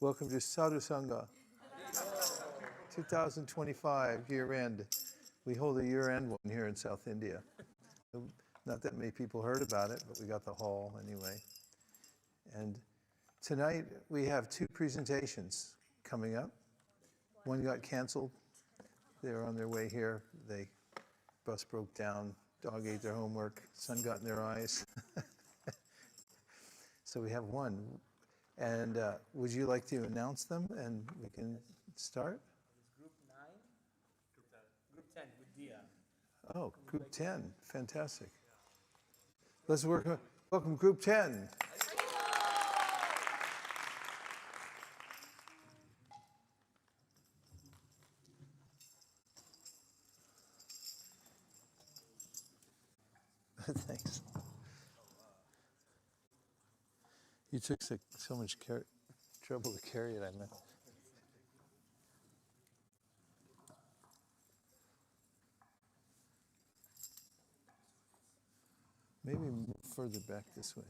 Welcome to Sadhu Sangha 2025 year end. We hold a year end one here in South India. Not that many people heard about it, but we got the hall anyway. And tonight we have two presentations coming up. One got canceled. They were on their way here. The bus broke down, dog ate their homework, sun got in their eyes. So we have one. And would you like to announce them and we can start? Group 9, Group 10 with Dia. Oh, Group 10, fantastic. Let's welcome Group 10. Thanks. You took so much trouble to carry it, I meant. Maybe move further back this way.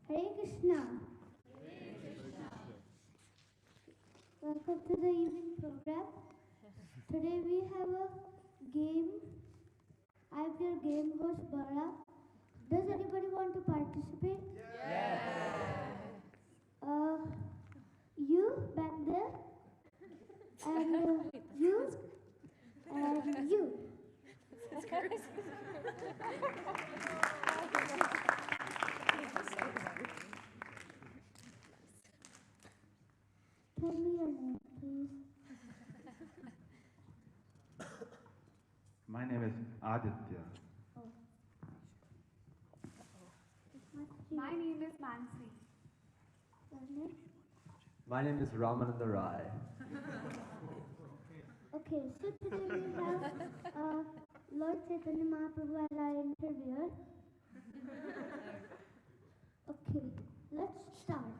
Hare Krishna. Welcome to the evening program. Today we have a game. I'm your game host Bara. Does anybody want to participate? Yes. You back there, and you, and you. Tell me your name, please. My name is Aditya. Oh. My name is Mansi. Your name? My name is Ramananda Rai. Okay, so today we have Lord Chaitanya Mahaprabhu as our interviewer. Okay, let's start.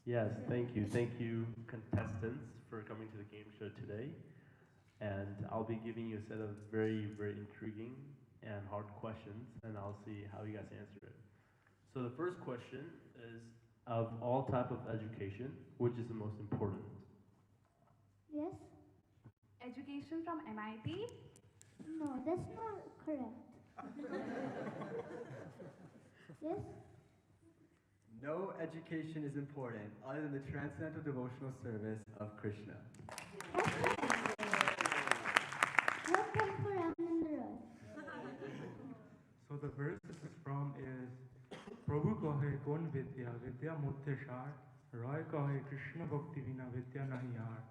Yes, thank you. Thank you, contestants, for coming to the game show today. And I'll be giving you a set of very, very intriguing and hard questions, and I'll see how you guys answer it. So the first question is, of all type of education, which is the most important? Yes? Education from MIT. No, that's not correct. Yes? No education is important other than the transcendental devotional service of Krishna. That's correct. One point for Rajmundry. So the verse this is from is Prabhu kahe kon vidya, vidya motte shar, Rai kahe Krishna bhakti vina vidya nahi yaar.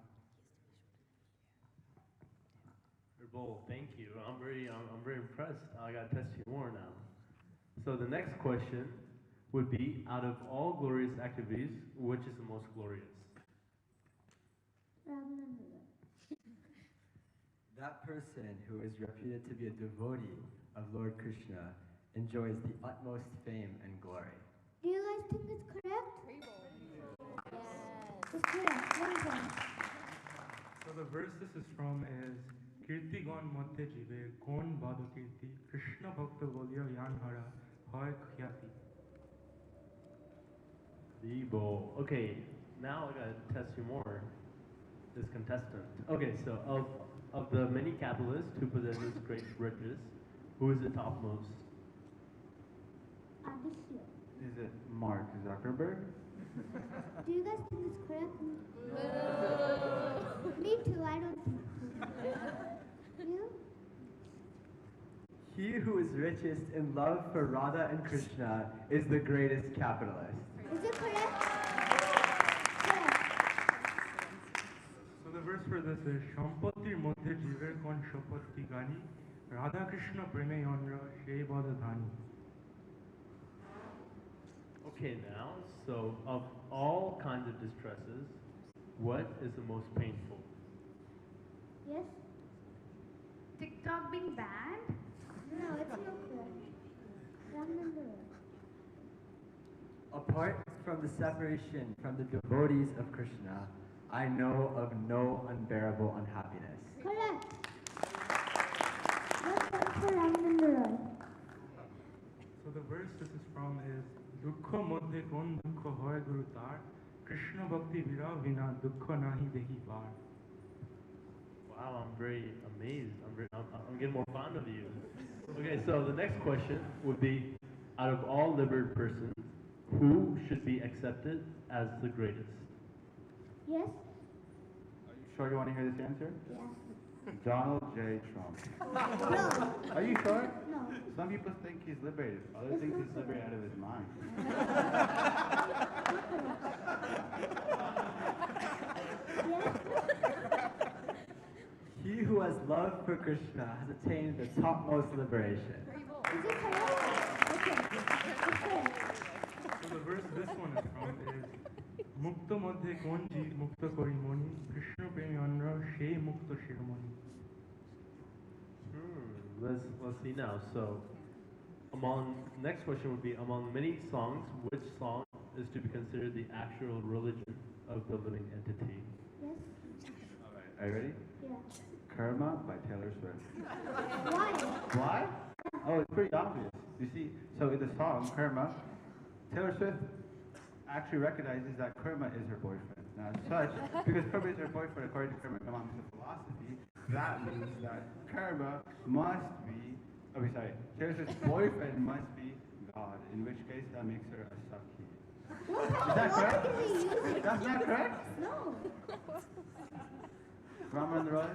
Well, thank you. I'm very impressed. I got to test you more now. So the next question would be, out of all glorious activities, which is the most glorious? Rajmundry. That person who is reputed to be a devotee of Lord Krishna enjoys the utmost fame and glory. Do you guys think it's correct? Yes. It's correct. One point. So the verse this is from is Kirti gon madhye jive, gon bado kirti, Krishna bhakta bolya yanhara, hoy khyati. Debo. Okay, now I gotta test you more. This contestant. Okay, so of the many capitalists who possesses great riches, who is the topmost? Aditya. Is it Mark Zuckerberg? Do you guys think it's correct? Me too, I don't think so. You? He who is richest in love for Radha and Krishna is the greatest capitalist. Is it correct? Correct. So the verse for this is সম্পত্তির মধ্যে জীবের কোন সম্পত্তি গানি রাধা কৃষ্ণ প্রেমে অন্ধ্র সেই বদধানী. Okay, now, so of all kinds of distresses, what is the most painful? Yes? TikTok being banned. No, it's not correct. Rajmundry. Apart from the separation from the devotees of Krishna, I know of no unbearable unhappiness. Correct. That's one for Rajmundry. So the verse this is from is দুঃখ মধ্যে কোন দুঃখ হয় গুরু তার কৃষ্ণ ভক্তি বিরহ বিনা দুঃখ নাহি দেখি পার. Wow, I'm very amazed. I'm getting more fond of you. Okay, so the next question would be, out of all liberal persons, who should be accepted as the greatest? Yes? Are you sure you want to hear this answer? Yeah. Donald J. Trump. No. Are you sure? No. Some people think he's liberated. Others think he's liberated out of his mind. Yes? He who has love for Krishna has attained the topmost liberation. Is it correct? Okay. It's correct. So the verse this one is from is মুক্ত মধ্যে কোন জীব মুক্ত করি মনি কৃষ্ণ প্রেমী অন্ধ্র সেই মুক্ত শিরোমণি. Let's see now. So, next question would be, among many songs, which song is to be considered the actual religion of the living entity? Yes? All right. Are you ready? Yeah. Karma by Taylor Swift. Why? Why? Oh, it's pretty obvious. You see, so in the song Karma, Taylor Swift actually recognizes that Karma is her boyfriend. Now, as such, because Karma is her boyfriend, according to Karma Economics philosophy, that means that Karma must be, Taylor Swift's boyfriend must be God, in which case that makes her a Sakhi. Is that correct? That's not correct? No. Raman Roy?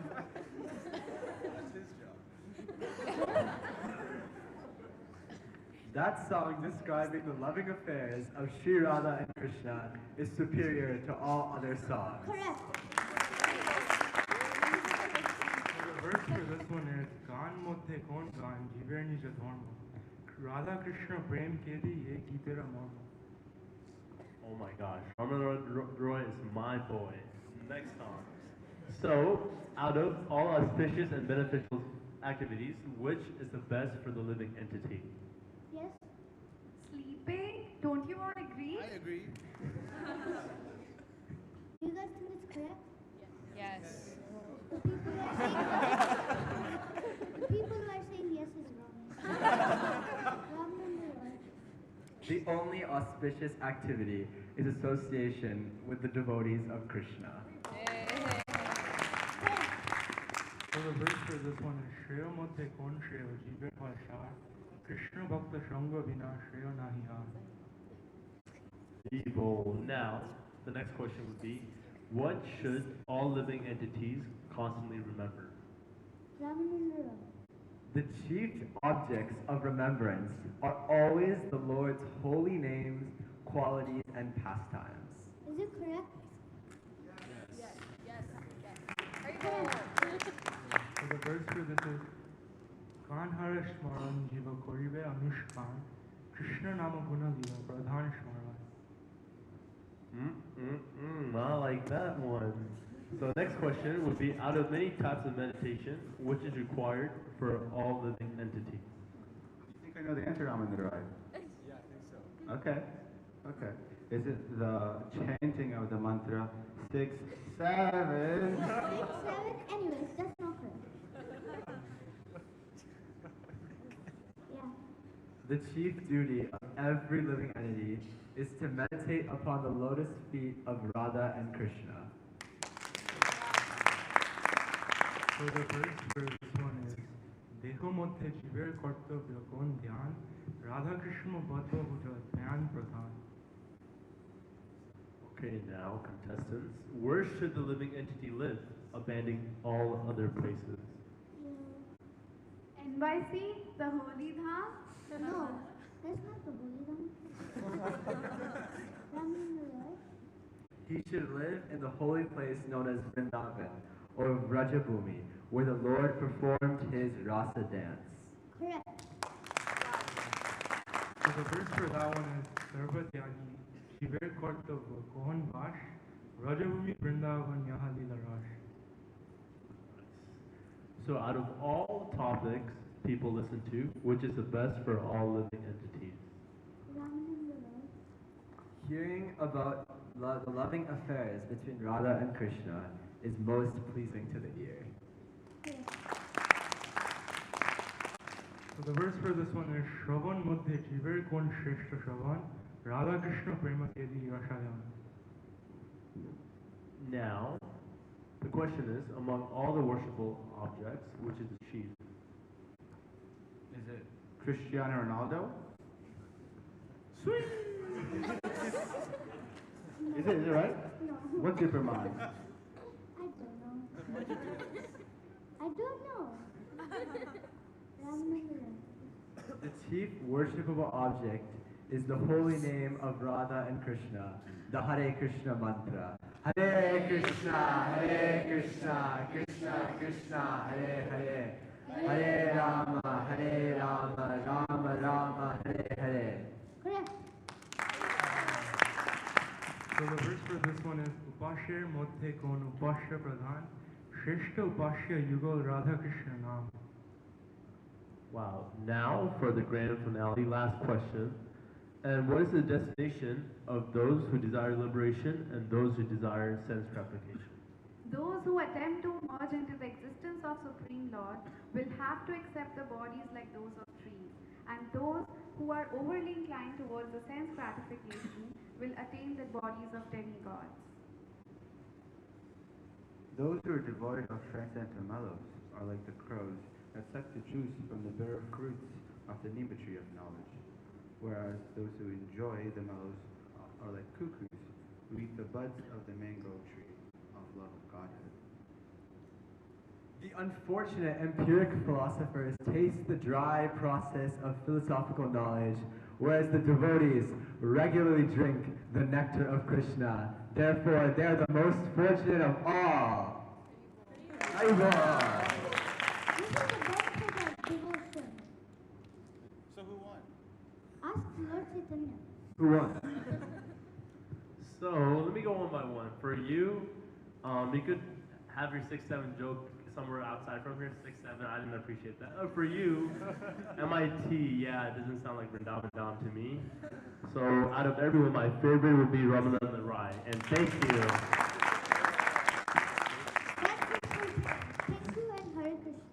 That song describing the loving affairs of Sri Radha and Krishna is superior to all other songs. Correct. So the verse for this one is গান মধ্যে কোন গান জীবের নিজ ধর্ম রাধা কৃষ্ণ প্রেম কেলি এ গীতের মর্ম. Oh my gosh, Raman Roy is my boy. Next song. So, out of all auspicious and beneficial activities, which is the best for the living entity? Yes? Sleeping. Don't you all agree? I agree. Do you guys think it's correct? Yes. The people who are saying yes is wrong. Rajmundry. The only auspicious activity is association with the devotees of Krishna. So the verse for this one is শ্রেয় মধ্যে কোন শ্রেয় জীবের হয় সার কৃষ্ণ ভক্ত সঙ্গ বিনা শ্রেয় নাহি আর. Evil. Now, the next question would be, what should all living entities constantly remember? Rajmundry. The chief objects of remembrance are always the Lord's holy names, qualities, and pastimes. Is it correct? Yes. Are you Correct. So the verse for this is গান হারে স্মরণ জীব করিবে অনুষ্কান কৃষ্ণ নাম গুণ দিবা প্রধান স্মরণ. I like that one. So the next question would be, out of many types of meditation, which is required for all living entities? You think I know the answer, Ramandra? Yeah, I think so. Okay. Okay. Is it the chanting of the mantra 6, 7? 6, 7. Anyways, that's not correct. Yeah. The chief duty of every living entity is to meditate upon the lotus feet of Radha and Krishna. So the verse for this one is দেহ মধ্যে জীবের কর্তব্য কোন ধ্যান রাধা কৃষ্ণ বদ্ধভূত ধ্যান প্রধান. Okay, now contestants, where should the living entity live, abandoning all other places? NYC, the holy dham. No, that's not the holy Ram. Ramendra. He should live in the holy place known as Vrindavan, or Rajmundry, where the Lord performed his rasa dance. Correct. So the verse for that one is Sarvatyagi জীবের কর্তব্য কোন বাস রজভূমি Vrindavan yaha lila rash. So out of all topics people listen to, which is the best for all living entities? Ramendra. Hearing about the loving affairs between Radha and Krishna is most pleasing to the ear. So the verse for this one is শ্রবণ মধ্যে জীবের কোন শ্রেষ্ঠ শ্রবণ রাধা কৃষ্ণ প্রেম কেদি রসায়ন. Now, the question is, among all the worshipable objects, which is the chief? Is it Cristiano Ronaldo? Sweet! Is it right? No. What's your mind? I don't know. I don't know. Ramendra. The chief worshipable object is the holy name of Radha and Krishna, the Hare Krishna mantra. Hare Krishna, Krishna Krishna, Hare Hare, Hare Rama, Rama Rama, Hare Hare. Correct. So the verse for this one is উপাস্যের মধ্যে কোন উপাস্য প্রধান শ্রেষ্ঠ উপাস্য যুগল রাধা কৃষ্ণ নাম. Wow. Now for the grand finale, last question. And what is the destination of those who desire liberation and those who desire sense gratification? Those who attempt to merge into the existence of Supreme Lord will have to accept the bodies like those of trees. And those who are overly inclined towards the sense gratification will attain the bodies of demigods. Those who are devoid of transcendental mellows are like the crows that suck the juice from the bare fruits of the Nima tree of knowledge, whereas those who enjoy the mellows are like cuckoos who eat the buds of the mango tree of love of Godhead. The unfortunate empiric philosophers taste the dry process of philosophical knowledge, whereas the devotees regularly drink the nectar of Krishna. Therefore, they are the most fortunate of all. Aiva. This is the best type of devotion. So who won? Ask Lord Chaitanya. Who won? So let me go one by one. For you, you could have your 6-7 joke somewhere outside from here. 6-7, I didn't appreciate that. For you, MIT, yeah, it doesn't sound like Vrindavan Dham to me. So out of everyone, my favorite would be Ramananda Rai. And thank you. Thank you and Hare Krishna.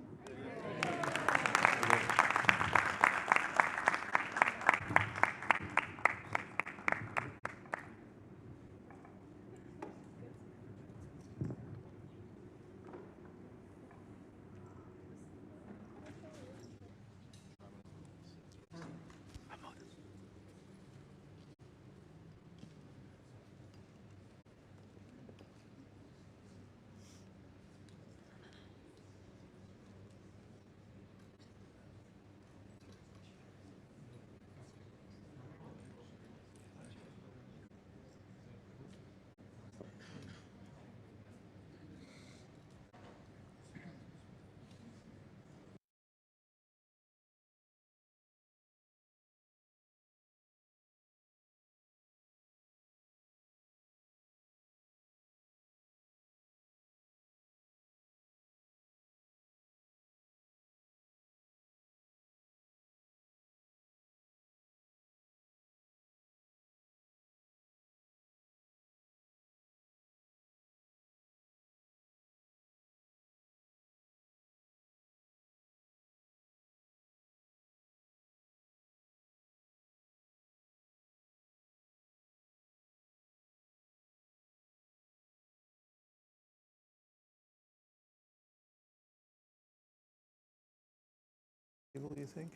table, you think?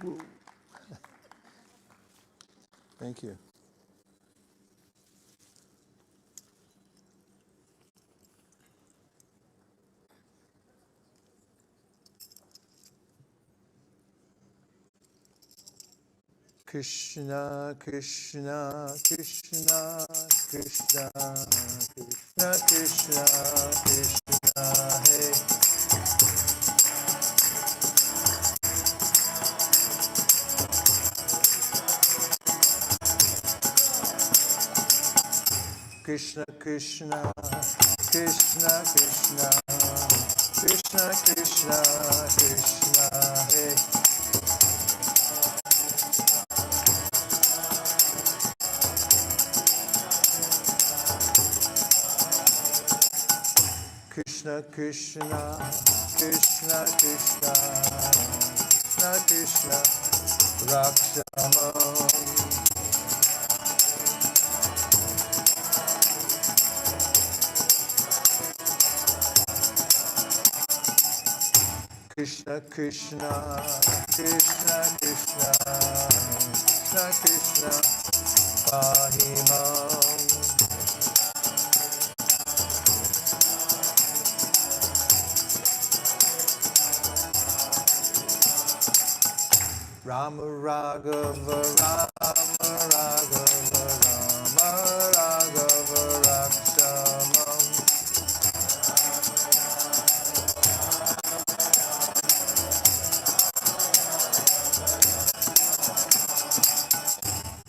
Woo. Thank you. Krishna, Krishna, Krishna, Krishna, Krishna, Krishna, Krishna, hey. Krishna, Krishna, Krishna, Krishna, Krishna, Krishna, Krishna, hey. Krishna, Krishna, Krishna, Krishna, Krishna, Krishna, Rakshamam. Krishna, Krishna, Krishna, Krishna, Krishna, Krishna, Pahimam. Rama Raghava, Rama Raghava, Rama Raghava, Rakshamam.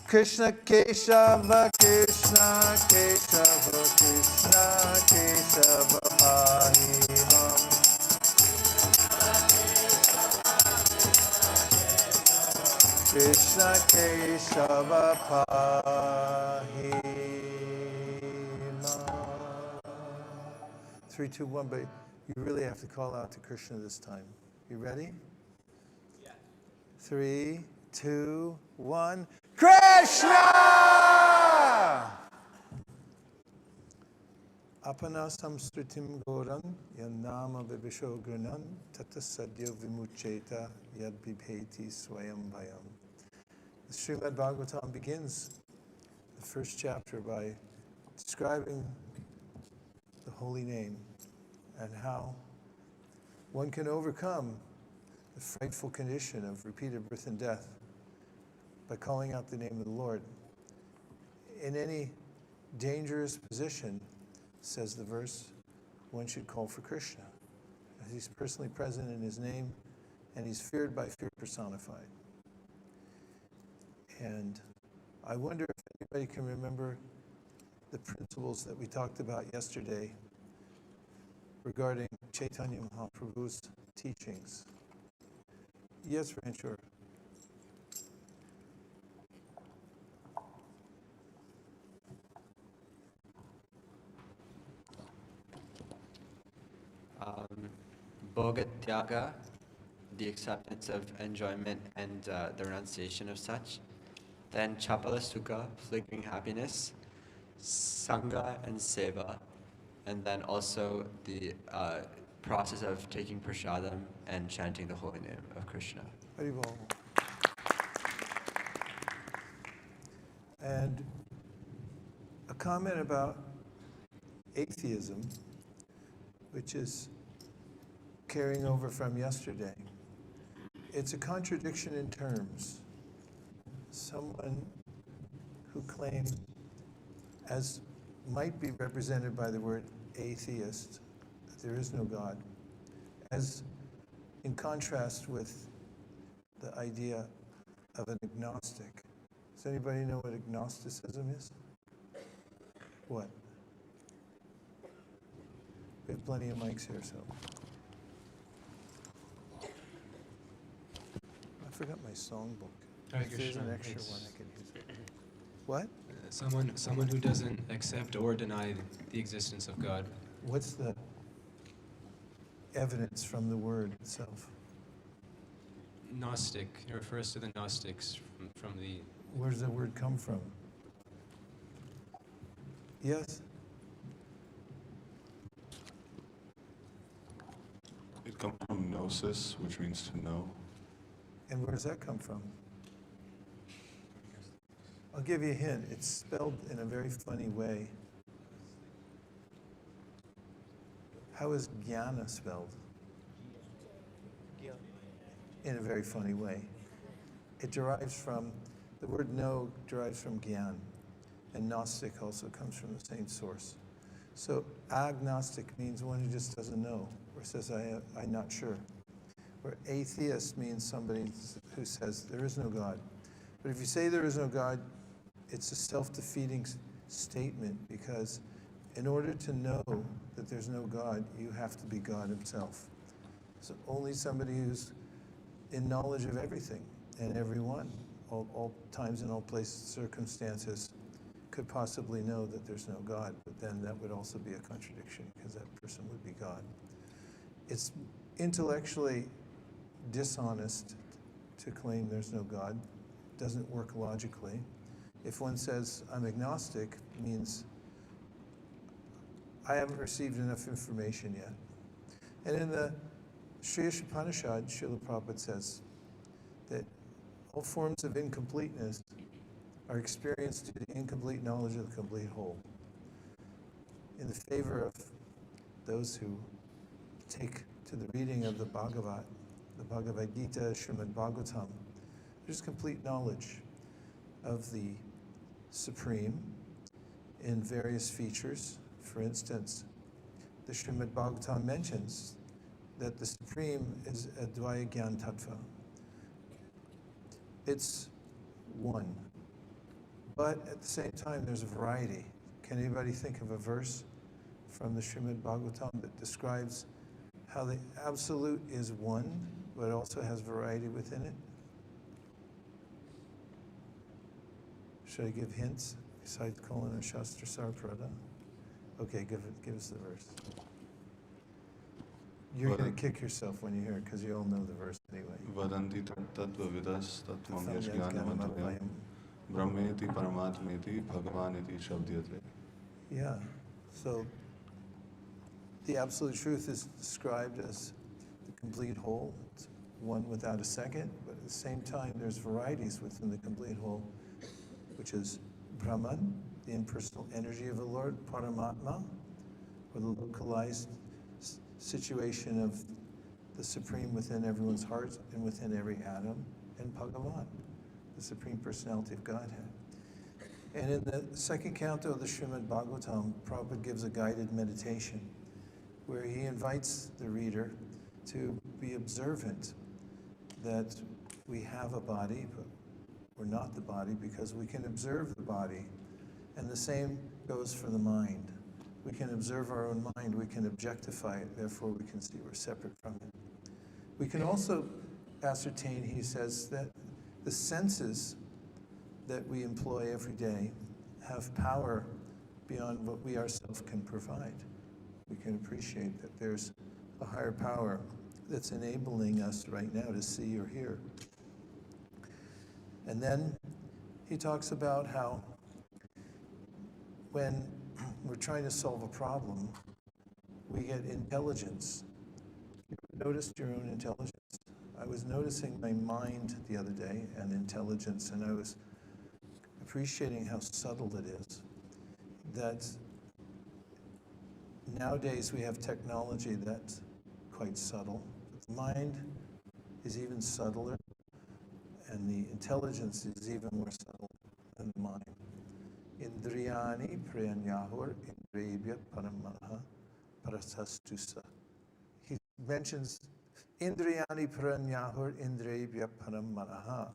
Krishna Keshava, Krishna Keshava, Krishna Keshava, Pahimam. Krishna Keshava, Pahimam. 3, 2, 1, but you really have to call out to Krishna this time. You ready? Yeah. 3, 2, 1. Krishna! Apana samsritim goram yanama vibhisho granan tata sadhya vimucheta yad bibheti swayam bhayam. The Srimad Bhagavatam begins the first chapter by describing the holy name and how one can overcome the frightful condition of repeated birth and death by calling out the name of the Lord. In any dangerous position, says the verse, one should call for Krishna. He's personally present in his name, and he's feared by fear personified. And I wonder if anybody can remember the principles that we talked about yesterday regarding Chaitanya Mahaprabhu's teachings. Yes, Ranchor. Bhogatyaga, the acceptance of enjoyment and the renunciation of such. Then Chapala Sukha, flickering happiness. Sangha and Seva. And then also the process of taking prasadam and chanting the holy name of Krishna. Haribol. And a comment about atheism, which is carrying over from yesterday. It's a contradiction in terms. Someone who claimed, as might be represented by the word atheist, that there is no God, as in contrast with the idea of an agnostic. Does anybody know what agnosticism is? What? We have plenty of mics here, so. I forgot my songbook. Hare If there's an Krishna, extra it's- one, I can use it. What? Someone who doesn't accept or deny the existence of God. What's the evidence from the word itself? Gnostic, it refers to the Gnostics from the Where does the word come from? Yes? It comes from gnosis, which means to know. And where does that come from? I'll give you a hint. It's spelled in a very funny way. How is jnana spelled? In a very funny way. It derives from, the word know derives from gyan, and gnostic also comes from the same source. So agnostic means one who just doesn't know, or says, I'm not sure. Or atheist means somebody who says there is no God. But if you say there is no God, it's a self-defeating statement, because in order to know that there's no God, you have to be God himself. So only somebody who's in knowledge of everything and everyone, all times and all places, circumstances, could possibly know that there's no God, but then that would also be a contradiction, because that person would be God. It's intellectually dishonest to claim there's no God. It doesn't work logically. If one says, I'm agnostic, it means I haven't received enough information yet. And in the Sri Upanishad, Srila Prabhupada says that all forms of incompleteness are experienced due to incomplete knowledge of the complete whole. In the favor of those who take to the reading of the Bhagavad Gita, Srimad Bhagavatam, there's complete knowledge of the Supreme in various features. For instance, the Srimad Bhagavatam mentions that the Supreme is Advaya Gyan Tattva. It's one. But at the same time, there's a variety. Can anybody think of a verse from the Srimad Bhagavatam that describes how the Absolute is one, but also has variety within it? Should I give hints besides Kolana and Shastra Sarprada? Okay, give us the verse. You're going to kick yourself when you hear it, because you all know the verse anyway. Vadanti tattvavidas tattvam yajnanamadvayam brahmeti paramatmeti bhagavaniti shabdyate. Yeah, so the absolute truth is described as the complete whole. It's one without a second, but at the same time there's varieties within the complete whole, which is Brahman, the impersonal energy of the Lord, Paramatma, or the localized situation of the Supreme within everyone's heart and within every atom, and Bhagavan, the Supreme Personality of Godhead. And in the second canto of the Srimad Bhagavatam, Prabhupada gives a guided meditation where he invites the reader to be observant that we have a body, but we're not the body, because we can observe the body. And the same goes for the mind. We can observe our own mind, we can objectify it, therefore we can see we're separate from it. We can also ascertain, he says, that the senses that we employ every day have power beyond what we ourselves can provide. We can appreciate that there's a higher power that's enabling us right now to see or hear. And then he talks about how when we're trying to solve a problem, we get intelligence. You ever noticed your own intelligence? I was noticing my mind the other day and intelligence, and I was appreciating how subtle it is. That nowadays we have technology that's quite subtle, but the mind is even subtler, and the intelligence is even more subtle than the mind. Indriyani priyanyahur indriyabhya paramanaha parasastusa. He mentions Indriyani priyanyahur indriyabhya paramanaha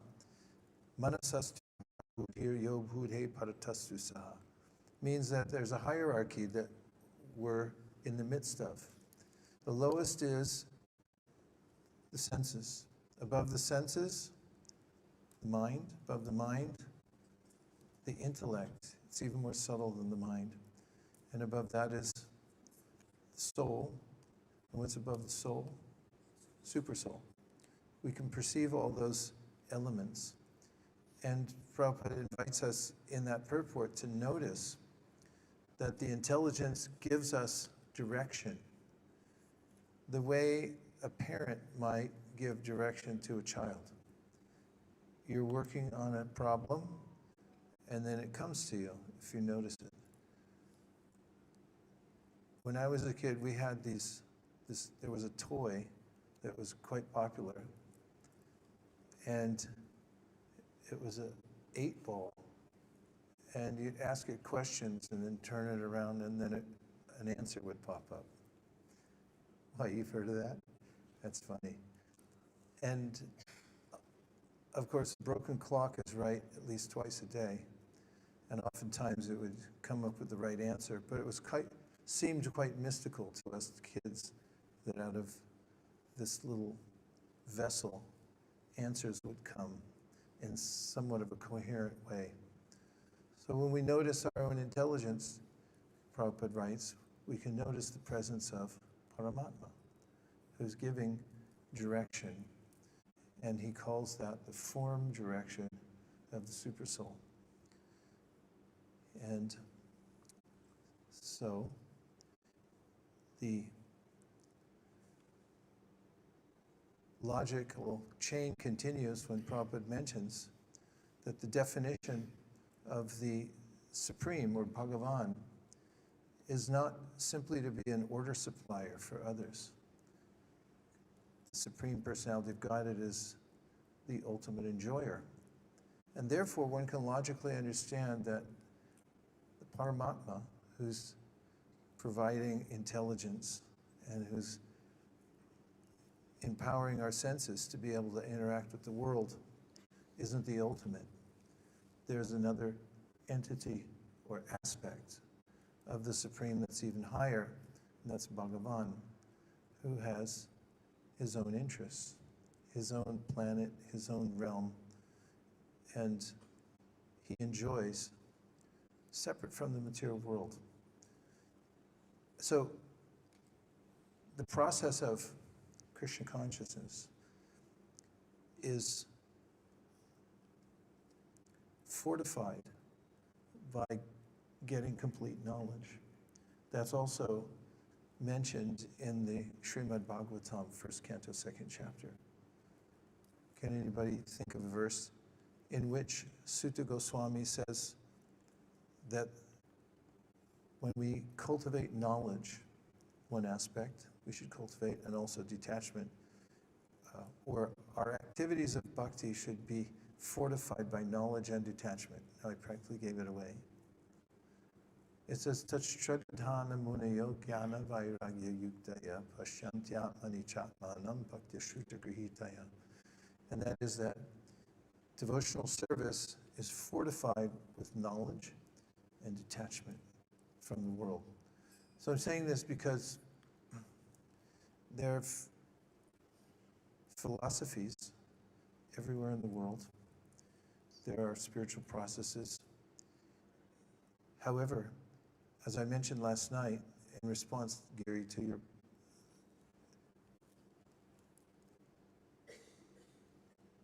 manasastu yobhudhe paratastusa. Means that there's a hierarchy that we're in the midst of. The lowest is the senses. Above the senses, the mind. Above the mind, the intellect. It's even more subtle than the mind. And above that is the soul. And what's above the soul? Super soul. We can perceive all those elements. And Prabhupada invites us in that purport to notice that the intelligence gives us direction, the way a parent might give direction to a child. You're working on a problem, and then it comes to you if you notice it. When I was a kid, we had there was a toy that was quite popular, and it was a 8-ball, and you'd ask it questions and then turn it around, and then an answer would pop up. Why, you've heard of that? That's funny. And of course, a broken clock is right at least twice a day, and oftentimes it would come up with the right answer, but it seemed quite mystical to us kids that out of this little vessel, answers would come in somewhat of a coherent way. So when we notice our own intelligence, Prabhupada writes, we can notice the presence of Paramatma, who's giving direction, and he calls that the form direction of the Supersoul. And so the logical chain continues when Prabhupada mentions that the definition of the Supreme, or Bhagavan, is not simply to be an order supplier for others. The Supreme Personality of Godhead is the ultimate enjoyer. And therefore, one can logically understand that the Paramatma, who's providing intelligence and who's empowering our senses to be able to interact with the world, isn't the ultimate. There's another entity or aspect of the Supreme that's even higher, and that's Bhagavan, who has his own interests, his own planet, his own realm, and he enjoys separate from the material world. So the process of Krishna consciousness is fortified by getting complete knowledge. That's also mentioned in the Srimad Bhagavatam, 1st canto, 2nd chapter. Can anybody think of a verse in which Sutta Goswami says that when we cultivate knowledge, one aspect we should cultivate, and also detachment, or our activities of bhakti should be fortified by knowledge and detachment. Now I practically gave it away. It says, Tachstradhana munayo jnana vairagya yuktaya pasyantyatmani chatmanam bhakti shruta grihitaya. And that is that devotional service is fortified with knowledge and detachment from the world. So I'm saying this because there are philosophies everywhere in the world. There are spiritual processes. However, as I mentioned last night, in response, Gary, to your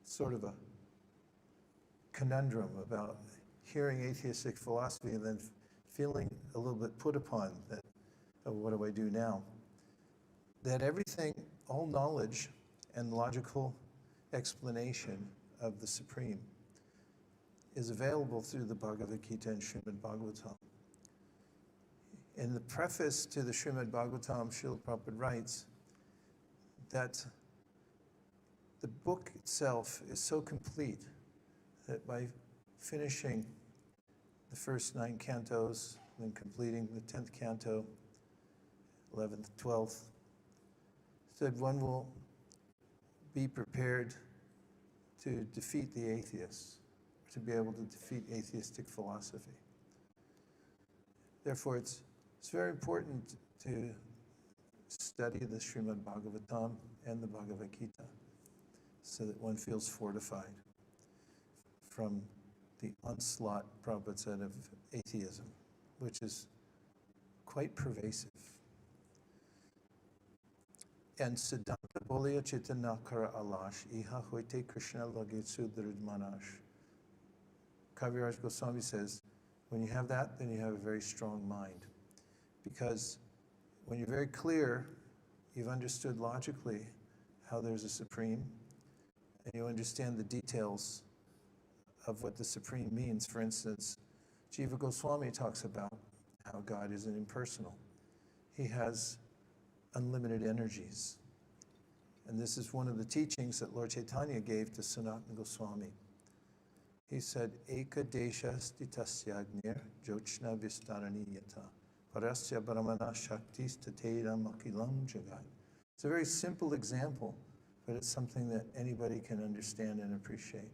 sort of a conundrum about hearing atheistic philosophy and then feeling a little bit put upon that, oh, what do I do now? That everything, all knowledge and logical explanation of the Supreme is available through the Bhagavad Gita and Srimad Bhagavatam. In the preface to the Srimad Bhagavatam, Srila Prabhupada writes that the book itself is so complete that by finishing the first 9 cantos, then completing the 10th canto, 11th, 12th, said one will be prepared to defeat the atheists, to be able to defeat atheistic philosophy. Therefore, it's very important to study the Srimad Bhagavatam and the Bhagavad Gita so that one feels fortified from the onslaught, Prabhupada said, of atheism, which is quite pervasive. And Siddhanta Bolya Chitanakara Alash, Iha Hoite Krishna Lagitsu Dridmanash. Kaviraj Goswami says, When you have that, then you have a very strong mind. Because when you're very clear, you've understood logically how there's a Supreme, and you understand the details of what the Supreme means. For instance, Jiva Goswami talks about how God isn't impersonal. He has unlimited energies. And this is one of the teachings that Lord Chaitanya gave to Sanatana Goswami. He said, Eka desha stitasyagner jochna vistaraniyata parasya brahmana shakti statedam akilam jagat. It's a very simple example, but it's something that anybody can understand and appreciate.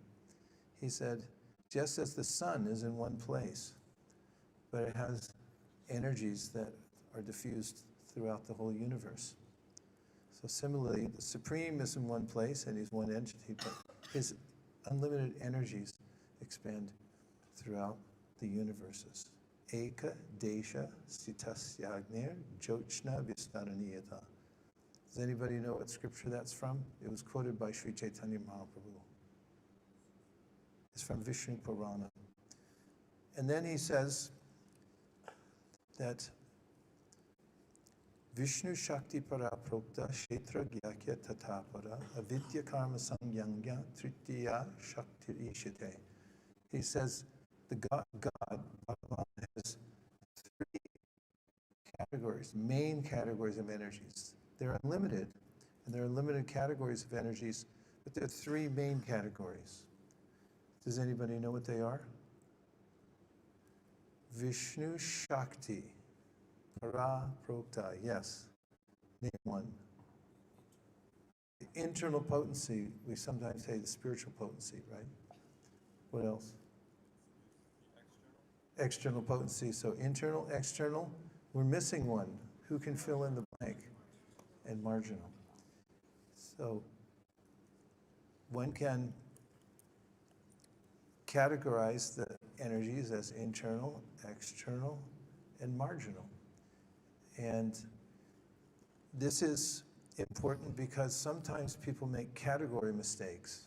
He said, just as the sun is in one place, but it has energies that are diffused throughout the whole universe. So similarly, the Supreme is in one place and he's one entity, but his unlimited energies expand throughout the universes. Eka desha sitasyagner jochna vistaraniyata. Does anybody know what scripture that's from? It was quoted by Sri Chaitanya Mahaprabhu. It's from Vishnu Purana. And then he says that Vishnu Shakti Para Prokta Kshetra Gyakya Tatapara Avidya Karma Sangyangya Tritiya Shakti Ishite. He says the God, Bhagavan, has three categories, main categories of energies. They're unlimited, and there are limited categories of energies, but there are three main categories. Does anybody know what they are? Vishnu Shakti. Para Prokta, yes. Name one. The internal potency, we sometimes say the spiritual potency, right? What else? External potency. So internal, external, we're missing one. Who can fill in the blank? And marginal. So one can categorize the energies as internal, external, and marginal. And this is important because sometimes people make category mistakes.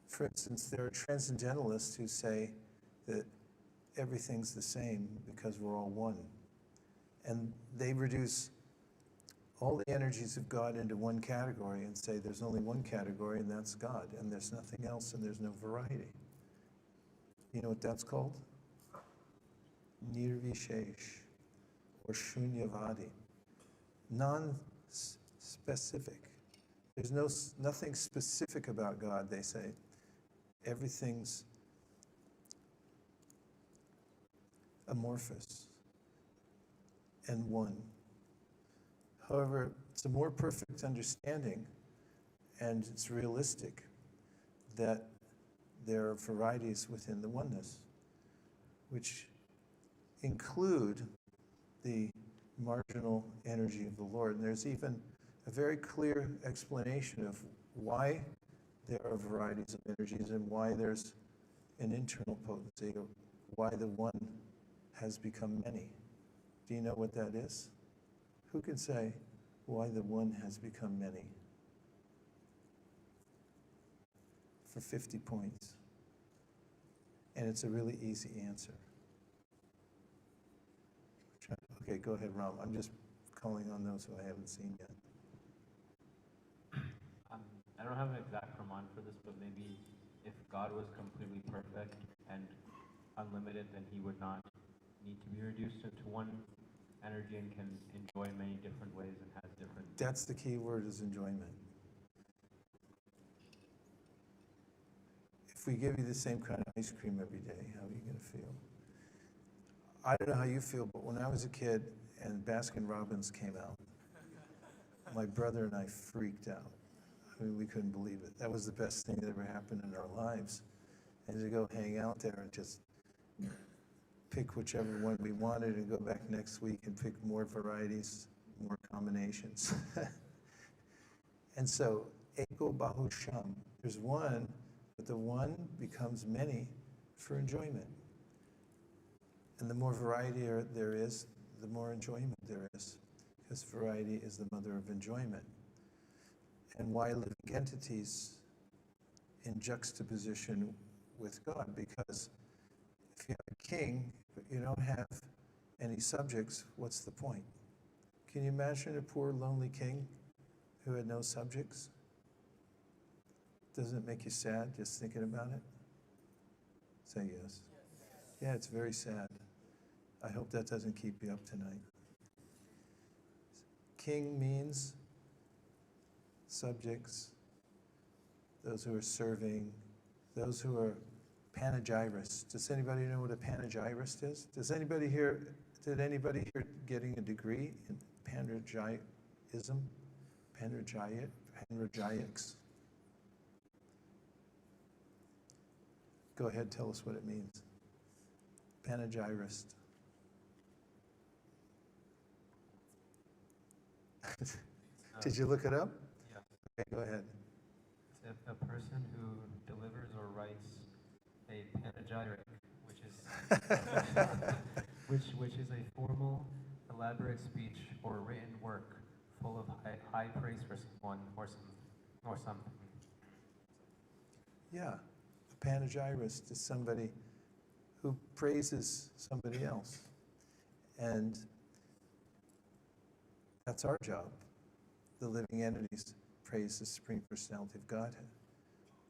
For instance, there are transcendentalists who say that everything's the same because we're all one. And they reduce all the energies of God into one category and say there's only one category and that's God, and there's nothing else and there's no variety. You know what that's called? Nirvishesh, or Shunyavadi. Non-specific. There's nothing specific about God, they say. Everything's amorphous and one. However, it's a more perfect understanding, and it's realistic that there are varieties within the oneness, which include the marginal energy of the Lord. And there's even a very clear explanation of why there are varieties of energies and why there's an internal potency, or why the one has become many. Do you know what that is? Who can say why the one has become many? For 50 points. And it's a really easy answer. Okay, go ahead, Ram. I'm just calling on those who I haven't seen yet. I don't have an exact Praman for this, but maybe if God was completely perfect and unlimited, then he would not need to be reduced into one energy and can enjoy many different ways and has different... That's the key word, is enjoyment. If we give you the same kind of ice cream every day, how are you going to feel? I don't know how you feel, but when I was a kid and Baskin Robbins came out, my brother and I freaked out. I mean, we couldn't believe it. That was the best thing that ever happened in our lives. And to go hang out there and just pick whichever one we wanted and go back next week and pick more varieties, more combinations. And so, Eko Bahusham, there's one, but the one becomes many for enjoyment. And the more variety there is, the more enjoyment there is, because variety is the mother of enjoyment. And why living entities in juxtaposition with God? Because if you have a king but you don't have any subjects, what's the point? Can you imagine a poor lonely king who had no subjects? Doesn't it make you sad just thinking about it? Say yes. Yeah, it's very sad. I hope that doesn't keep you up tonight. King means subjects, those who are serving, those who are panegyrists. Does anybody know what a panegyrist is? Did anybody here getting a degree in panegyrism? Panegyrics? Go ahead, tell us what it means. Panegyrist. Did you look it up? Yeah. Okay, go ahead. It's a person who delivers or writes a panegyric, which is which is a formal, elaborate speech or written work full of high praise for someone or something. Yeah, a panegyrist is somebody who praises somebody else. And that's our job. The living entities praise the Supreme Personality of Godhead.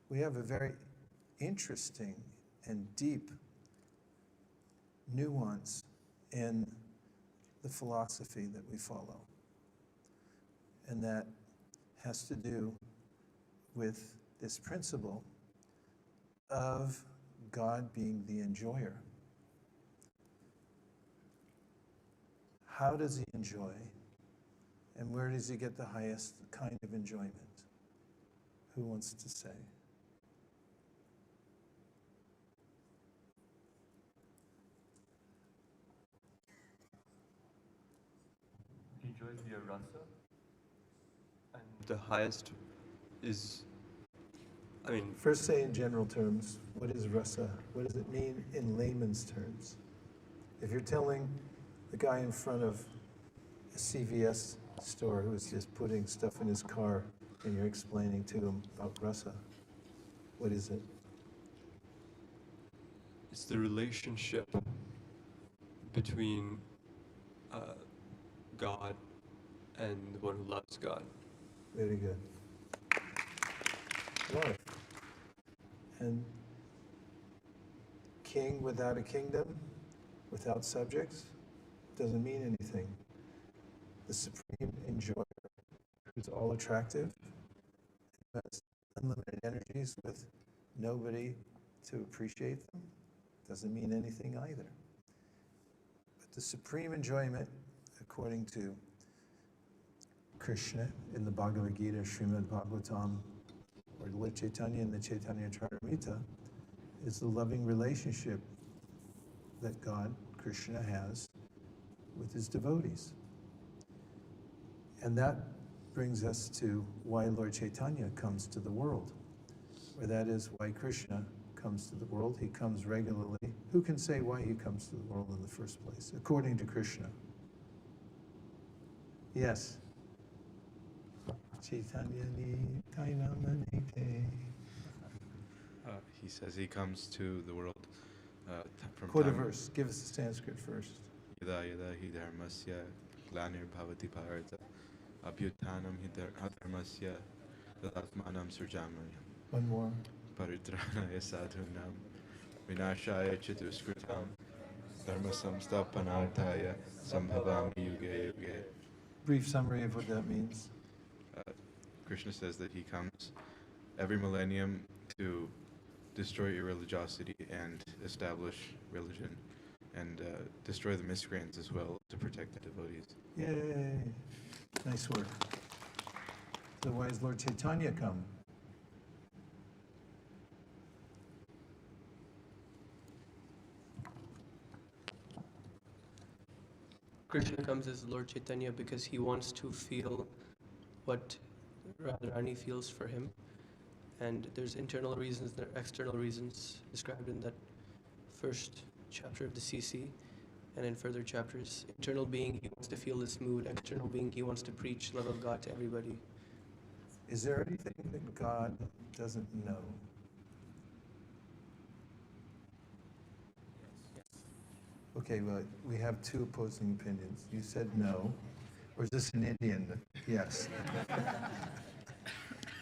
We have a very interesting and deep nuance in the philosophy that we follow. And that has to do with this principle of God being the enjoyer. How does he enjoy? And where does he get the highest kind of enjoyment? Who wants to say? He enjoys via rasa. And the highest is, First say in general terms, what is rasa? What does it mean in layman's terms? If you're telling the guy in front of a CVS store who's just putting stuff in his car and you're explaining to him about rasa, what is it? it's the relationship between God and the one who loves God. Very good. Love. And king without a kingdom, without subjects, doesn't mean anything. The supreme enjoyer, who's all attractive, has unlimited energies with nobody to appreciate them, doesn't mean anything either. But the supreme enjoyment, according to Krishna in the Bhagavad Gita, Srimad Bhagavatam, or Lord Chaitanya in the Chaitanya Charitamrita, is the loving relationship that God, Krishna, has with his devotees. And that brings us to why Lord Chaitanya comes to the world, or that is why Krishna comes to the world. He comes regularly. Who can say why he comes to the world in the first place, according to Krishna? Yes. Chaitanya ni kainamanite. He says he comes to the world from Quote a time. verse. Give us the Sanskrit first. Yada yada hi dharmasya glanirбhavati bharata abhyuthanam hi dharmasya tadatmanam surjamayam. One more. Paritranaya sadhunam vinashaya chatuskritam dharma samstapanarthaya sambhavami yuge yuge. Brief summary of what that means. Krishna says that he comes every millennium to destroy irreligiosity and establish religion, and destroy the miscreants as well to protect the devotees. Yay! Nice work. So why does Lord Chaitanya come? Krishna comes as Lord Chaitanya because he wants to feel what Radharani feels for him. And there's internal reasons, there are external reasons described in that first chapter of the CC and in further chapters. Internal being, he wants to feel this mood. External being, he wants to preach love of God to everybody. Is there anything that God doesn't know? Okay, well, we have two opposing opinions. You said no, or is this an Indian? Yes.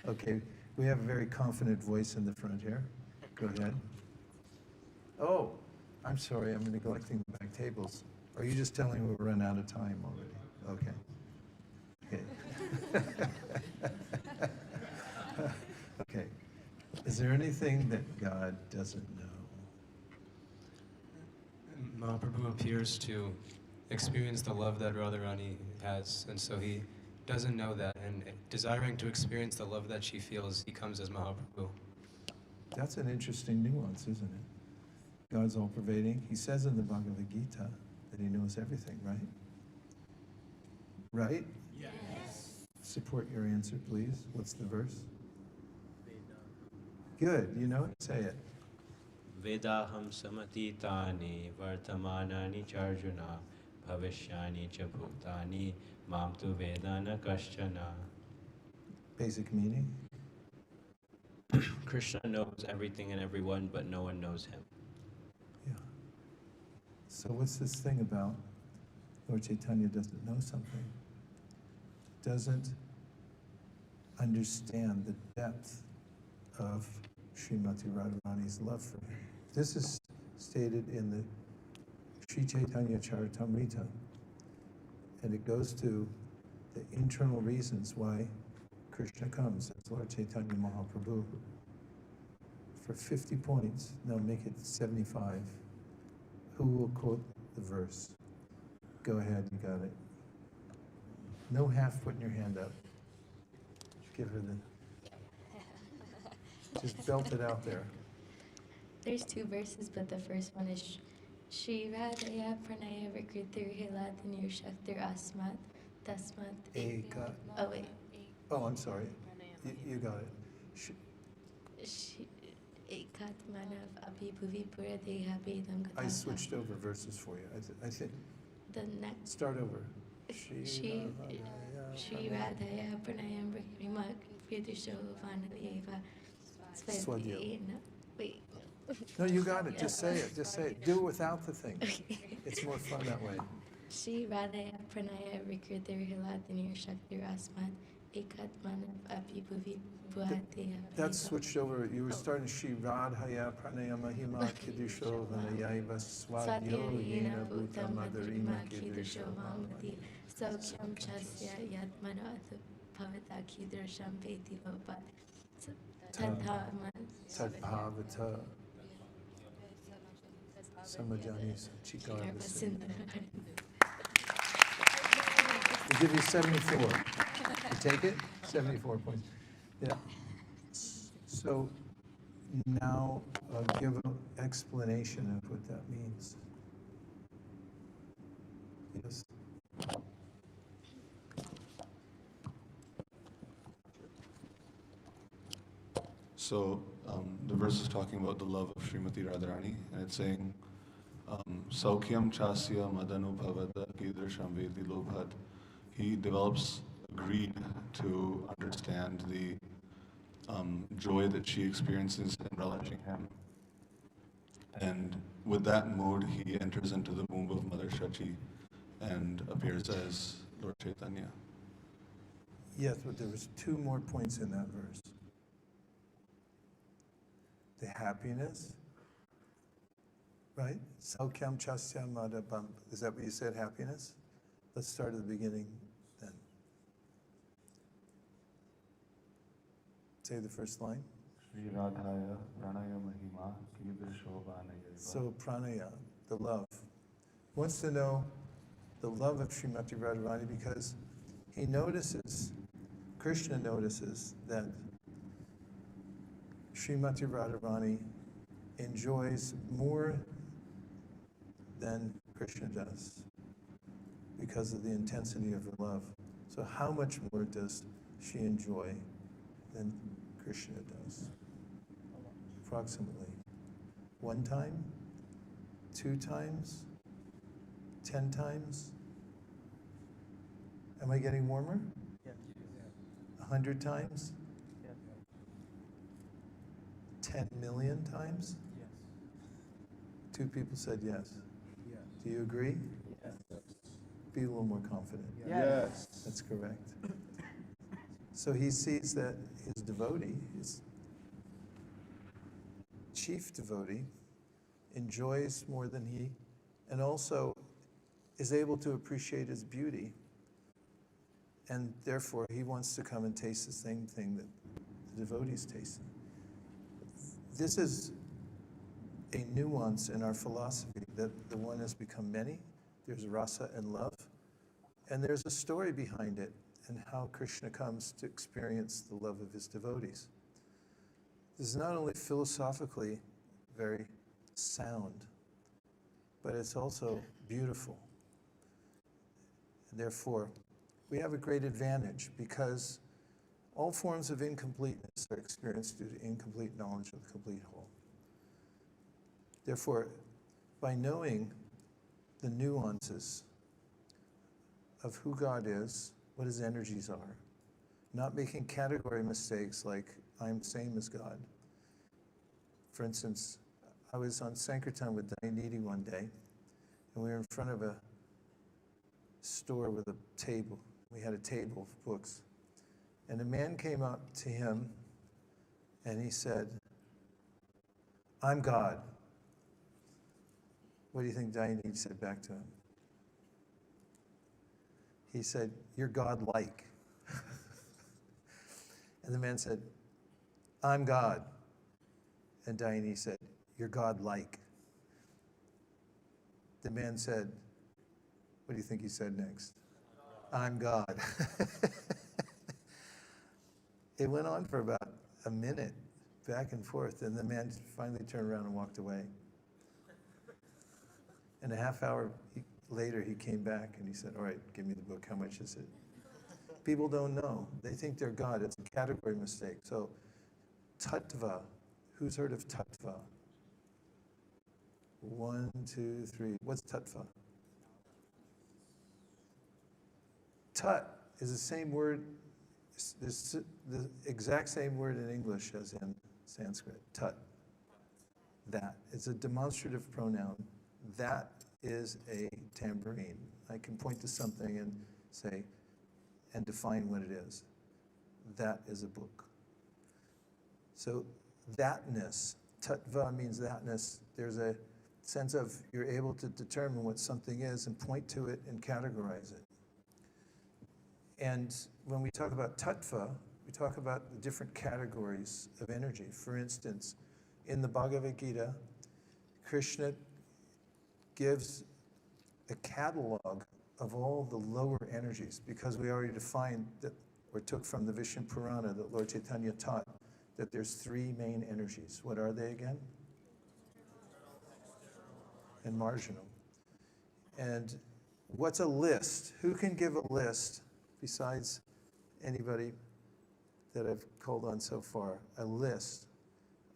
Okay, we have a very confident voice in the front here. Go ahead. Oh, I'm sorry, I'm neglecting the back tables. Are you just telling me we're run out of time already? Okay. Okay. Okay. Is there anything that God doesn't know? Mahaprabhu appears to experience the love that Radharani has, and so he doesn't know that, and desiring to experience the love that she feels, he comes as Mahaprabhu. That's an interesting nuance, isn't it? God's all-pervading. He says in the Bhagavad Gita that he knows everything, right? Right? Yes. Support your answer, please. What's the verse? Good, you know it? Say it. Vedaham samatitani vartamanani charjuna bhavishyani cha bhutani mam tu vedana kaschana. Basic meaning? Krishna knows everything and everyone, but no one knows him. Yeah. So what's this thing about Lord Chaitanya doesn't know something? Doesn't understand the depth of Srimati Radharani's love for him. This is stated in the Sri Chaitanya Charitamrita, and it goes to the internal reasons why Krishna comes as Lord Chaitanya Mahaprabhu. For 50 points, no, make it 75. Who will quote the verse? Go ahead, you got it. No half putting your hand up. Give her the... Just belt it out there. There's two verses, but the first one is Shri Radhaya Pranaya Vikritir Hiladinir Shaktir Asmat Tasmat Eka. Oh wait. Oh, I'm sorry. You got it. Ekat Manav Abhibhuvi Puradeha Vedam I switched over verses for you. I think. The next. Start over. Shri Radhaya Pranaya Vikritir Shovanadeva Swadhyena. Wait. No, you got it. Just say it. Just say it. Do it without the thing. It's more fun that way. Shri Radhaya Pranaya Vikritir Hiladinir Shaktir Asmat Ekat Manav Abhibhuvi Puradeha. That's switched over. You were starting Shri Radhaya Pranaya Mahima Kidusho Vanayaiva Swadyo Yena Bhuta Madarima Kidusho Mamati Saukyam Chasya Yatmano Bhavata Kidrasham Veti Lopat Tadbhavata Samajani Chikar. We'll give you 74. You take it? 74 points. Yeah. So now give an explanation of what that means. Yes. So the verse is talking about the love of Srimati Radharani, and it's saying, Saukyam chasya madanu bhavata kidrasham vedi lobhat. He develops greed to understand the joy that she experiences in relishing him. And with that mood, he enters into the womb of Mother Shachi and appears as Lord Chaitanya. Yes, but there was two more points in that verse. The happiness, right? Saukyam chasya madabam. Is that what you said, happiness? Let's start at the beginning then. Say the first line. Shri Radhaya Pranaya Mahima Kidrisho Vanayaiva. So pranaya, the love. Wants to know the love of Srimati Radharani because he notices, Krishna notices that Srimati Radharani enjoys more than Krishna does because of the intensity of her love. So how much more does she enjoy than Krishna does? Approximately 1 time, 2 times, 10 times? Am I getting warmer? Yes. 100 times? Yes. 10 million times? Yes. 2 people said yes. Yes. Do you agree? Yes. Be a little more confident. Yes. That's correct. So he sees that his devotee, his chief devotee, enjoys more than he, and also is able to appreciate his beauty, and therefore he wants to come and taste the same thing that the devotees taste. This is a nuance in our philosophy, that the one has become many. There's rasa and love, and there's a story behind it, and how Krishna comes to experience the love of his devotees. This is not only philosophically very sound, but it's also beautiful. And therefore, we have a great advantage, because all forms of incompleteness are experienced due to incomplete knowledge of the complete whole. Therefore, by knowing the nuances of who God is, what his energies are, not making category mistakes like I'm same as God. For instance, I was on Sankirtan with Dayanidhi one day, and we were in front of a store with a table. We had a table of books. And a man came up to him and he said, I'm God. What do you think Dayanidhi said back to him? He said, you're God-like. And the man said, I'm God. And Dayanidhi said, you're God-like. The man said, what do you think he said next? I'm God. It went on for about a minute, back and forth, and the man finally turned around and walked away. And a half hour later, he came back and he said, all right, give me the book, how much is it? People don't know. They think they're God. It's a category mistake. So, tattva. Who's heard of tattva? 1, 2, 3. What's tattva? Tat is the same word, the exact same word in English as in Sanskrit. Tat. That. It's a demonstrative pronoun. That is a tambourine. I can point to something and say, and define what it is. That is a book. So thatness, tattva means thatness. There's a sense of you're able to determine what something is and point to it and categorize it. And when we talk about tattva, we talk about the different categories of energy. For instance, in the Bhagavad Gita, Krishna gives a catalog of all the lower energies, because we already defined that, or took from the Vishnu Purana that Lord Chaitanya taught, that there's 3 main energies. What are they again? And marginal. And what's a list? Who can give a list, besides anybody that I've called on so far, a list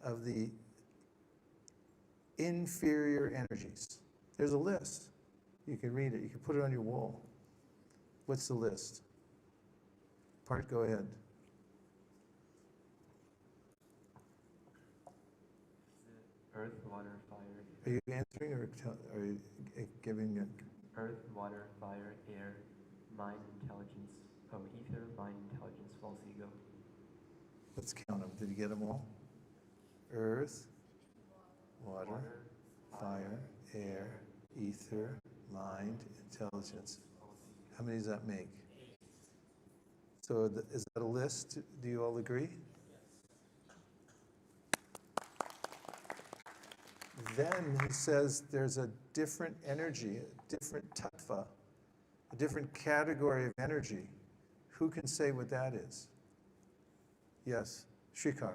of the inferior energies? There's a list. You can read it. You can put it on your wall. What's the list? Go ahead. Earth, water, fire. Are you answering, or are you giving it? Earth, water, fire, air, mind, intelligence. Oh, ether, mind, intelligence, false ego. Let's count them. Did you get them all? Earth, water, fire, air, ether, mind, intelligence. How many does that make? So is that a list? Do you all agree? Then he says there's a different energy, a different tattva, a different category of energy. Who can say what that is? Yes, Shrikar.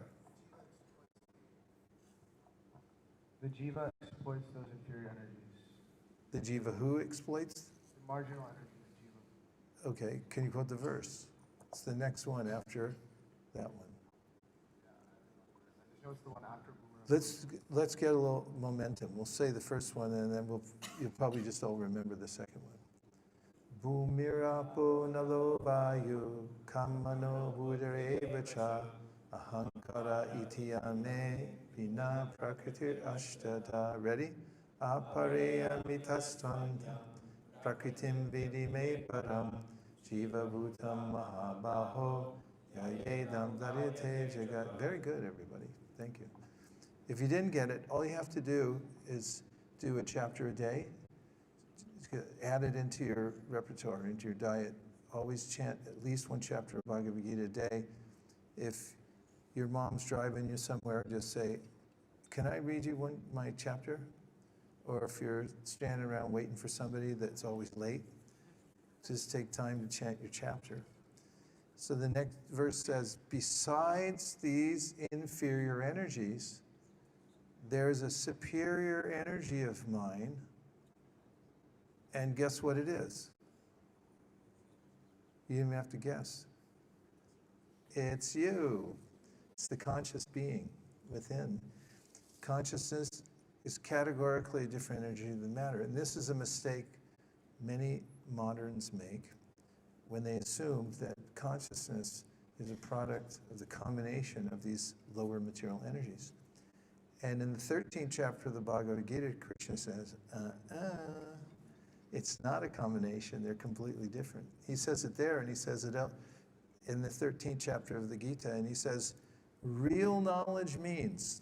The jiva exploits those inferior energies. The jiva who exploits? The marginal energy of jiva. Okay, can you quote the verse? It's the next one after that one. I just know it's the one after Boomerang. Let's get a little momentum. We'll say the first one, and then you'll probably just all remember the second one. Bhumirapo nalo vayu kamano budarevacha ahankara ityane bina prakritir ashtata. Ready? apareyamitastvandam prakritim vidi me param jiva bhutam mahabaho yayedam darite jagat. Very good, everybody. Thank you. If you didn't get it, all you have to do is do a chapter a day. Add it into your repertoire, into your diet. Always chant at least one chapter of Bhagavad Gita a day. If your mom's driving you somewhere, just say, can I read you my chapter? Or if you're standing around waiting for somebody that's always late, just take time to chant your chapter. So the next verse says, besides these inferior energies, there's a superior energy of mine, and guess what it is? You didn't have to guess. It's you. It's the conscious being within. Consciousness is categorically a different energy than matter. And this is a mistake many moderns make when they assume that consciousness is a product of the combination of these lower material energies. And in the 13th chapter of the Bhagavad Gita, Krishna says, it's not a combination, they're completely different. He says it there, and he says it in the 13th chapter of the Gita, and he says, real knowledge means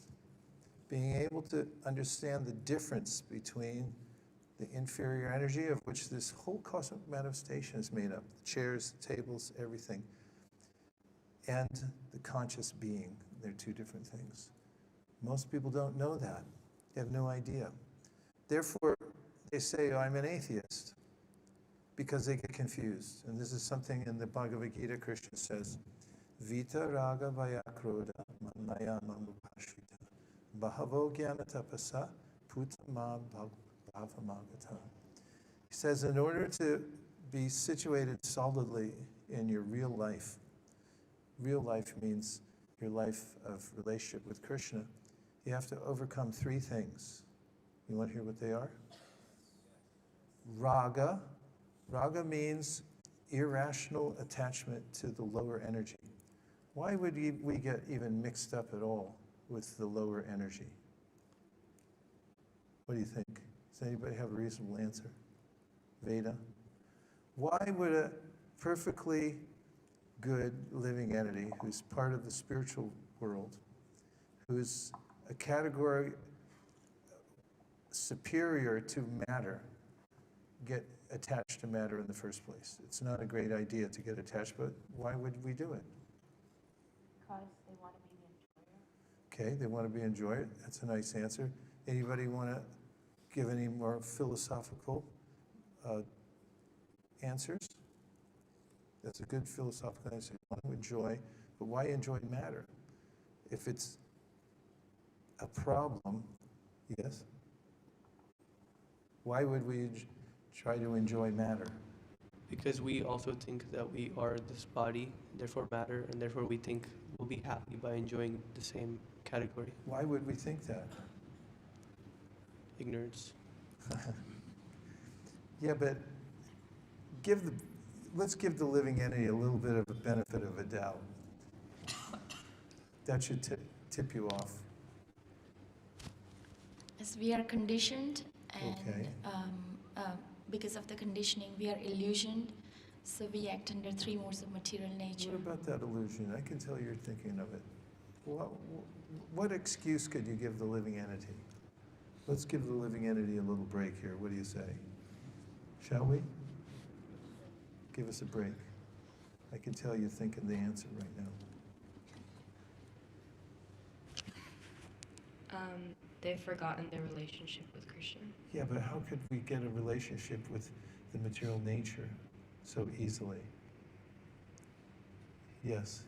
being able to understand the difference between the inferior energy of which this whole cosmic manifestation is made up, the chairs, tables, everything, and the conscious being. They're two different things. Most people don't know that. They have no idea. Therefore, they say, oh, I'm an atheist, because they get confused. And this is something in the Bhagavad Gita, Krishna says, Vita raga vaya krodha manmaya mamupashita bahavo jnana tapasa putama bhavamagata. He says, in order to be situated solidly in your real life means your life of relationship with Krishna, you have to overcome three things. You want to hear what they are? Raga. Raga means irrational attachment to the lower energy. Why would we get even mixed up at all with the lower energy? What do you think? Does anybody have a reasonable answer? Veda? Why would a perfectly good living entity who's part of the spiritual world, who's a category superior to matter, get attached to matter in the first place? It's not a great idea to get attached, but why would we do it? Because they want to be the enjoyer. Okay, they want to be enjoyed. That's a nice answer. Anybody want to give any more philosophical answers? That's a good philosophical answer. You want to enjoy, but why enjoy matter? If it's a problem, yes? Why would we try to enjoy matter? Because we also think that we are this body, therefore matter, and therefore we think we'll be happy by enjoying the same category. Why would we think that? Ignorance. Yeah, but let's give the living entity a little bit of a benefit of a doubt. That should tip you off. As we are conditioned, and Okay. Because of the conditioning, we are illusioned, so we act under three modes of material nature. What about that illusion? I can tell you're thinking of it. What excuse could you give the living entity? Let's give the living entity a little break here. What do you say? Shall we? Give us a break. I can tell you're thinking the answer right now. They've forgotten their relationship with Krishna. Yeah, but how could we get a relationship with the material nature so easily? Yes.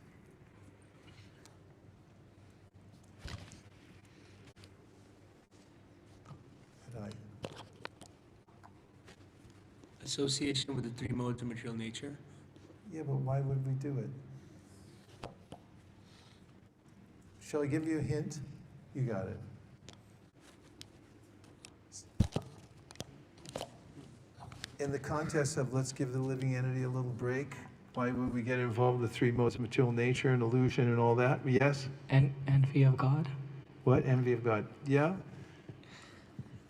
Association with the three modes of material nature. Yeah, but why would we do it? Shall I give you a hint? You got it. In the context of let's give the living entity a little break, why would we get involved with the three modes of material nature and illusion and all that? Yes? Envy of God. What? Envy of God. Yeah?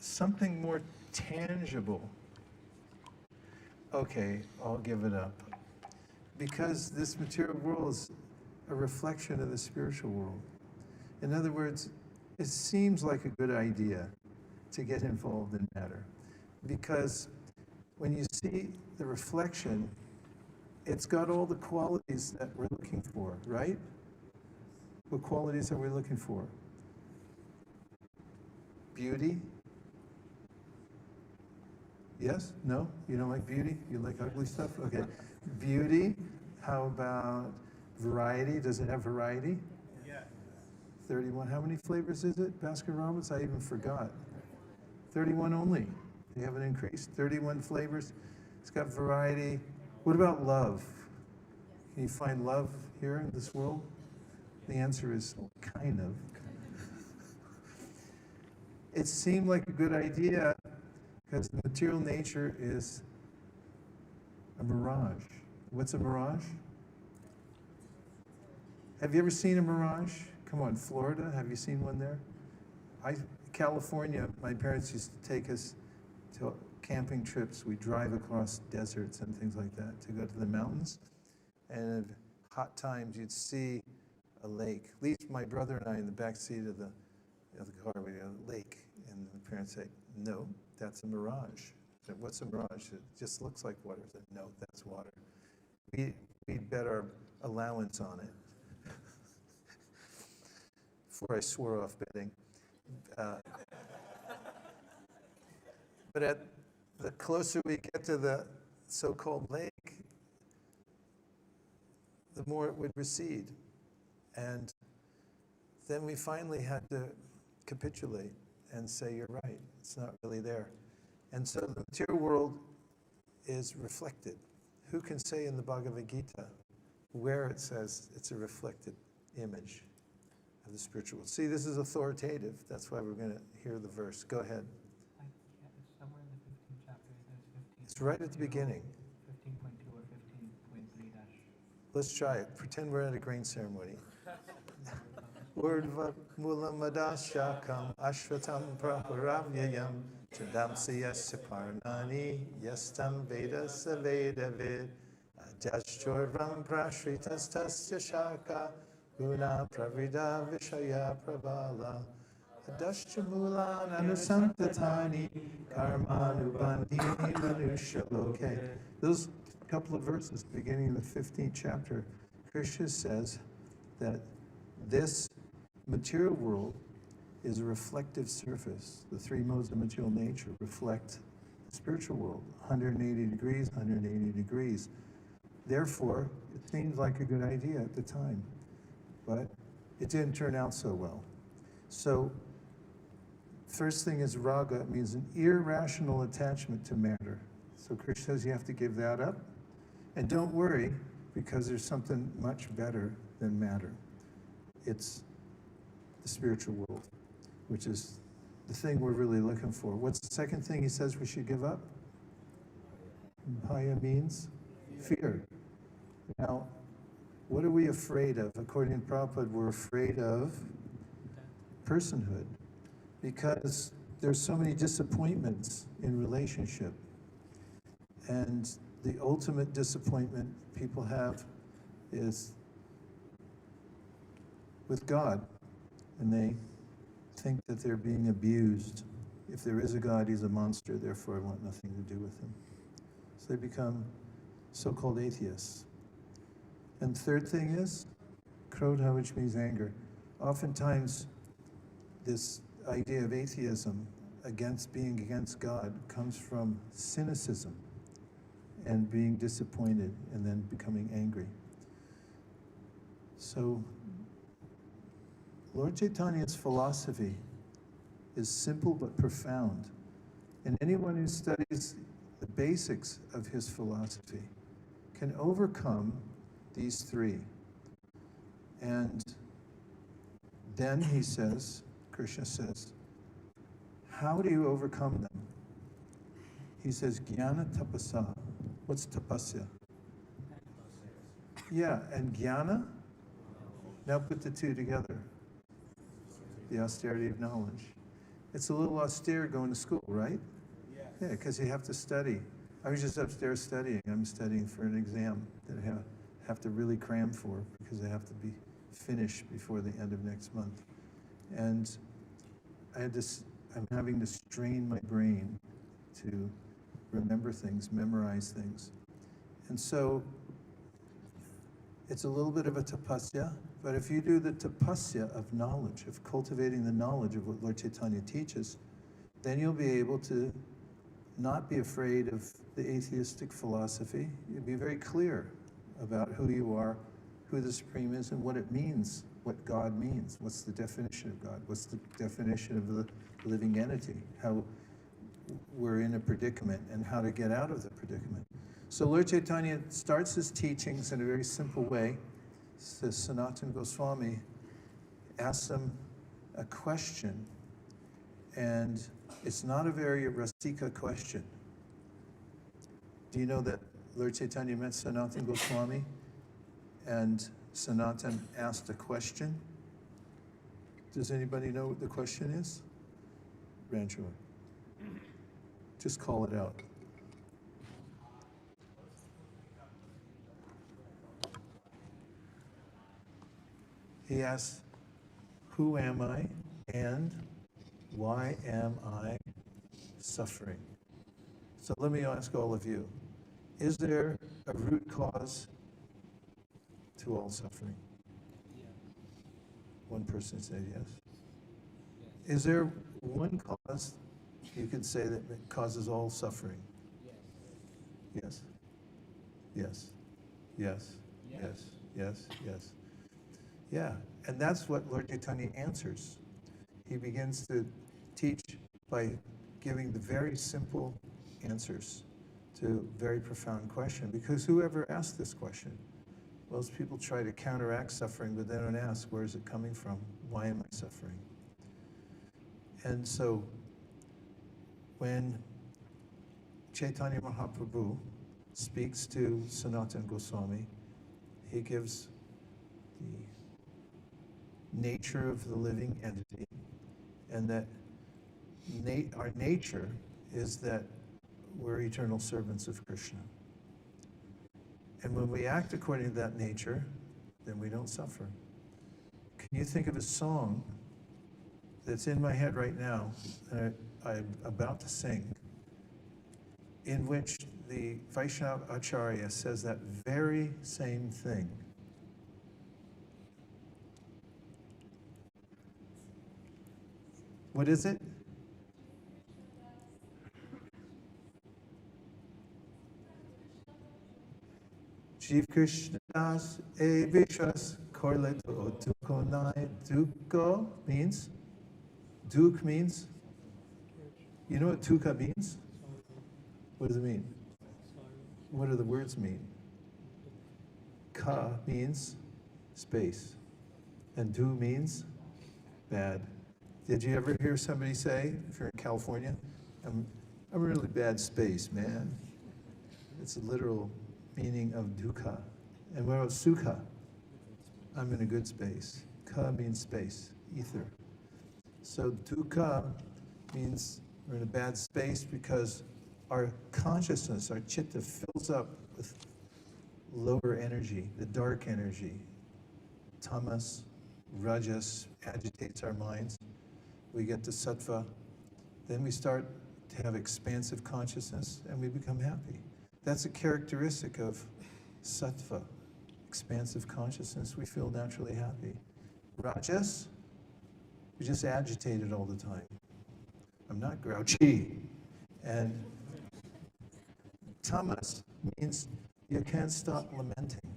something more tangible. Okay, I'll give it up. Because this material world is a reflection of the spiritual world. In other words, it seems like a good idea to get involved in matter. Because when you see the reflection, it's got all the qualities that we're looking for, right? What qualities are we looking for? Beauty? Yes? No? You don't like beauty? You like ugly stuff? Okay. Beauty. How about variety? Does it have variety? Yeah. 31. How many flavors is it, Baskin Robbins? I even forgot. 31 only. They haven't increased. 31 flavors. It's got variety. What about love? Can you find love here in this world? The answer is kind of. It seemed like a good idea because the material nature is a mirage. What's a mirage? Have you ever seen a mirage? Come on, Florida, have you seen one there? California, my parents used to take us to camping trips. We drive across deserts and things like that to go to the mountains. And at hot times, you'd see a lake. At least my brother and I in the back seat of the car, we had a lake. And the parents say, no, that's a mirage. I said, what's a mirage? It just looks like water. I said, no, that's water. We'd bet our allowance on it. Before I swore off betting. But at the closer we get to the so-called lake, the more it would recede. And then we finally had to capitulate and say, you're right, it's not really there. And so the material world is reflected. Who can say in the Bhagavad Gita where it says it's a reflected image of the spiritual world? See, this is authoritative. That's why we're going to hear the verse. Go ahead. It's somewhere in the 15th chapter. It's right at the beginning. 15.2 or 15.3 dash. Let's try it. Pretend we're at a grain ceremony. Urdva mula madashakam ashvatam praharavyayam chadamsi yasya parnani yastam veda saveda vid adashchorvam prashritas tasya shaka guna pravida vishaya prabhala adashchamulan anusantatani karmanubandhini manushaloke. Those couple of verses beginning in the 15th chapter, Krishna says that this material world is a reflective surface. The three modes of material nature reflect the spiritual world, 180 degrees, 180 degrees. Therefore, it seemed like a good idea at the time, but it didn't turn out so well. So, first thing is raga. It means an irrational attachment to matter. So Krishna says you have to give that up. And don't worry, because there's something much better than matter. It's the spiritual world, which is the thing we're really looking for. What's the second thing he says we should give up? Bhaya means fear. Now, what are we afraid of? According to Prabhupada, we're afraid of personhood because there's so many disappointments in relationship. And the ultimate disappointment people have is with God, and they think that they're being abused. If there is a God, he's a monster, therefore I want nothing to do with him. So they become so-called atheists. And third thing is krodha, which means anger. Oftentimes, this idea of atheism being against God comes from cynicism and being disappointed and then becoming angry. So Lord Chaitanya's philosophy is simple but profound. And anyone who studies the basics of his philosophy can overcome these three. And then he says, Krishna says, how do you overcome them? He says, jnana tapasa. What's tapasya? Yeah, and jnana? Now put the two together. The austerity of knowledge. It's a little austere going to school, right? Yeah, because you have to study. I was just upstairs studying. I'm studying for an exam that I have to really cram for because I have to be finished before the end of next month. And I'm having to strain my brain to remember things, memorize things. And so it's a little bit of a tapasya, but if you do the tapasya of knowledge, of cultivating the knowledge of what Lord Chaitanya teaches, then you'll be able to not be afraid of the atheistic philosophy. You'll be very clear about who you are, who the Supreme is, and what it means, what God means. What's the definition of God? What's the definition of the living entity? How we're in a predicament and how to get out of the predicament. So Lord Chaitanya starts his teachings in a very simple way. Says Sanatana Goswami asks him a question, and it's not a very Rasika question. Do you know that Lord Chaitanya met Sanatana Goswami and Sanatana asked a question? Does anybody know what the question is? Rancho. Just call it out. He asks, who am I and why am I suffering? So let me ask all of you, is there a root cause to all suffering? One person said yes. Is there one cause you could say that causes all suffering? Yes. Yes. Yes. Yes. Yes. Yes. Yeah, and that's what Lord Chaitanya answers. He begins to teach by giving the very simple answers to a very profound question. Because whoever asked this question? Most people try to counteract suffering, but they don't ask, where is it coming from? Why am I suffering? And so, when Chaitanya Mahaprabhu speaks to Sanatana Goswami, he gives the nature of the living entity, and that our nature is that we're eternal servants of Krishna. And when we act according to that nature, then we don't suffer. Can you think of a song that's in my head right now, that I'm about to sing, in which the Vaishnava Acharya says that very same thing? What is it? Jiv Krishna Das E Vishwas Korleto Tukonai. Duko means? Duk means? You know what Tuka means? What does it mean? What do the words mean? Ka means space, and du means bad. Did you ever hear somebody say, if you're in California, I'm a really bad space, man? It's a literal meaning of dukkha. And what about sukha? I'm in a good space. Ka means space, ether. So dukkha means we're in a bad space because our consciousness, our chitta, fills up with lower energy, the dark energy. Tamas, rajas agitates our minds. We get to sattva. Then we start to have expansive consciousness and we become happy. That's a characteristic of sattva, expansive consciousness. We feel naturally happy. Rajas, we're just agitated all the time. I'm not grouchy. And tamas means you can't stop lamenting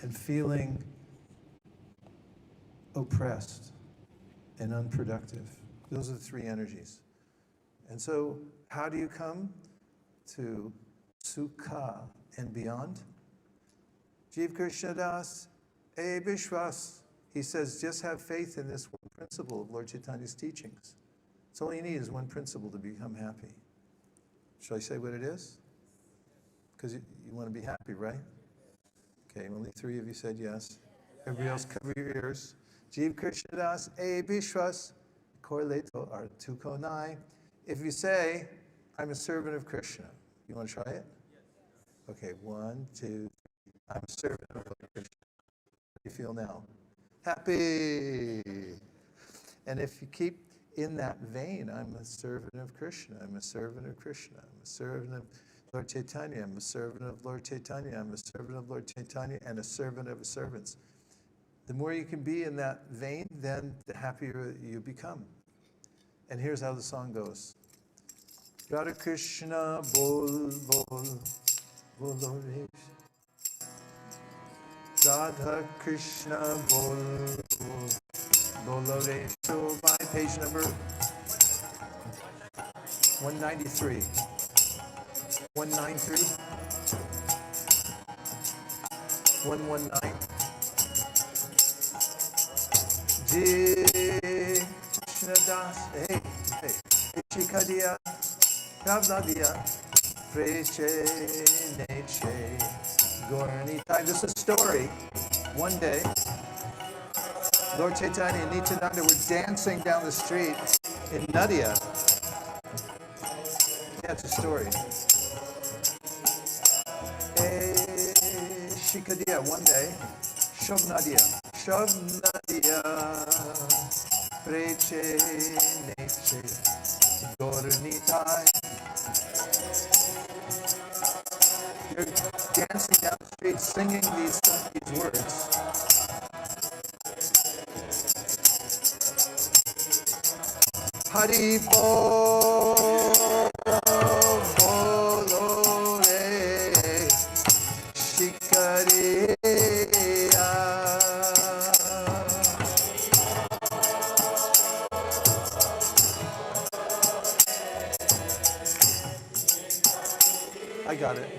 and feeling oppressed and unproductive. Those are the three energies. And so, how do you come to sukha and beyond? Jiv Krishna Das E Vishwas. He says, just have faith in this one principle of Lord Chaitanya's teachings. It's all you need is one principle to become happy. Shall I say what it is? Because you want to be happy, right? Okay, only 3 of you said yes. Everybody else cover your ears. Jiv Krishna Das E Vishwas koileto artukonai. If you say, I'm a servant of Krishna, you want to try it? Okay, 1, 2, 3. I'm a servant of Lord Krishna. How do you feel now? Happy. And if you keep in that vein, I'm a servant of Krishna, I'm a servant of Krishna, I'm a servant of Lord Chaitanya, I'm a servant of Lord Chaitanya, I'm a servant of Lord Chaitanya, and a servant of servants. The more you can be in that vein, then the happier you become. And here's how the song goes. Radha Krishna bol bol bolo re. Radha Krishna bol bol bolo re. So by page number 193. 193. 119. Jai Krishna Das. Hey, hey. Chikadia. Kavladia. Preche Neche. Gornitai. This is a story. One day, Lord Chaitanya and Nityananda were dancing down the street in Nadia. Yeah, it's a story. Shikadia, one day, Shobnadia, Preche Neche, Gornitai. You're dancing down the street singing these words. Hari Bol, Bolo Re, Shikariya. I got it.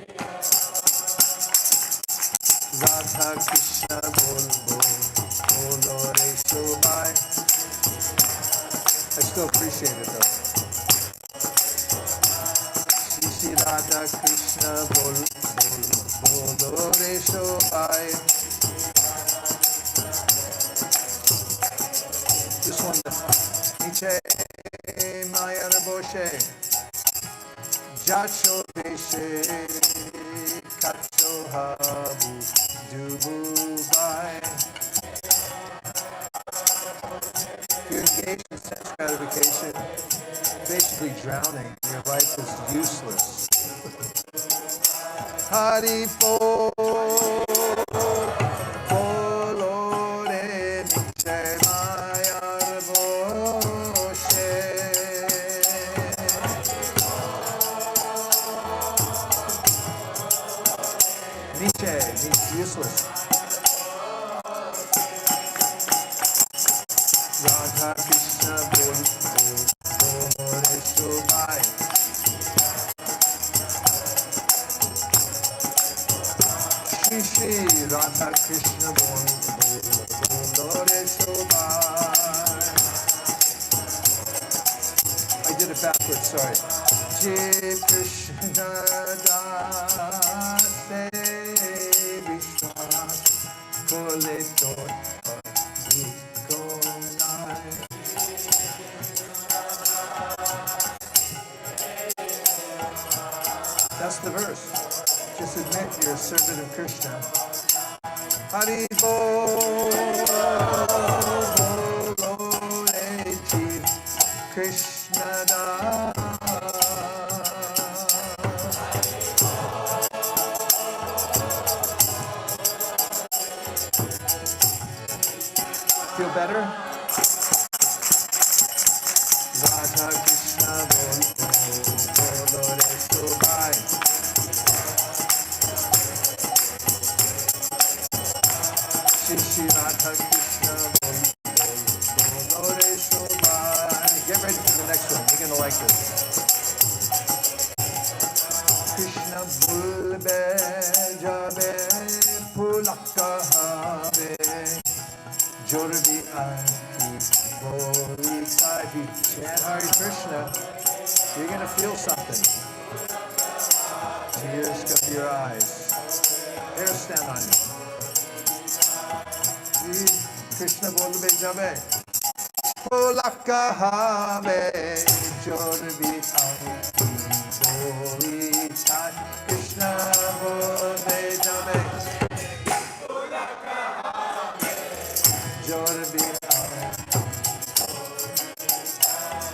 Radha Krishna Bol Bol, Bolo Re Shobai. I still appreciate it though. Shri Radha Krishna Bol Bol Bolo Re Shobai. This one. Niche Maya Boshe. Jacho Beshe Kacho Habu Dubai. You're engaged in sense gratification, basically drowning. Your life is useless. Hari Bol, Bolo Re Niche Maya Boshe. Nietzsche means useless. Radha Krishna Bol Bol Bolo Shobai. Shri Shri Radha Krishna Bol Bol Bolo Shobai. I did it backwards, sorry. Jai Krishna Dasa Vishwas Koleto Konai. That's the verse. Just admit you're a servant of Krishna. Hari Bol, Bolo Re Krishna Das. Feel better? Radha Krishna Bol Bolo Re Shobai. Shri Radha Krishna Bol Bolo Re Shobai. Get ready for the next one. You're going to like this. Krishna Bulbe Jabe Pulaka Habe. Jordi Aki Bolita. If you chant Hare Krishna, you're going to feel something. Tears come to your eyes. Hair stand on you. Krishna Bolbe Jabe polaka habe jorbi boli tai Krishna bole jame jorbi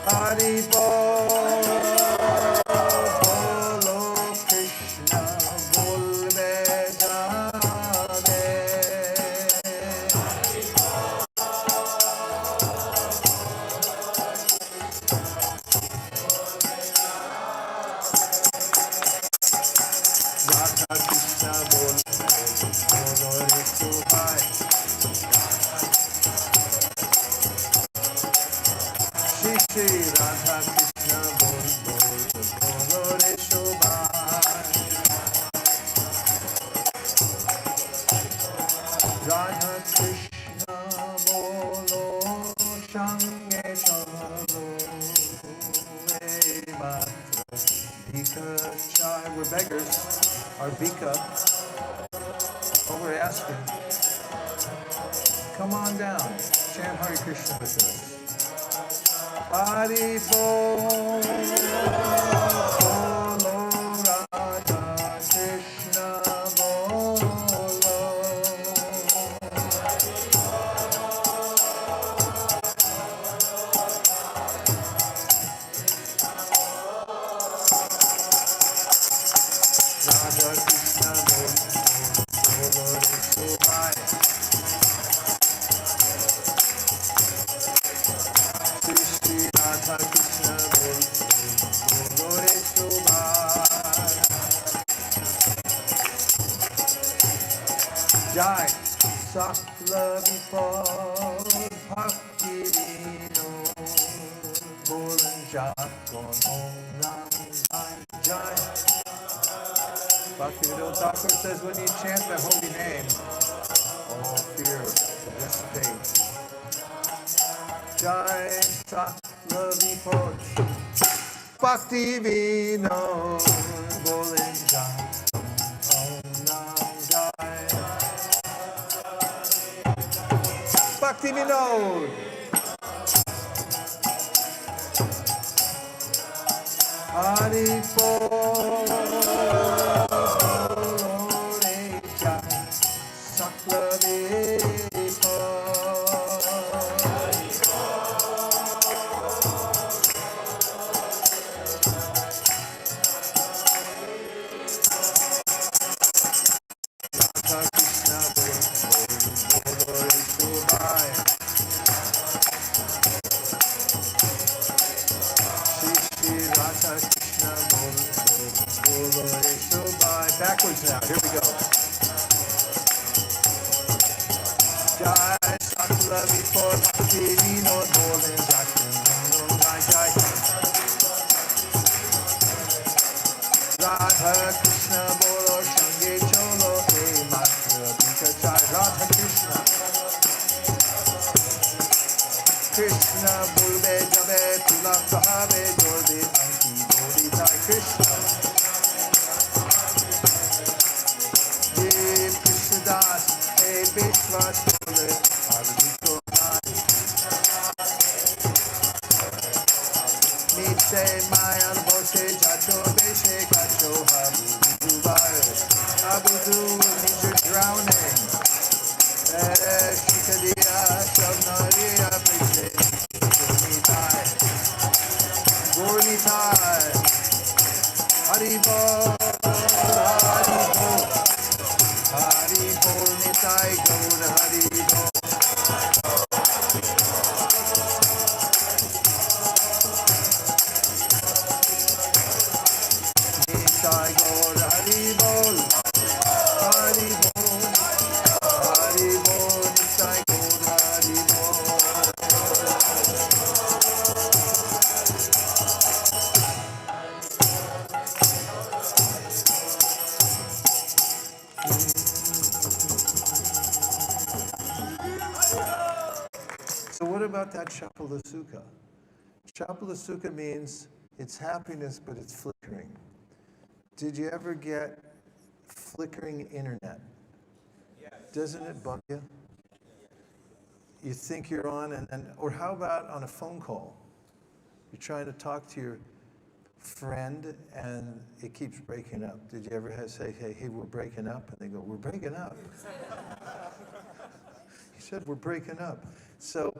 Hari bol bolo Krishna bolbe jame Radha Krishna bol bolo re subhai Shri Shri Radha Krishna bol bolo re subhai Radha Krishna bolo shange chalo matra bhika chai. We're beggars. Our bhika. What we're asking. Come on down. Chant Hare Krishna with us. Hari Bol. Bolo Radha Krishna Bolo. Radha Krishna Bolo Re Subhai. Shri Shri Radha Krishna Bolo Re Subhai. Jai Sakla Vipal Bhakti Vino Bolan Jakon Om Nam Jai Jai. Bhaktivinoda Thakur says when you chant the holy name, all fear dissipates. Jai Sakla Vipal Bhakti Vino Bolan Jakon Om Nam Jai. Bhakti Vinod. Hari Bol Re Jai Sakla Radha Krishna Bol Re Subhai. Shri Shri Radha Krishna Bol Re Subhai. Backwards now. Here we go. Jai Sakla Vipal Bhakti Vinod Bolen Jackson Jai Jai. Radha Krishna Bolo Shange Cholo He Matra Bhika Chai. Radha Krishna Krishna Bulbe Jabe Tulak Kahave Jordi Anki Bodhi Chai. Krishna Dev Krishna Das He Bishwas Bole Arvito Nai Mitse Mayan Bose Jacho Beshe Kacho Habu Dubai Abudu means you're drowning. Shikadiya Shabnariya Prishe Gornitai Gornitai Hari Bol Hari Bol Hari Bol Nitai Gaur Hari Bol. Nitai Gaur Hari Bol Hari Bol Hari Bol Nitai Gaur Hari Bol. So what about that Chapalasuka? Chapalasuka means it's happiness, but it's flickering. Did you ever get flickering internet? Yes. Doesn't it bug you? you think you're on, or how about on a phone call? You're trying to talk to your friend and it keeps breaking up. Did you ever say, hey, we're breaking up? And they go, we're breaking up. He said, we're breaking up. So,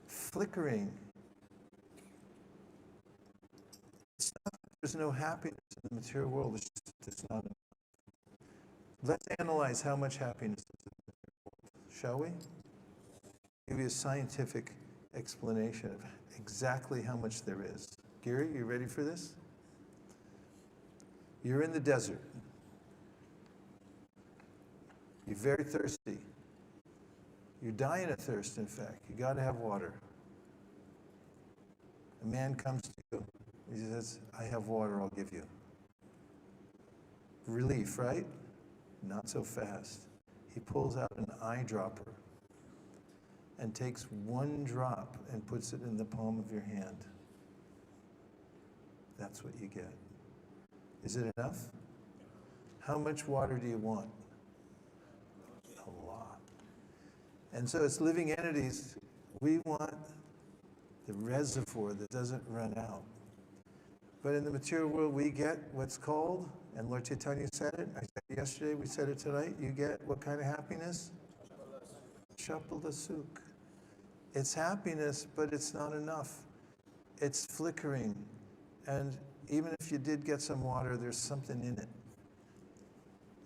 flickering. It's not that there's no happiness in the material world. It's not enough. Let's analyze how much happiness is in the material world, shall we? Give you a scientific explanation of exactly how much there is. Gary, you ready for this? You're in the desert. You're very thirsty. You're dying of thirst, in fact. You got to have water. A man comes to you. He says, I have water, I'll give you. Relief, right? Not so fast. He pulls out an eyedropper and takes one drop and puts it in the palm of your hand. That's what you get. Is it enough? How much water do you want? A lot. And so as living entities, we want the reservoir that doesn't run out. But in the material world, we get what's called, and Lord Chaitanya said it, I said it yesterday, we said it tonight, you get what kind of happiness? Chapala Sukh. It's happiness, but it's not enough. It's flickering. And even if you did get some water, there's something in it.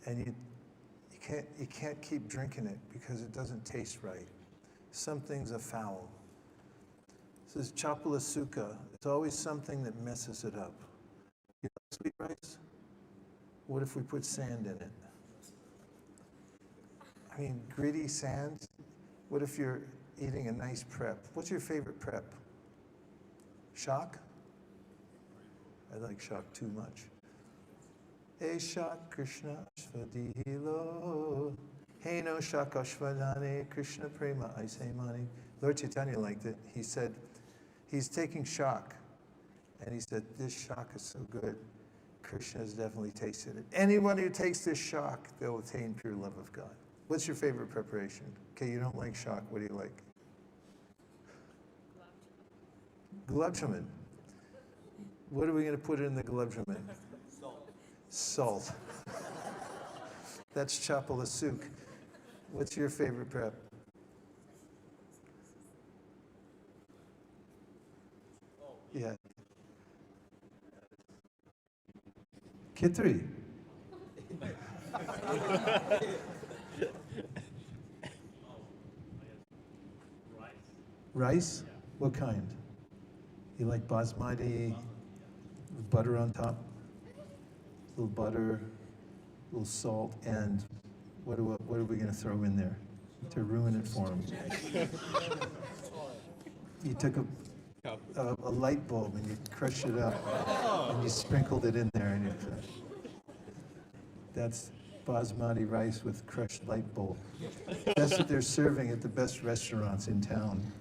And you can't keep drinking it because it doesn't taste right. Something's afoul. This is Chapala Sukha. It's always something that messes it up. You know sweet rice? What if we put sand in it? I mean, gritty sand? What if you're eating a nice prep? What's your favorite prep? Shock? I like shock too much. Esha Krishna Ashvadihilo. Hey no Shakashvadane Krishna Prema Aisemani. Lord Chaitanya liked it. He said, he's taking shock. And he said, this shock is so good. Krishna has definitely tasted it. Anyone who takes this shock, they'll attain pure love of God. What's your favorite preparation? Okay, you don't like shock. What do you like? Gulab jamun. What are we going to put in the gulab jamun? Salt. That's Chapala Sukh. What's your favorite prep? Yeah. Kitri. Rice? What kind? You like basmati, with butter on top? A little butter, a little salt, and what are we going to throw in there to ruin it for him? You took a light bulb and you crushed it up and you sprinkled it in there, and that's basmati rice with crushed light bulb. That's what they're serving at the best restaurants in town.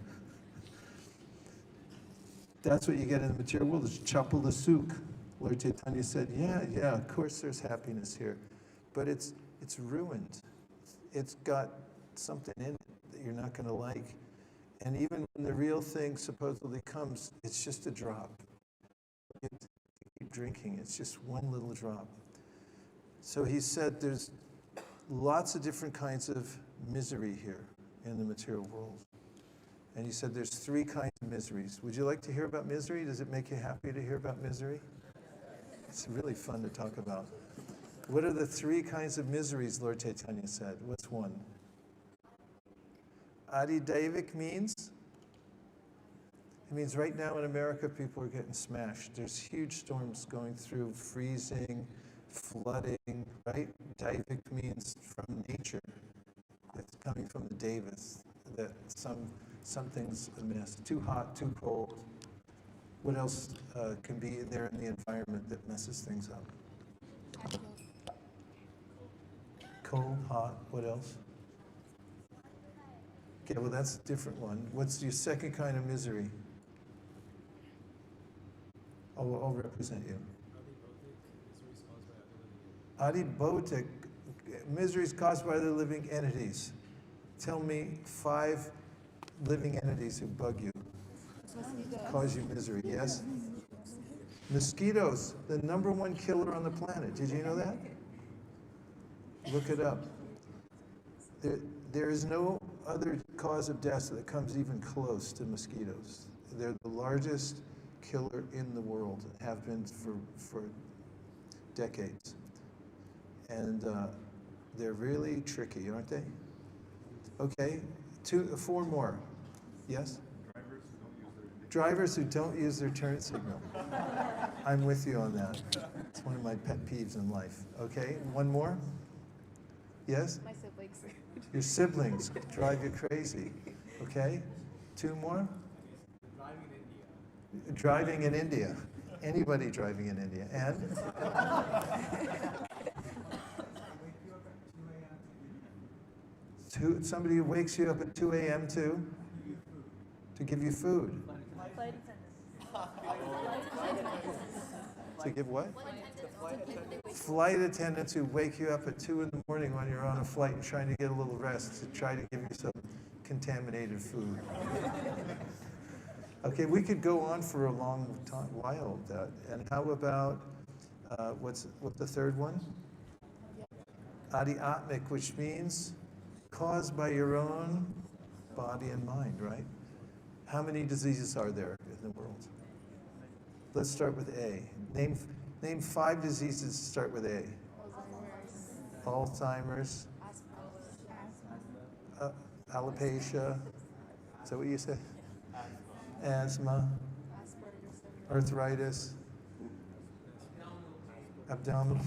That's what you get in the material world. It's Chapala Sukh. Lord Chaitanya said, yeah, of course there's happiness here, but it's ruined. It's got something in it that you're not going to like. And even when the real thing supposedly comes, it's just a drop. You have to keep drinking. It's just one little drop. So he said there's lots of different kinds of misery here in the material world. And he said there's 3 kinds of miseries. Would you like to hear about misery? Does it make you happy to hear about misery? It's really fun to talk about. What are the 3 kinds of miseries, Lord Chaitanya said? What's one? Adi Daivik means? It means right now in America, people are getting smashed. There's huge storms going through, freezing, flooding, right? Daivik means from nature. It's coming from the Devas, that something's amiss. Too hot, too cold. What else can be there in the environment that messes things up? Cold, hot, what else? Okay, well that's a different one. What's your second kind of misery? I'll represent you. Adi Bautik, miseries caused by the living entities. Tell me 5 living entities who bug you, cause you misery. Yes? Mosquitoes, the #1 killer on the planet. Did you know that? Look it up. There is no other cause of death that comes even close to mosquitoes. They're the largest killer in the world, have been for decades. And they're really tricky, aren't they? Okay, 4 more. Yes? Drivers who don't use their turn signal. I'm with you on that. It's one of my pet peeves in life. Okay, 1 more? Yes? My siblings. Your siblings drive you crazy. Okay, 2 more? Driving in India. Anybody driving in India. And? Somebody who wakes you up at 2 a.m. to give you food. To give what? Flight attendants who wake you up at 2 in the morning when you're on a flight and trying to get a little rest to try to give you some contaminated food. Okay, we could go on for a long while with that. And how about, what's the 3rd one? Adhyatmic, which means caused by your own body and mind, right? How many diseases are there in the world? Let's start with A. Name 5 diseases that start with A. Alzheimer's. Alopecia. Is that what you said? Asthma. Arthritis. Abdominal.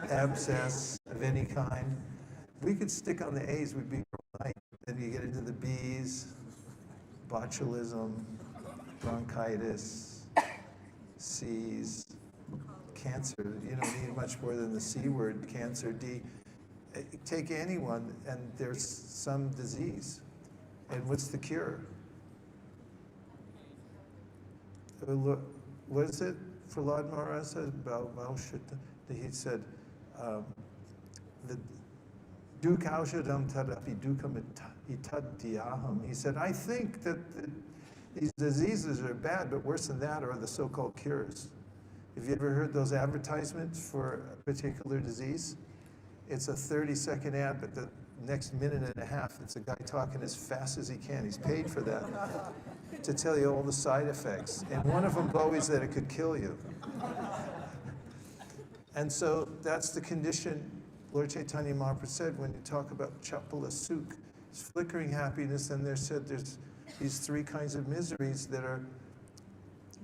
Abscess of any kind. We could stick on the A's, we'd be all night. Then you get into the B's, botulism, bronchitis, C's, cancer. You don't need much more than the C word, cancer, D. Take anyone and there's some disease. And what's the cure? What is it? Prahlad Maharaj said about Valshita. He said, the dukaushadam tadapi dukam itadhyaham. He said, I think that these diseases are bad, but worse than that are the so-called cures. Have you ever heard those advertisements for a particular disease? It's a 30-second ad, but the next minute and a half, it's a guy talking as fast as he can. He's paid for that, to tell you all the side effects. And one of them always that it could kill you. And so that's the condition Lord Chaitanya Mahaprabhu said when you talk about chapala sukh, it's flickering happiness, and there's these 3 kinds of miseries that are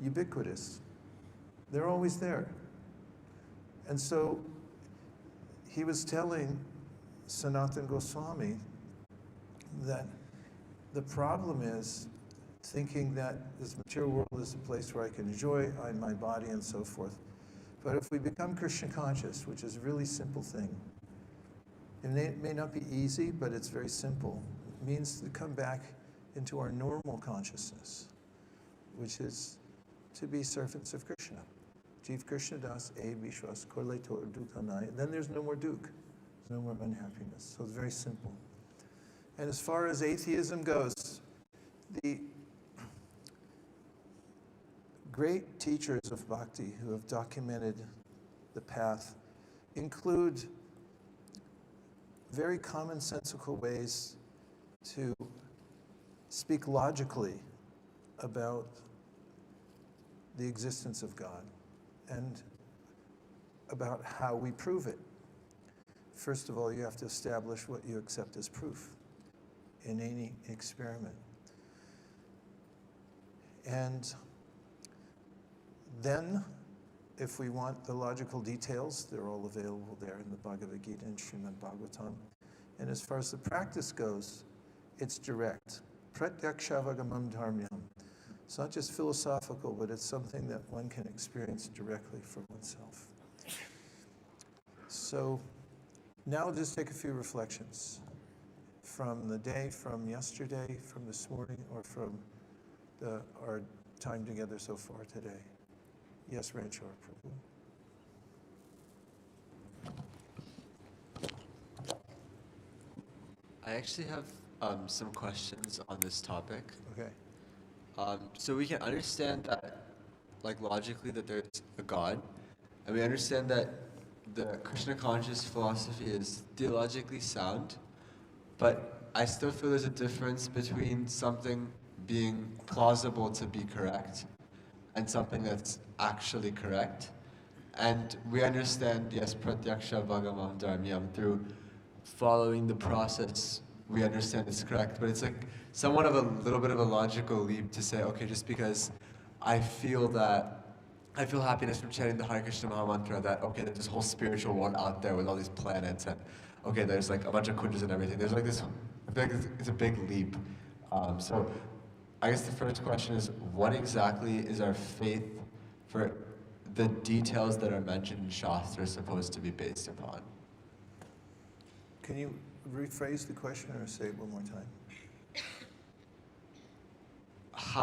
ubiquitous. They're always there. And so he was telling Sanatana Goswami that the problem is thinking that this material world is a place where I can enjoy my body and so forth. But if we become Krishna conscious, which is a really simple thing, it may not be easy, but it's very simple. It means to come back into our normal consciousness, which is to be servants of Krishna. Jiv Krishna Das E Vishwas Korle Tor Dukanai. Then there's no more duk. There's no more unhappiness. So it's very simple. And as far as atheism goes, the great teachers of bhakti who have documented the path include very commonsensical ways to speak logically about the existence of God and about how we prove it. First of all, you have to establish what you accept as proof in any experiment. And then, if we want the logical details, they're all available there in the Bhagavad Gita and Srimad Bhagavatam. And as far as the practice goes, it's direct. Pratyakshavagaman dharmyam. It's not just philosophical, but it's something that one can experience directly for oneself. So now I'll just take a few reflections from the day, from yesterday, from this morning, or from our time together so far today. Yes, Ranchor Prabhu. I actually have some questions on this topic. Okay. So we can understand that, like logically, that there's a God, and we understand that the Krishna conscious philosophy is theologically sound, but I still feel there's a difference between something being plausible to be correct and something that's actually correct. And we understand, yes, pratyaksha bhagavan dharmyam, through following the process, we understand it's correct. But it's like somewhat of a little bit of a logical leap to say, okay, just because I feel happiness from chanting the Hare Krishna Maha Mantra, that, okay, there's this whole spiritual world out there with all these planets, and okay, there's like a bunch of kunjas and everything. There's like this, I feel like it's a big leap. So I guess the first question is, what exactly is our faith for the details that are mentioned in Shastra supposed to be based upon? Can you rephrase the question or say it one more time?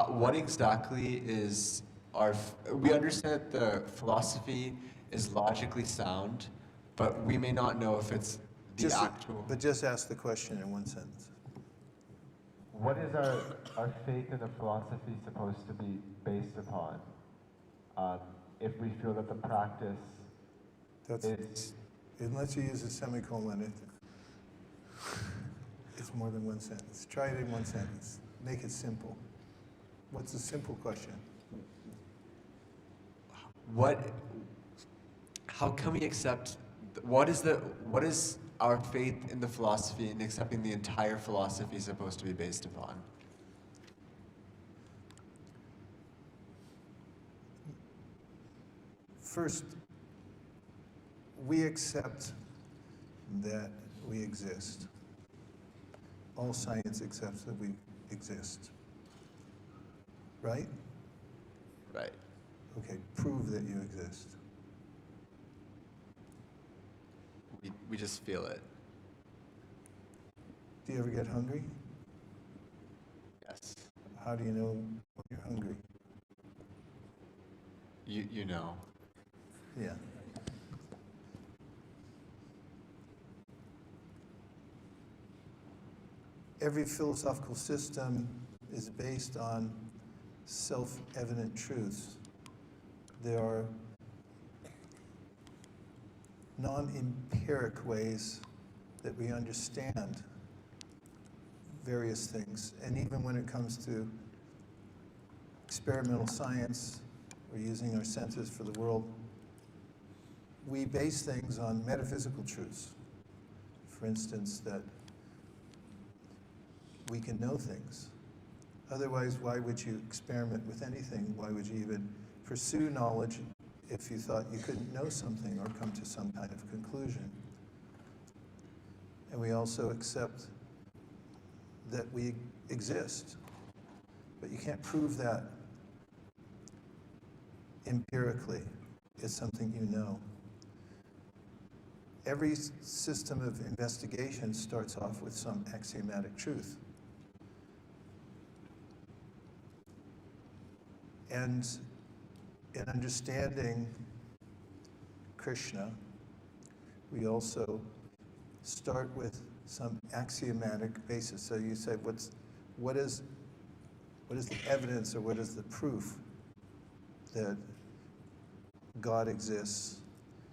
What exactly is we understand that the philosophy is logically sound, but we may not know if it's the actual. But just ask the question in one sentence. What is our faith in the philosophy supposed to be based upon? If we feel that the practice is... Unless you use a semicolon, it's more than one sentence. Try it in one sentence. Make it simple. What's a simple question? How can we accept, what is our faith in the philosophy and accepting the entire philosophy supposed to be based upon? First, we accept that we exist. All science accepts that we exist. Right? Right. Okay, prove that you exist. We just feel it. Do you ever get hungry? Yes. How do you know when you're hungry? You know. Yeah. Every philosophical system is based on self-evident truths. There are non-empiric ways that we understand various things. And even when it comes to experimental science, or using our senses for the world, we base things on metaphysical truths. For instance, that we can know things. Otherwise, why would you experiment with anything? Why would you even pursue knowledge if you thought you couldn't know something or come to some kind of conclusion? And we also accept that we exist, but you can't prove that empirically. It's something you know. Every system of investigation starts off with some axiomatic truth. And in understanding Krishna, we also start with some axiomatic basis. So you say, what is the evidence, or what is the proof that God exists?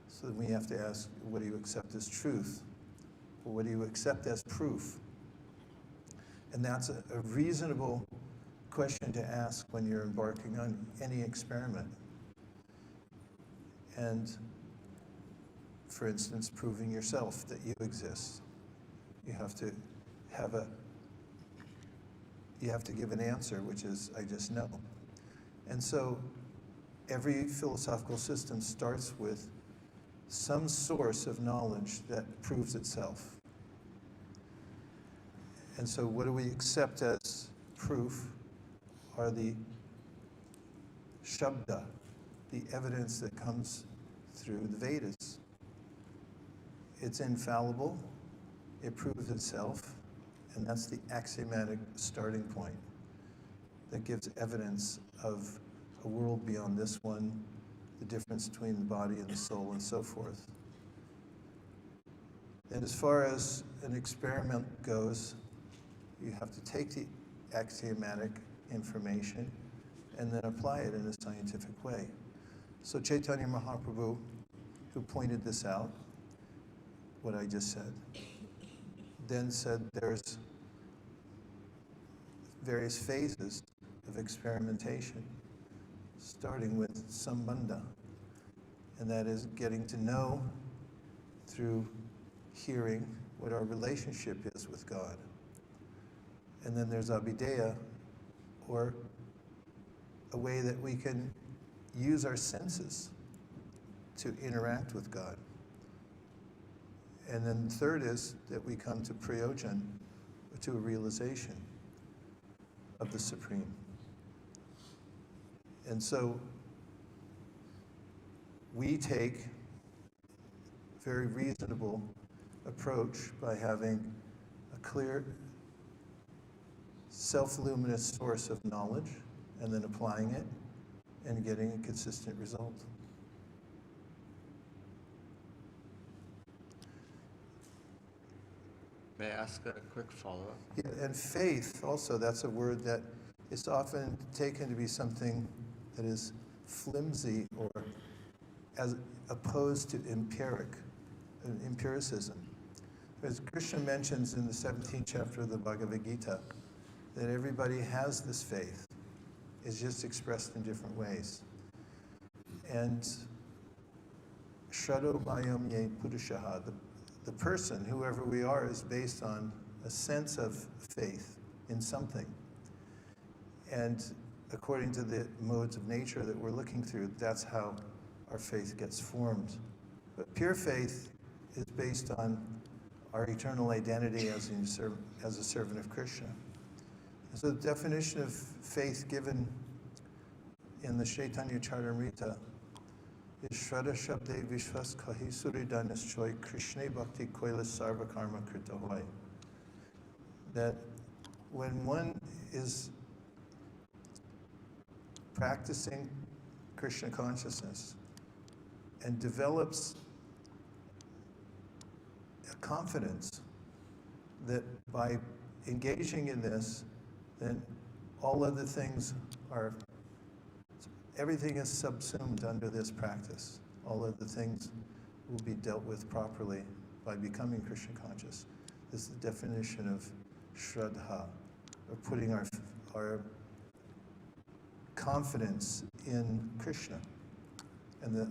So then we have to ask, what do you accept as truth? Or what do you accept as proof? And that's a reasonable question to ask when you're embarking on any experiment. And for instance, proving yourself that you exist. You have to give an answer, which is, I just know. And so every philosophical system starts with some source of knowledge that proves itself. And so what do we accept as proof are the shabda, the evidence that comes through the Vedas. It's infallible, it proves itself, and that's the axiomatic starting point that gives evidence of a world beyond this one, the difference between the body and the soul, and so forth. And as far as an experiment goes, you have to take the axiomatic information and then apply it in a scientific way. So Chaitanya Mahaprabhu, who pointed this out, what I just said, then said there's various phases of experimentation, starting with sambandha, and that is getting to know through hearing what our relationship is with God. And then there's abhideya, or a way that we can use our senses to interact with God. And then the third is that we come to prayojan, to a realization of the Supreme. And so we take a very reasonable approach by having a clear, self-luminous source of knowledge and then applying it and getting a consistent result. May I ask a quick follow-up? Yeah, and faith also, that's a word that is often taken to be something that is flimsy or as opposed to empiricism. As Krishna mentions in the 17th chapter of the Bhagavad Gita, that everybody has this faith. It's just expressed in different ways. And Shraddho Mayam Ye Purushaha, the person, whoever we are, is based on a sense of faith in something. And according to the modes of nature that we're looking through, that's how our faith gets formed. But pure faith is based on our eternal identity as a servant of Krishna. And so the definition of faith given in the Chaitanya Charitamrita is Shraddha Shabde Vishwas Kahi Suridanis Choi Krishna Bhakti Koilas Sarva Karma Krita Hoy. That when one is practicing Krishna consciousness and develops a confidence that by engaging in this, then all other things are, everything is subsumed under this practice. All other things will be dealt with properly by becoming Krishna conscious. This is the definition of Shraddha, of putting our confidence in Krishna. And the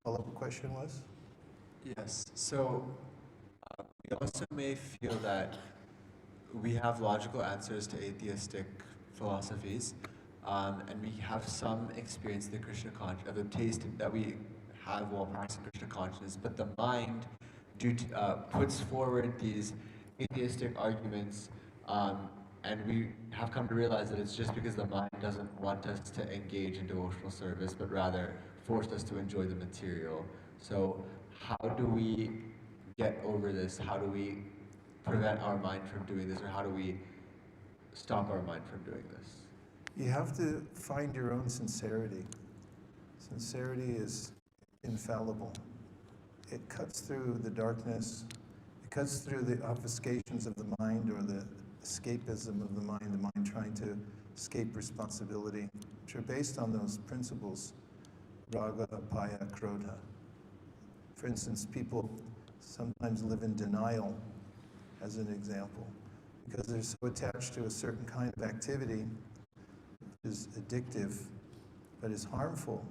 follow-up question was? Yes. So we also may feel that we have logical answers to atheistic philosophies, and we have some experience in the Krishna consciousness, of the taste that we have while practicing Krishna consciousness, but the mind puts forward these atheistic arguments, and we have come to realize that it's just because the mind doesn't want us to engage in devotional service, but rather force us to enjoy the material. So how do we get over this? How do we prevent our mind from doing this, or how do we stop our mind from doing this? You have to find your own sincerity. Sincerity is infallible. It cuts through the darkness. It cuts through the obfuscations of the mind, or the escapism of the mind trying to escape responsibility, which are based on those principles, raga, bhaya, krodha. For instance, people sometimes live in denial, as an example, because they're so attached to a certain kind of activity, which is addictive, but is harmful.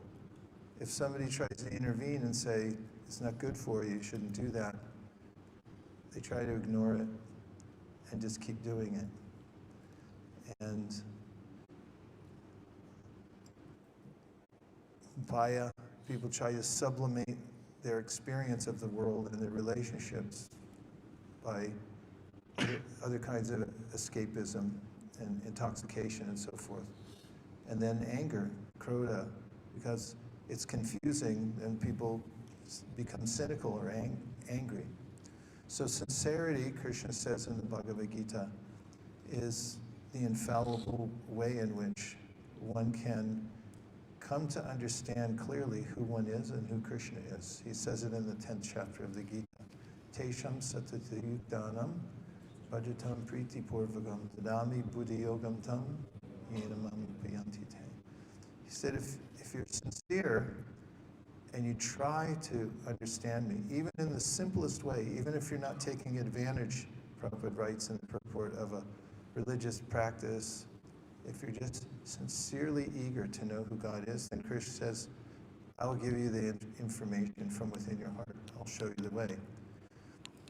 If somebody tries to intervene and say, it's not good for you, you shouldn't do that, they try to ignore it and just keep doing it. And bhaya, people try to sublimate their experience of the world and their relationships by other kinds of escapism and intoxication and so forth. And then anger, krodha, because it's confusing and people become cynical or angry. So sincerity, Krishna says in the Bhagavad Gita, is the infallible way in which one can come to understand clearly who one is and who Krishna is. He says it in the 10th chapter of the Gita. tesham satatayuktanam bhajatam priti purvagam dadami buddhi yogam tam yenamam payanti te. He said, if you're sincere and you try to understand me, even in the simplest way, even if you're not taking advantage, Prabhupada writes in the purport, of a religious practice, if you're just sincerely eager to know who God is, then Krishna says, I will give you the information from within your heart. I'll show you the way.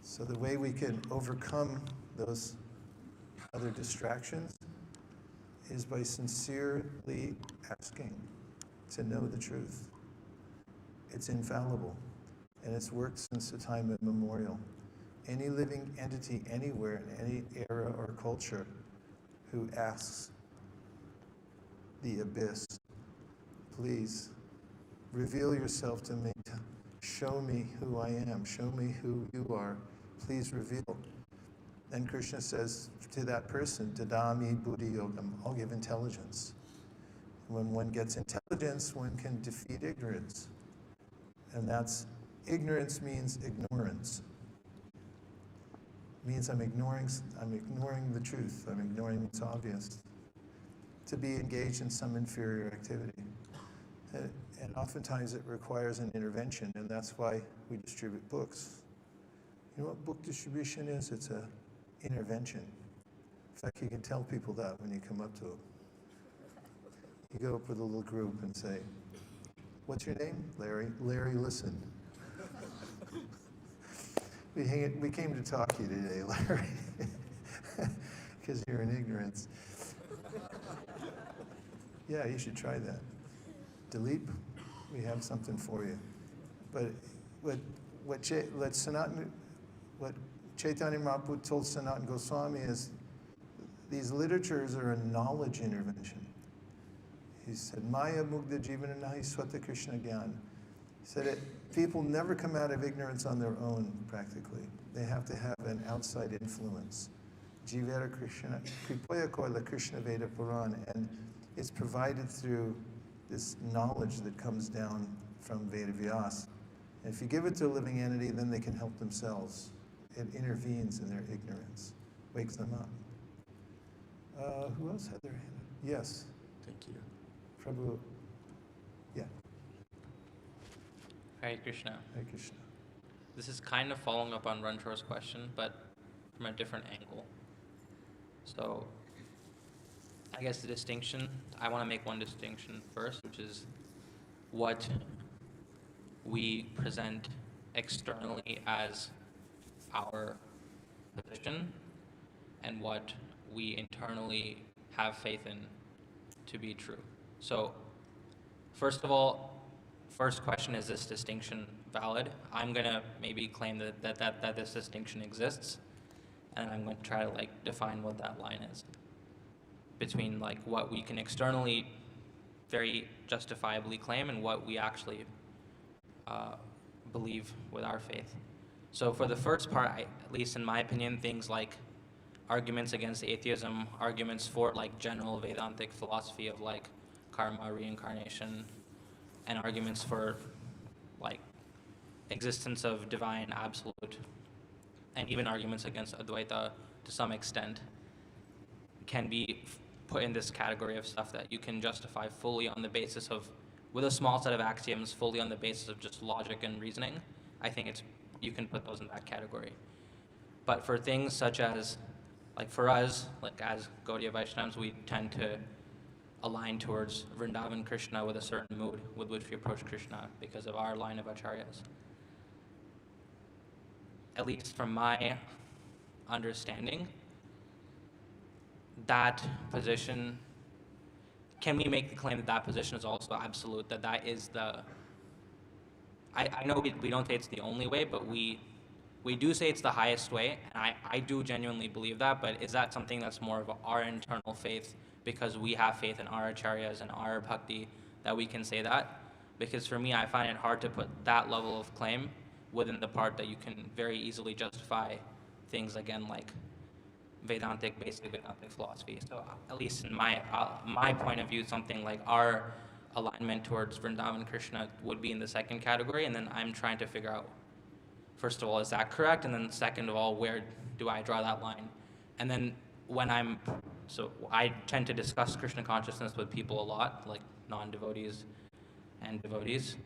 So the way we can overcome those other distractions is by sincerely asking to know the truth. It's infallible, and it's worked since the time immemorial. Any living entity anywhere in any era or culture who asks the abyss, please reveal yourself to me, show me who I am, show me who you are, please reveal. Then Krishna says to that person, Dadami Buddhi Yogam, I'll give intelligence. When one gets intelligence, one can defeat ignorance. And ignorance means ignorance. It means I'm ignoring the truth, I'm ignoring what's obvious. To be engaged in some inferior activity. And oftentimes it requires an intervention, and that's why we distribute books. You know what book distribution is? It's an intervention. In fact, you can tell people that when you come up to them. You go up with a little group and say, what's your name? Larry. Larry, listen. We came to talk to you today, Larry, because you're in ignorance. Yeah, you should try that. Dilip, we have something for you. But what Chaitanya Mahaprabhu told Sanatana Goswami is these literatures are a knowledge intervention. He said, Maya Mugdha Jivana Nahi Swata Krishna Gyan. He said people never come out of ignorance on their own, practically. They have to have an outside influence. Jivera Krishna, Kripaya Koila Krishna Veda Puran, and it's provided through this knowledge that comes down from Veda Vyas. And if you give it to a living entity, then they can help themselves. It intervenes in their ignorance, wakes them up. Who else had their hand up? Yes. Thank you. Prabhu. Yeah. Hare Krishna. Hare Krishna. This is kind of following up on Ranchor's question, but from a different angle. So, I guess the distinction, I want to make one distinction first, which is what we present externally as our position and what we internally have faith in to be true. So, first of all, first question, is this distinction valid? I'm going to maybe claim that this distinction exists, and I'm going to try to define what that line is between what we can externally very justifiably claim and what we actually believe with our faith. So for the first part, at least in my opinion, things like arguments against atheism, arguments for general Vedantic philosophy of karma, reincarnation, and arguments for existence of divine absolute, and even arguments against Advaita to some extent, can be put in this category of stuff that you can justify fully on the basis of, with a small set of axioms, fully on the basis of just logic and reasoning. I think you can put those in that category. But for things such as, for us, as Gaudiya Vaishnavas, we tend to align towards Vrindavan Krishna with a certain mood with which we approach Krishna because of our line of acharyas. At least from my understanding, that position, can we make the claim that position is also absolute, that is the, I know we don't say it's the only way, but we do say it's the highest way, and I do genuinely believe that, but is that something that's more of our internal faith because we have faith in our acharyas and our bhakti that we can say that? Because for me, I find it hard to put that level of claim within the part that you can very easily justify things again like basic Vedantic philosophy. So at least in my point of view, something like our alignment towards Vrindavan Krishna would be in the second category, and then I'm trying to figure out First of all, is that correct? And then second of all, where do I draw that line? And then so I tend to discuss Krishna consciousness with people a lot, like non-devotees and devotees.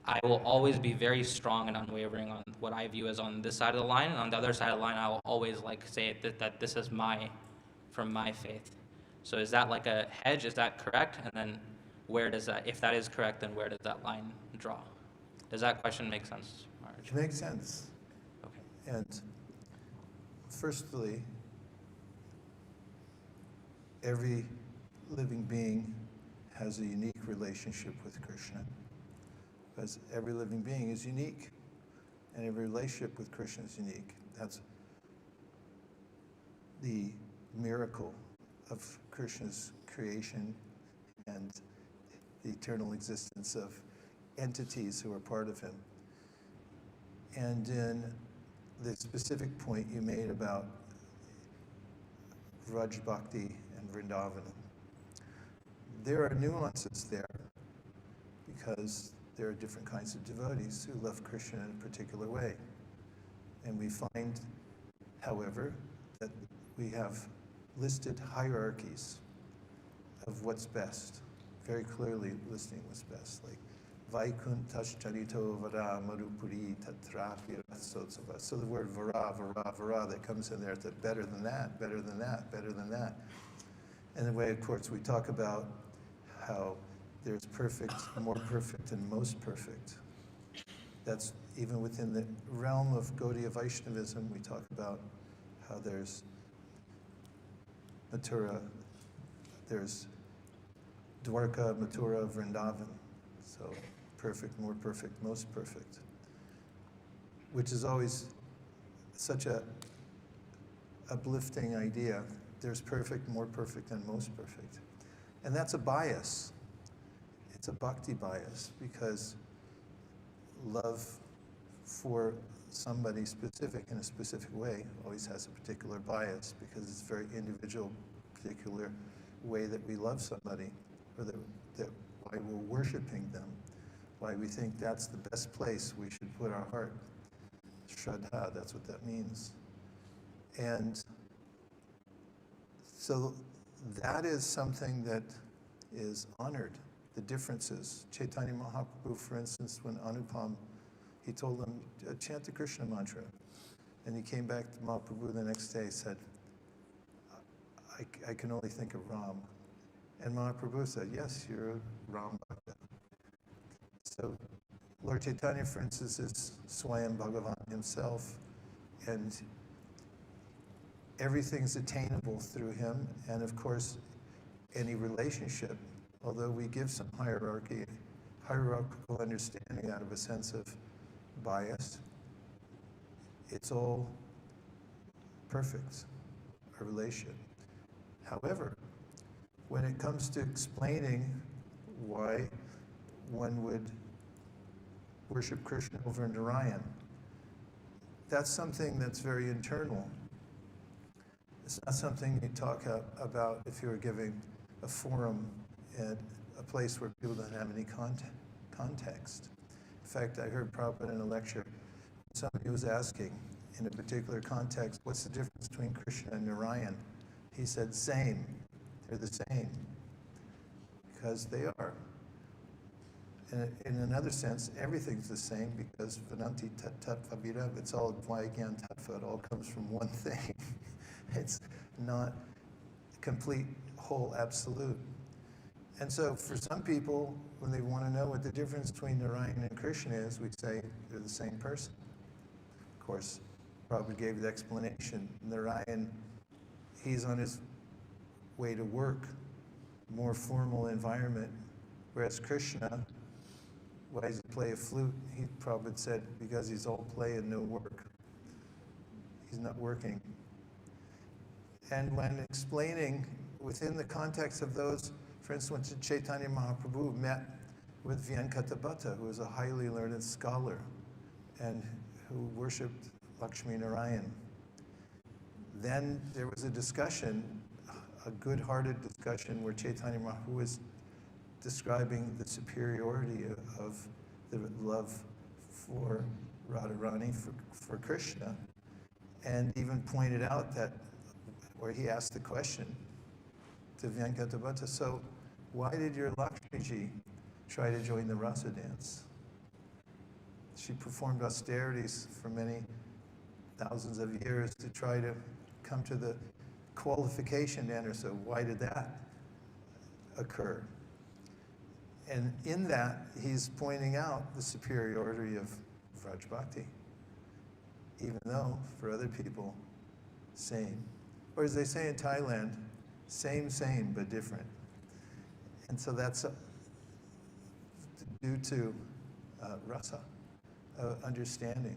I will always be very strong and unwavering on what I view as on this side of the line, and on the other side of the line, I will always say that this is from my faith. So is that like a hedge? Is that correct? And then if that is correct, then where does that line draw? Does that question make sense, Maharaj? It makes sense. Okay. And firstly, every living being has a unique relationship with Krishna, because every living being is unique, and every relationship with Krishna is unique. That's the miracle of Krishna's creation and the eternal existence of entities who are part of him. And in the specific point you made about Raj Bhakti and Vrindavan, there are nuances there because there are different kinds of devotees who love Krishna in a particular way. And we find, however, that we have listed hierarchies of what's best, very clearly listing what's best, like Vaikuntash Charito Vara Madhupuri Tatrapi Rasotsava. So the word vara that comes in there, that better than that, better than that, better than that. And the way, of course, we talk about how there's perfect, more perfect, and most perfect. That's even within the realm of Gaudiya Vaishnavism, we talk about how there's Mathura, there's Dwarka, Mathura, Vrindavan. So perfect, more perfect, most perfect. Which is always such a uplifting idea. There's perfect, more perfect, and most perfect. And that's a bias. It's a bhakti bias, because love for somebody specific in a specific way always has a particular bias, because it's a very individual, particular way that we love somebody, or that why we're worshiping them, why we think that's the best place we should put our heart. Shraddha, that's what that means. And so that is something that is honored, the differences. Chaitanya Mahaprabhu, for instance, when Anupam, he told him, chant the Krishna mantra. And he came back to Mahaprabhu the next day and said, I can only think of Ram. And Mahaprabhu said, yes, you're a Ram Bhakta. So Lord Chaitanya, for instance, is Swayam Bhagavan himself, and everything's attainable through him. And of course, any relationship, although we give some hierarchical understanding out of a sense of bias, it's all perfect, a relationship. However, when it comes to explaining why one would worship Krishna over Narayan, that's something that's very internal. It's not something you talk about if you were giving a forum at a place where people don't have any context. In fact, I heard Prabhupada in a lecture, somebody was asking in a particular context, what's the difference between Krishna and Narayan? He said, same. They're the same. Because they are. And in another sense, everything's the same, because Venanti Tat Tattva Virav, it's all Dvaigyan Tattva, it all comes from one thing. It's not complete, whole, absolute. And so for some people, when they want to know what the difference between Narayan and Krishna is, we say they're the same person. Of course, Prabhupada gave the explanation. Narayan, he's on his way to work, more formal environment, whereas Krishna, why does he play a flute? He probably said, because he's all play and no work. He's not working. And when explaining within the context of those, for instance, when Chaitanya Mahaprabhu met with Vyankatabhatta, who was a highly learned scholar and who worshipped Lakshmi Narayan, then there was a discussion, a good-hearted discussion, where Chaitanya Mahaprabhu was describing the superiority of the love for Radharani for Krishna, and even pointed out that, where he asked the question to Vyankatabhata, so why did your Lakshmiji try to join the rasa dance? She performed austerities for many thousands of years to try to come to the qualification to enter, so why did that occur? And in that, he's pointing out the superiority of Vraj Bhakti, even though for other people, same. Or as they say in Thailand, same, but different. And so that's due to rasa, understanding.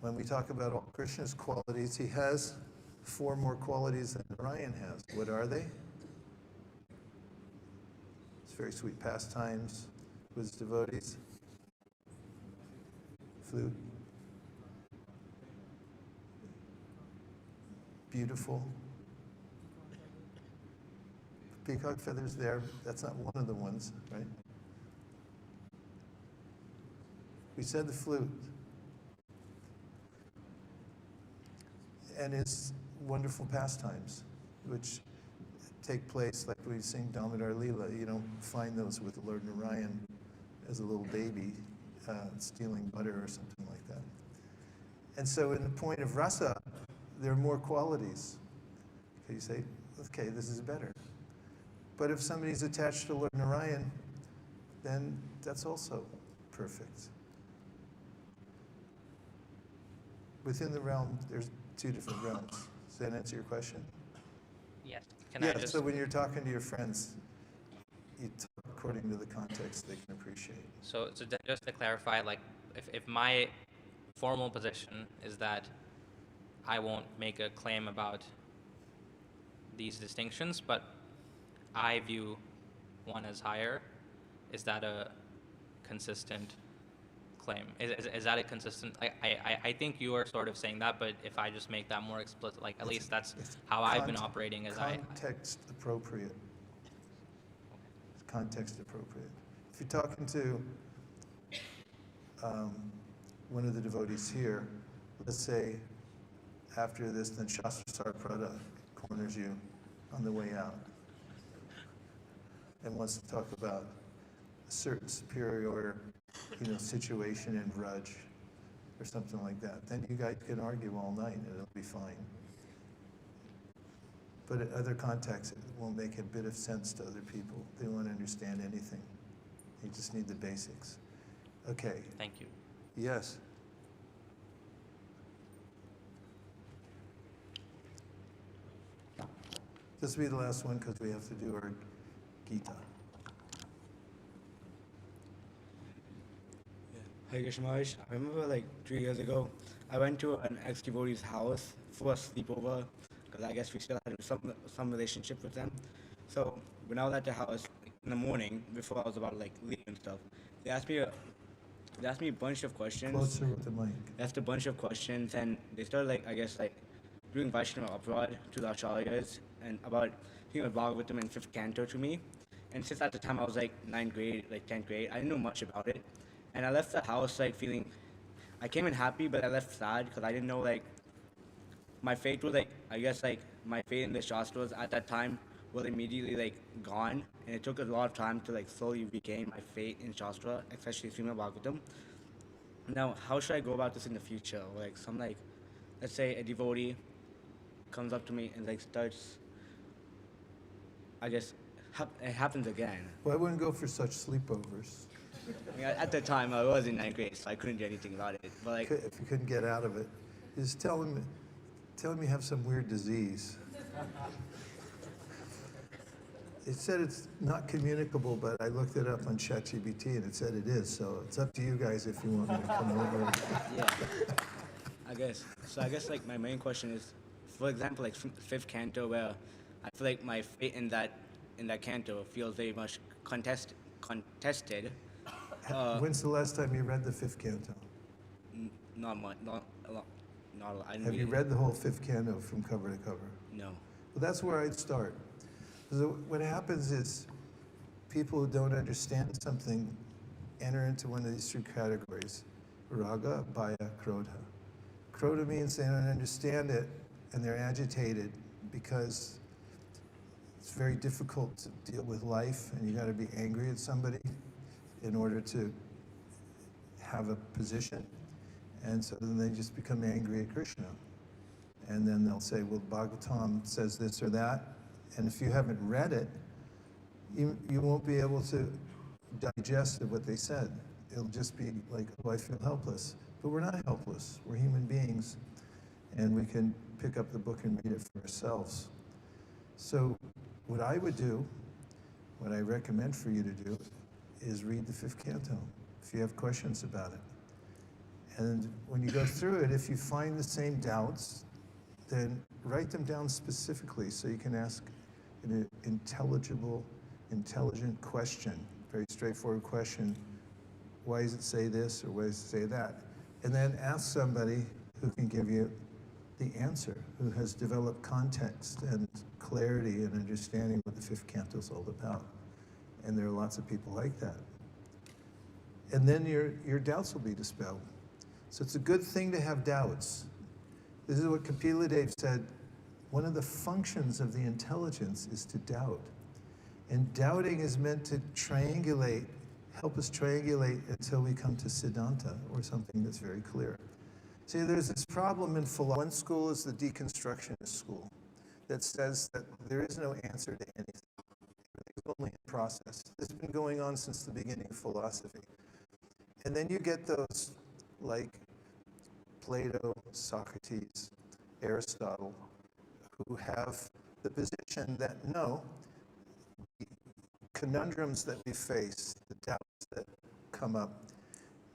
When we talk about all Krishna's qualities, he has 4 more qualities than Narayan has. What are they? It's very sweet pastimes with his devotees. Flute. Beautiful. Peacock feathers there, that's not one of the ones, right? We said the flute. And his wonderful pastimes, which take place like we sing Damodar Leela. You don't find those with Lord Narayan as a little baby stealing butter or something like that. And so in the point of rasa, there are more qualities. Okay, you say, okay, this is better. But if somebody's attached to Lord Narayan, then that's also perfect. Within the realm, there's 2 different realms. Does that answer your question? Yes. Can I just... So when you're talking to your friends, you talk according to the context they can appreciate. So just to clarify, like, if my formal position is that I won't make a claim about these distinctions, but I view one as higher, is that a consistent claim? Is that a consistent? I think you are sort of saying that, but if I just make that more explicit, like at least that's how I've been operating as context appropriate. It's context appropriate. If you're talking to one of the devotees here, let's say after this, then Shastra Sarprada corners you on the way out and wants to talk about a certain superior, situation in Vraj or something like that. Then you guys can argue all night and it'll be fine. But in other contexts, it won't make a bit of sense to other people. They won't understand anything. You just need the basics. Okay. Thank you. Yes. This will be the last one because we have to do our Gita. Hare Krishna Maharaj, I remember like 3 years ago, I went to an ex-devotee's house for a sleepover because I guess we still had some relationship with them. So when I was at the house in the morning, before I was about to like leave and stuff, they asked me a bunch of questions. Closer with the mic. They asked a bunch of questions and they started doing Vaishnava Aparad to the Acharyas and about Bhagavatam in 5th canto to me. And since at the time I was like 9th grade, 10th grade, I didn't know much about it. And I left the house feeling, I came in happy, but I left sad because I didn't know my faith was my faith in the Shastras at that time was immediately gone. And it took a lot of time to slowly regain my faith in Shastra, especially Srimad Bhagavatam. Now, how should I go about this in the future? Let's say a devotee comes up to me and starts, it happens again. Well, I wouldn't go for such sleepovers. At the time, I was in 9th grade, so I couldn't do anything about it. But if you couldn't get out of it, just tell him you have some weird disease. It said it's not communicable, but I looked it up on ChatGPT and it said it is. So it's up to you guys if you want me to come over. Yeah, I guess. So I guess my main question is, for example, 5th canto, where I feel my faith in that canto feels very much contested. When's the last time you read the 5th canto? Not much. Not a lot. Have you read the whole 5th canto from cover to cover? No. Well, that's where I'd start. So what happens is people who don't understand something enter into one of these 3 categories. raga, bhaya, krodha. Krodha means they don't understand it and they're agitated because it's very difficult to deal with life and you got to be angry at somebody in order to have a position. And so then they just become angry at Krishna. And then they'll say, well, Bhagavatam says this or that. And if you haven't read it, you won't be able to digest what they said. It'll just be like, oh, I feel helpless. But we're not helpless. We're human beings. And we can pick up the book and read it for ourselves. So what I would do, what I recommend for you to do, is read the 5th canto if you have questions about it. And when you go through it, if you find the same doubts, then write them down specifically so you can ask an intelligible, intelligent question, very straightforward question. Why does it say this or why does it say that? And then ask somebody who can give you the answer, who has developed context and clarity and understanding what the 5th canto is all about. And there are lots of people like that. And then your doubts will be dispelled. So it's a good thing to have doubts. This is what Kapila Dev said. One of the functions of the intelligence is to doubt. And doubting is meant to triangulate, help us triangulate until we come to Siddhanta, or something that's very clear. See, there's this problem in philosophy. One school is the deconstructionist school that says that there is no answer to anything. Everything's only a process. This has been going on since the beginning of philosophy. And then you get those like Plato, Socrates, Aristotle, who have the position that no, the conundrums that we face, the doubts that come up,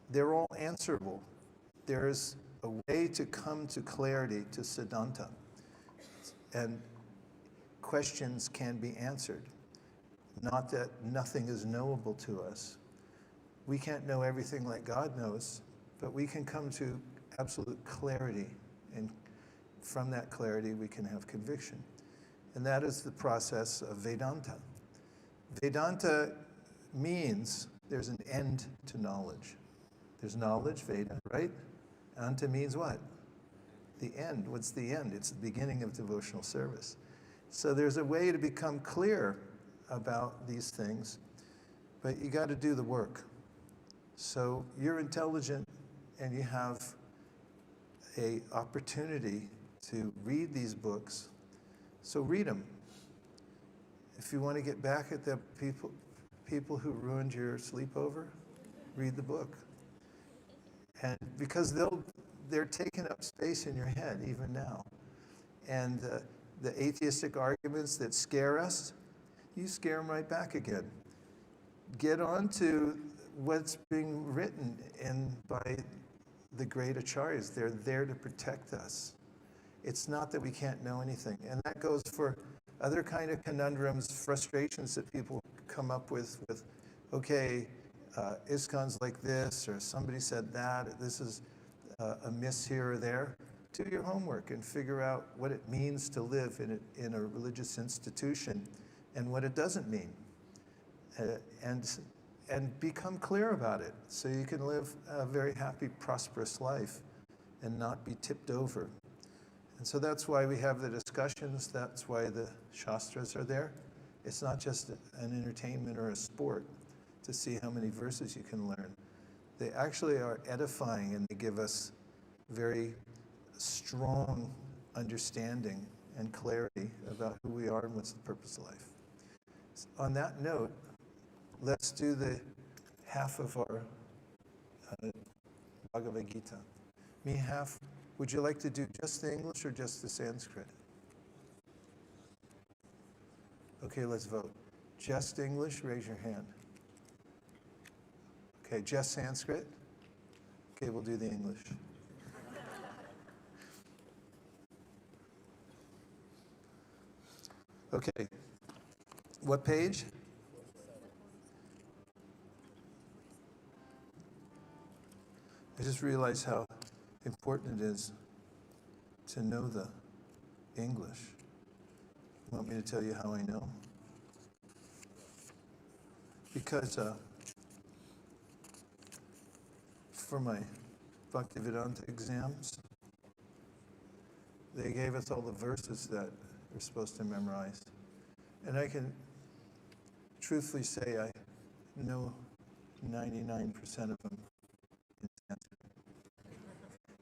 they're all answerable. There's a way to come to clarity, to Siddhanta, and questions can be answered. Not that nothing is knowable to us. We can't know everything like God knows, but we can come to absolute clarity, and from that clarity we can have conviction. And that is the process of Vedanta. Vedanta means there's an end to knowledge. There's knowledge, Veda, right? Anta means what? The end. What's the end? It's the beginning of devotional service. So there's a way to become clear about these things, but you got to do the work. So you're intelligent and you have an opportunity to read these books. So read them. If you want to get back at the people who ruined your sleepover, read the book. And because they're taking up space in your head even now. And the atheistic arguments that scare us, you scare them right back again. Get on to what's being written by the great acharyas. They're there to protect us. It's not that we can't know anything. And that goes for other kind of conundrums, frustrations that people come up with okay, ISKCON's like this, or somebody said that, this is a miss here or there. Do your homework and figure out what it means to live in a religious institution and what it doesn't mean. And become clear about it so you can live a very happy, prosperous life and not be tipped over. And so that's why we have the discussions, that's why the Shastras are there. It's not just an entertainment or a sport to see how many verses you can learn. They actually are edifying and they give us very strong understanding and clarity about who we are and what's the purpose of life. On that note, let's do the half of our Bhagavad Gita. Me half. Would you like to do just the English or just the Sanskrit? Okay, let's vote. Just English, raise your hand. Okay, just Sanskrit? Okay, we'll do the English. Okay, what page? I just realized how important it is to know the English. You want me to tell you how I know? Because for my Bhaktivedanta exams, they gave us all the verses that we're supposed to memorize. And I can truthfully say I know 99% of them in Sanskrit.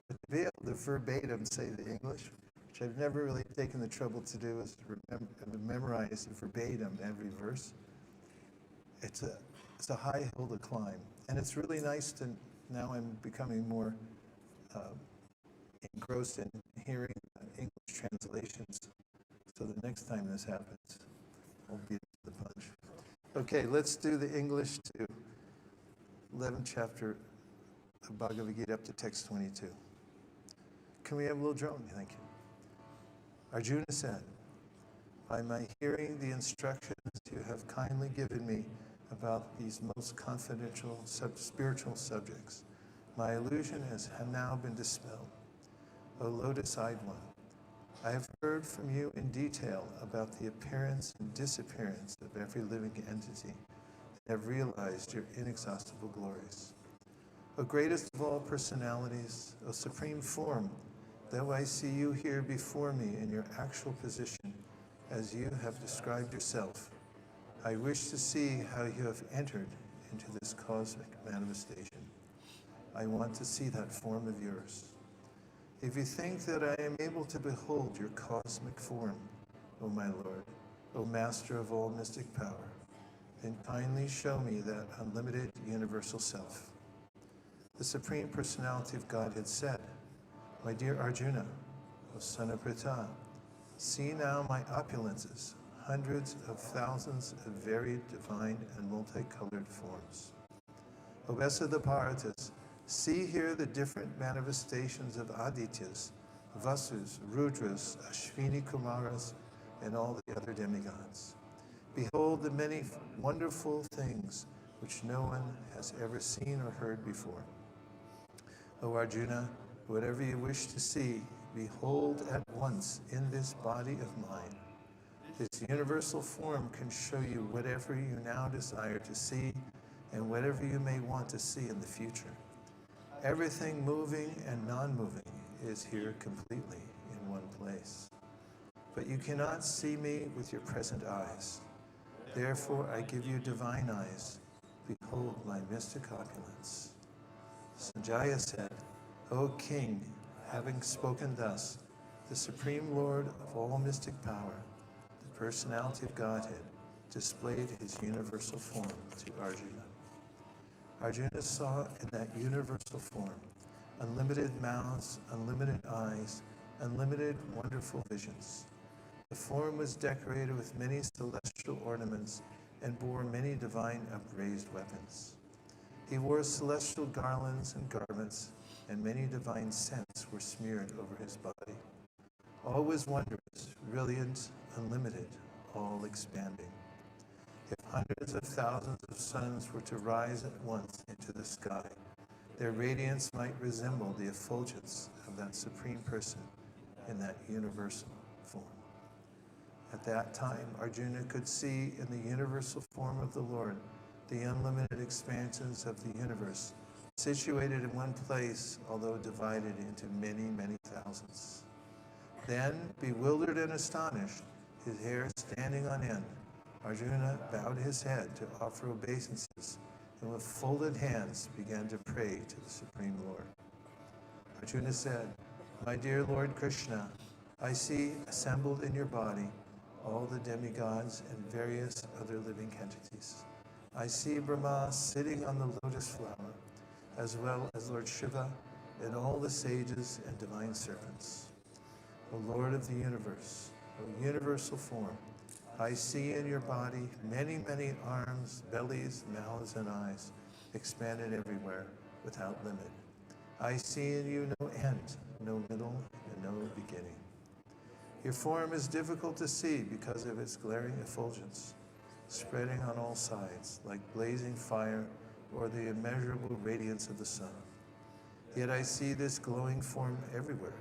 But to be able to verbatim say the English, which I've never really taken the trouble to do, is to memorize verbatim every verse. It's a high hill to climb. And it's really nice to, now I'm becoming more engrossed in hearing English translations. So the next time this happens, I'll beat it to the punch. Okay, let's do the English to 11th chapter of Bhagavad Gita up to text 22. Can we have a little drone? Thank you. Arjuna said, by my hearing the instructions you have kindly given me about these most confidential spiritual subjects, my illusion has now been dispelled. O lotus-eyed one, I have heard from you in detail about the appearance and disappearance of every living entity, and have realized your inexhaustible glories. O greatest of all personalities, O supreme form, though I see you here before me in your actual position, as you have described yourself, I wish to see how you have entered into this cosmic manifestation. I want to see that form of yours. If you think that I am able to behold your cosmic form, O my Lord, O Master of all mystic power, then kindly show me that unlimited universal self. The Supreme Personality of Godhead said, my dear Arjuna, O son of Pritha, see now my opulences, hundreds of thousands of varied, divine, and multicolored forms. O best of the Bharatas, see here the different manifestations of Adityas, Vasus, Rudras, Ashvini Kumaras, and all the other demigods. Behold the many wonderful things which no one has ever seen or heard before. O Arjuna, whatever you wish to see, behold at once in this body of mine. This universal form can show you whatever you now desire to see and whatever you may want to see in the future. Everything moving and non-moving is here completely in one place. But you cannot see me with your present eyes. Therefore I give you divine eyes. Behold my mystic opulence. Sanjaya said, O king, having spoken thus, the Supreme Lord of all mystic power, the personality of Godhead, displayed his universal form to Arjuna. Arjuna saw in that universal form unlimited mouths, unlimited eyes, unlimited wonderful visions. The form was decorated with many celestial ornaments and bore many divine upraised weapons. He wore celestial garlands and garments, and many divine scents were smeared over his body. All was wondrous, brilliant, unlimited, all expanding. If hundreds of thousands of suns were to rise at once into the sky, their radiance might resemble the effulgence of that Supreme Person in that universal form. At that time, Arjuna could see in the universal form of the Lord the unlimited expanses of the universe, situated in one place, although divided into many, many thousands. Then, bewildered and astonished, his hair standing on end, Arjuna bowed his head to offer obeisances, and with folded hands began to pray to the Supreme Lord. Arjuna said, my dear Lord Krishna, I see assembled in your body all the demigods and various other living entities. I see Brahma sitting on the lotus flower, as well as Lord Shiva and all the sages and divine servants. O Lord of the universe, O universal form, I see in your body many, many arms, bellies, mouths, and eyes, expanded everywhere, without limit. I see in you no end, no middle, and no beginning. Your form is difficult to see because of its glaring effulgence, spreading on all sides like blazing fire or the immeasurable radiance of the sun. Yet I see this glowing form everywhere,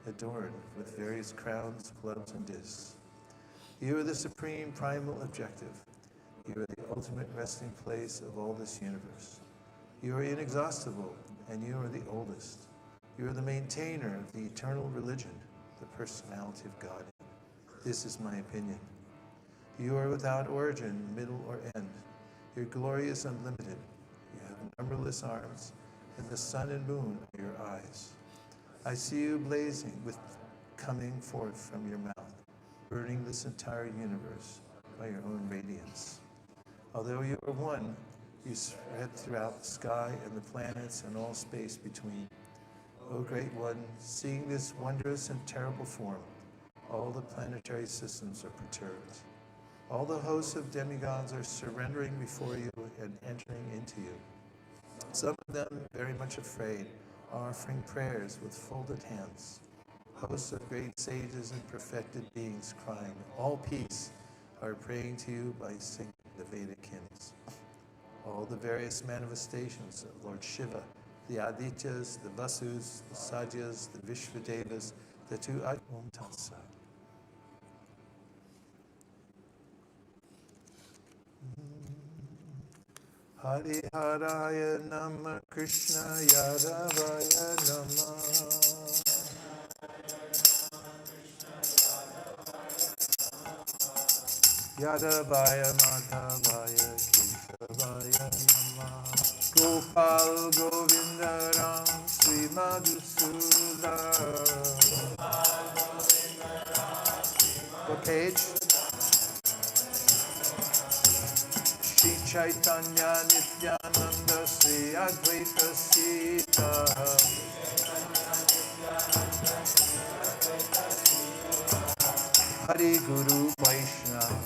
adorned with various crowns, clubs, and discs. You are the supreme primal objective. You are the ultimate resting place of all this universe. You are inexhaustible, and you are the oldest. You are the maintainer of the eternal religion, the personality of God. This is my opinion. You are without origin, middle, or end. Your glory is unlimited. You have numberless arms, and the sun and moon are your eyes. I see you blazing with coming forth from your mouth, burning this entire universe by your own radiance. Although you are one, you spread throughout the sky and the planets and all space between. O Great One, seeing this wondrous and terrible form, all the planetary systems are perturbed. All the hosts of demigods are surrendering before you and entering into you. Some of them, very much afraid, are offering prayers with folded hands. Hosts of great sages and perfected beings crying, all peace, are praying to you by singing the Vedic hymns. All the various manifestations of Lord Shiva, the Adityas, the Vasus, the Sadyas, the Vishvadevas, the two Om Tatsa. Hari Haraya Nama Krishna Yadavaya Nama Yadavaya Madhavaya Keshavaya Nama Gopal Govinda Ram Sri Madhusudan. What page? Shri Chaitanya Nityananda Sri Advaita Sita Hari Guru Vaishnava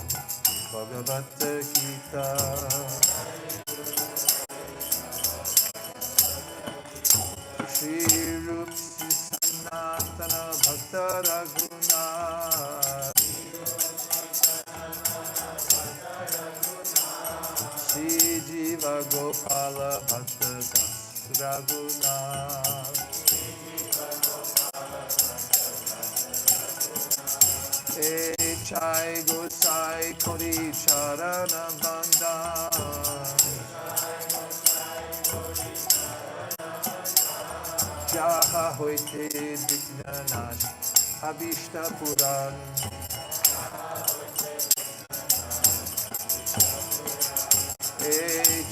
Bhagavata Gita Shri Rup Sanatana Bhakta Raghunath Shri Jiva Gopala Bhakta Raghunath Chai Gosai Kori Charana Bandhan Jaha Hoite Dignanash Abhishta Puran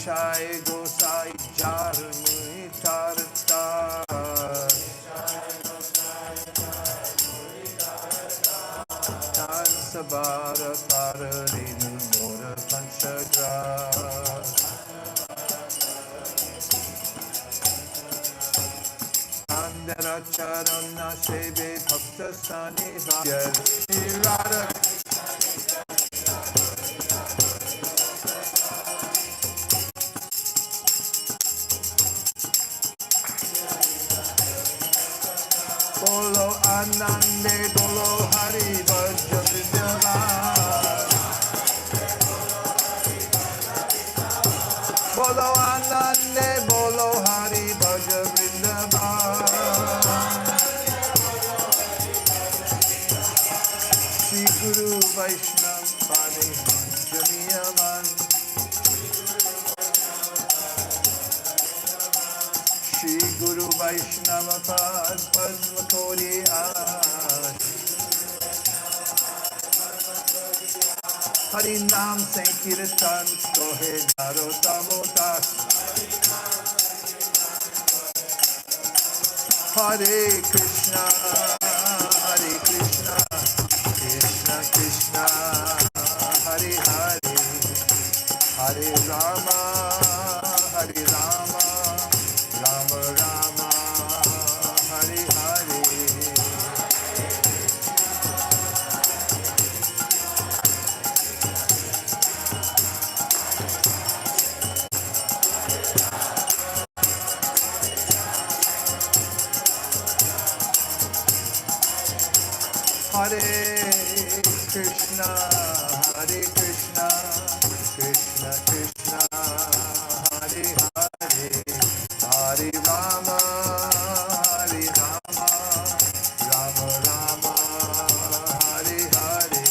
Chai Gosai Jarmuni Tartar Sabara Paradinu Mora Panchagra Andara Charana Shebe Bhakta Sani Vajal Radha Bolo Anande Bolo Hari Bhaja Vrindavan Bolo Anande Bolo Hari Bhaja Vrindavan Shri Guru Vaishnava Pani Janiyaman Shri Guru Vaishnava Pad Padma Kori Aaj Hari Naam Sankirtan Kohe Daro Tamotas Hare Krishna Krishna Krishna Hare Hare Hare Rama Rama Rama Hare Hare Hare Krishna Krishna Krishna Hare Hare Hare Rama Rama Rama Hare Hare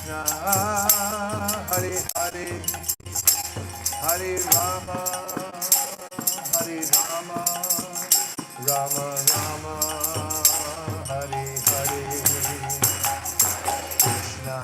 Krishna, Hare Hare, Hare Rama, Hare Rama, Rama Rama, Hare Hare, Krishna.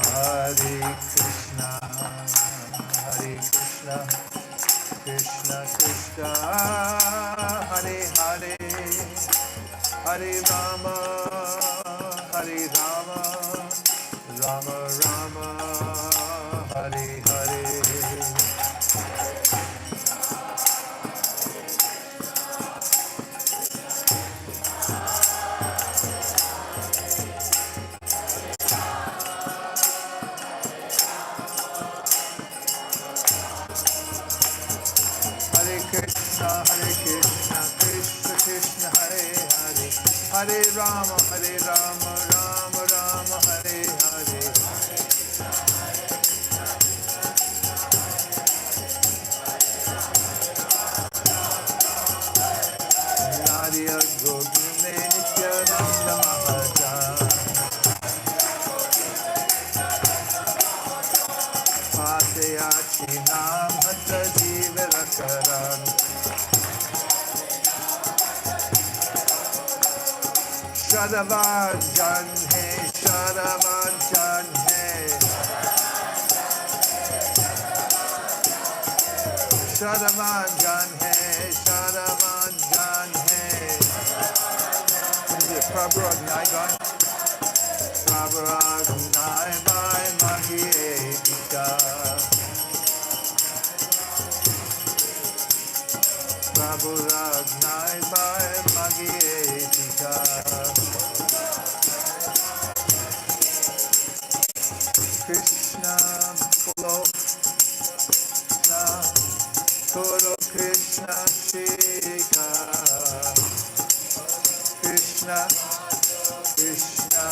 Hare Krishna, Krishna Krishna, Hare Hare, Hare Rama, Rama Rama, Hare Hare. Hare Krishna, Krishna Krishna, Hare Hare, Hare Rama, Rama Rama, Hare Hare. Nariya Gokume Nityananda Mahajan, Pateyachi Nam Hata Jivara Karan, Shadavan Jan Hai, Shadavan Jan Hai, Shadavan Jan Hai, Shadavan Jan Hai. What is it? Prabhupada Naigai? Prabhupada Naigai Mahiyeka. Prabhupada Naigai Mahiyeka. Krishna Bolo Krishna Koro Krishna Shika Krishna Krishna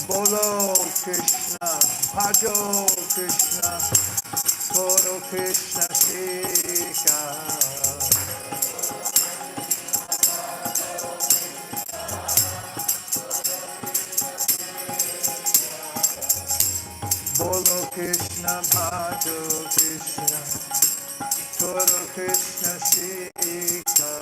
Bolo Krishna Bhajo Krishna Koro Krishna Shika Bolo Krishna, Bhajo Krishna, Koro Krishna Shika.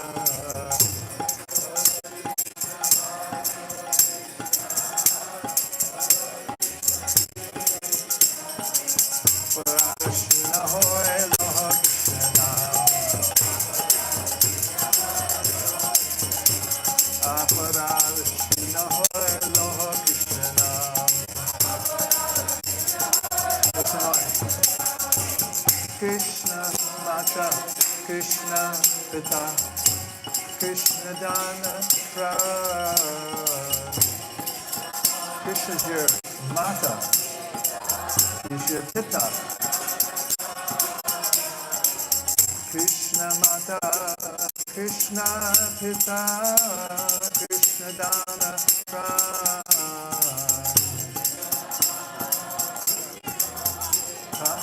Krishna Hoy Loha Krishna, Apara Krishna Hoy Loha Krishna. Krishna Mata, Krishna Pita, Krishna Dana Pran. Krishna's your Mata, he's your Pita. Krishna Mata, Krishna Pita, Krishna Dana Pran. Huh?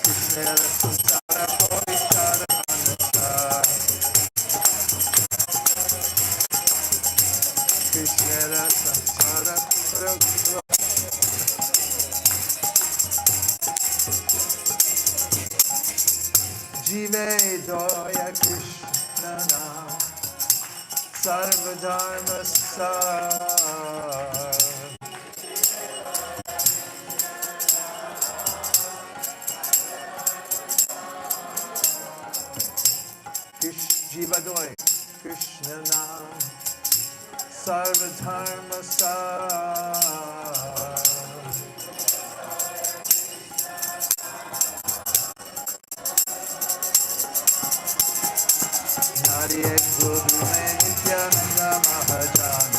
Krishna Samsara Porishara Anusara, Krishna Samsara Porishara. Jive Doya Krishna Nam Sarva Dharma Sar. Jiva Doya Krishna Nam Sarva Dharma Sar. Hare Guru Nityananda Mahajan,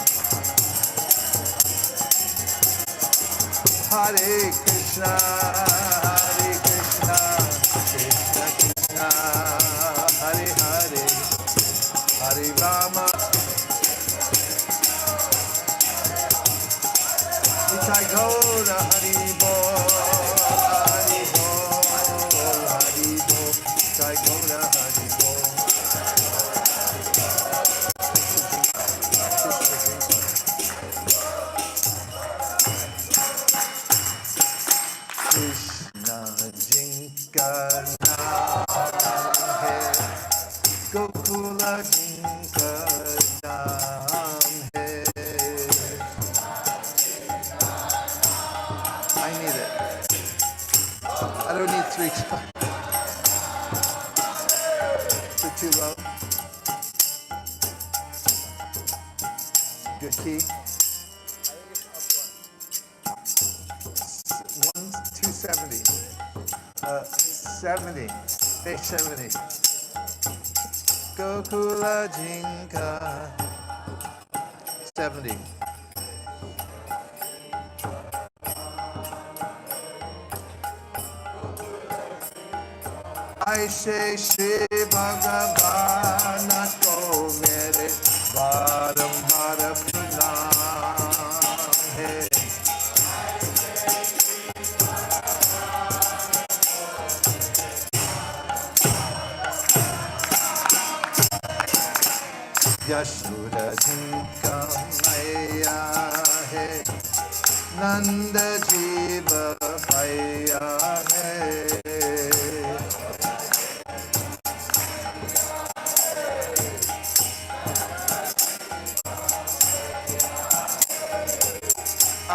Hare Krishna, Krishna Krishna, Hare Hare, Hare Rama. Nitai Gaura Hari Bol, Hari Bol, Hari Bol. Nitai Gaura Hari Bol. Krishna Jinka Naam Hai, Gokula Jinka Naam Hai. I need it. I don't need 3 times. Is it too low? Good key. 270. 70. Page 70. Gokula Jinka. 70. ऐसे श्री भगवान को मेरे बारंबार प्रणाम है। यशोदा जिनका मैया है, नंद जीव भैया है।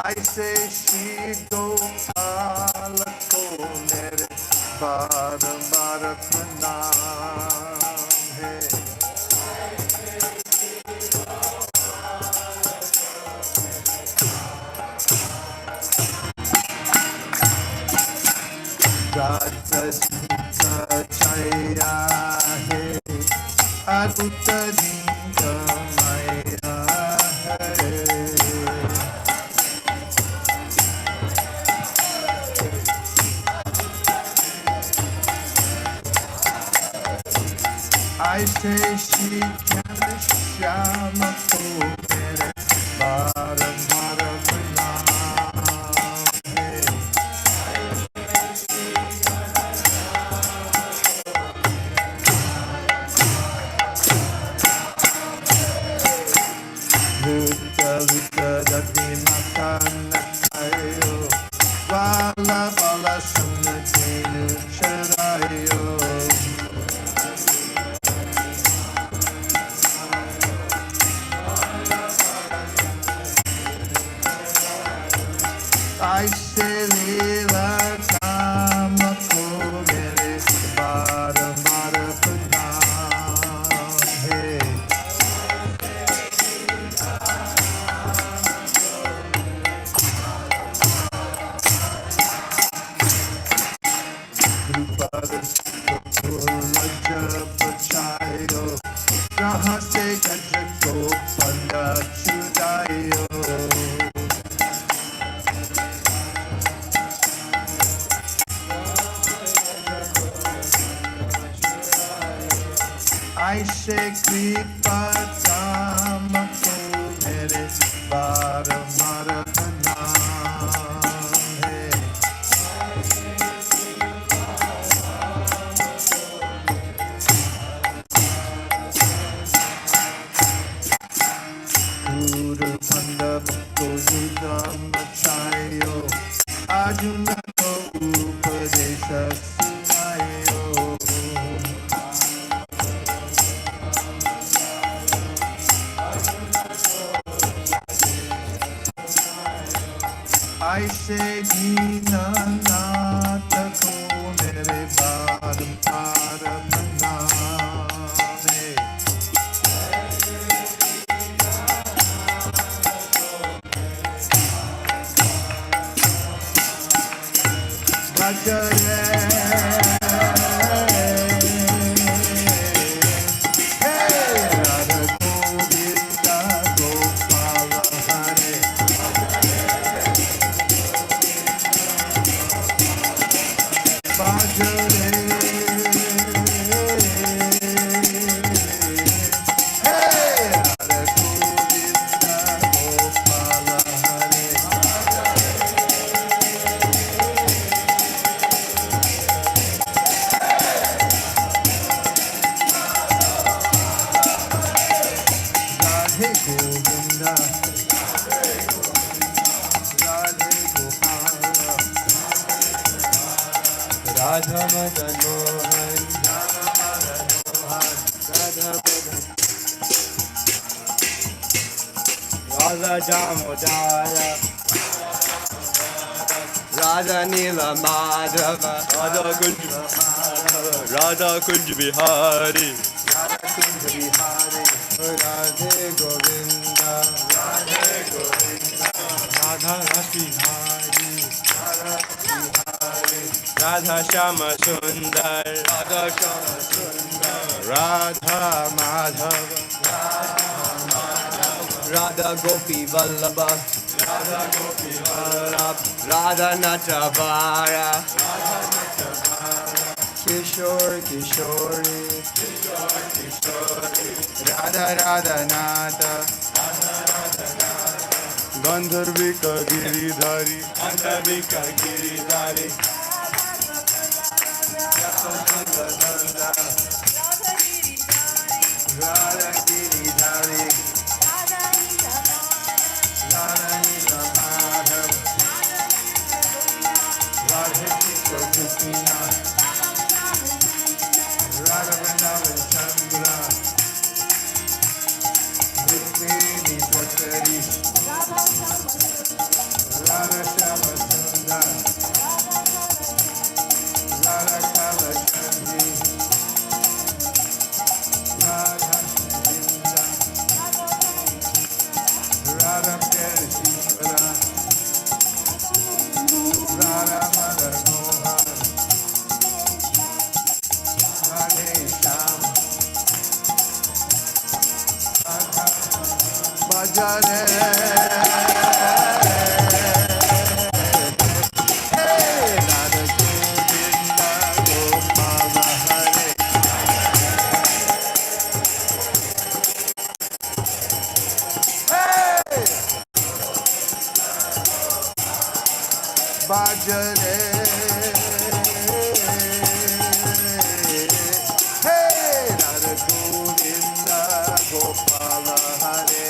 ऐसे श्री गोपाल को मेरे बारंबार प्रणाम है। राधा जिनका छैया है, अद्भुत जिनका मैया है। ऐसे श्री ज्ञान श्याम को मेरे बारंबार प्रणाम है। Luta luta dati makana tayo, wala wala samna tenu charayo. ऐसे लीला काम को मेरे बारंबार प्रणाम है। Drupada Sukula Jab Chayo, जहाँ से गज को पंडा छुड़ायो। ऐसे कृपा दाम को मेरे बारंबार प्रणाम है। गुरु पंडव को युगम चायो, अर्जुन को उपदेश सुनायो। ऐसे दीननाथ को मेरे बारंबार प्रणाम है। भज रे हे राधा गोविंद गोपाल हरे। भज रे Radha Madan Mohan, Radha Madan, Radha Damodara, Radha Nila Madhava, Radha Kunj Madhava, Radha Kunj Bihari, Radha Kunj Bihari, Radhe Govinda, Radhe Govinda, Radha Rasihari, Radha Rasihari, Radha Shama Sundar, Radha Shama Sundar, Radha Madhava, Radha Gopi Vallabha, Radha Gopi Vallabha, Radha Natavara, Kishore Kishori, Kishore Kishori, Radha Radha Nata, Gandharvika Giridhari, Gandharvika Giridhari, Radha Giridhari, Radha Nila Madhav, Radha Krishna, Radha Vrindavan Chandra, Rukmini Twatari, Radha Shama Sundar, Radha Kala Chandri, Radha Vrinda, Radha Perishwara, Radha Madan Mohan, Radhe Sham, Radha Bhajane, Radha Govinda Gopala Hare, Bhajane, hey, Radha Govinda Gopala Hare.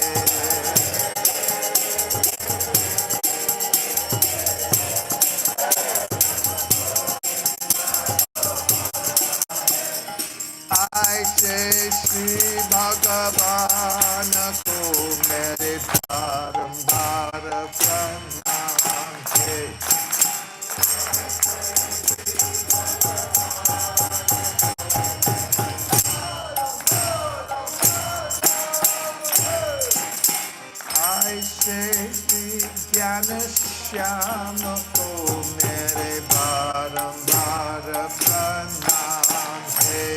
I say Shri Bhagavan ko mere barambar pranam hai. I say Shri Jnana Shyama ko mere barambar pranam hai.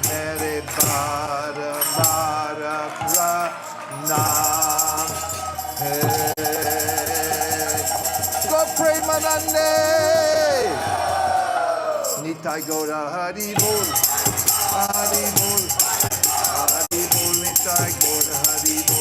Mere barambar pranam hai. Go Premanande! Nitai Gaura Hari Bol, Hari Bol, Hari Bol, Nitai Gaura Hari Bol.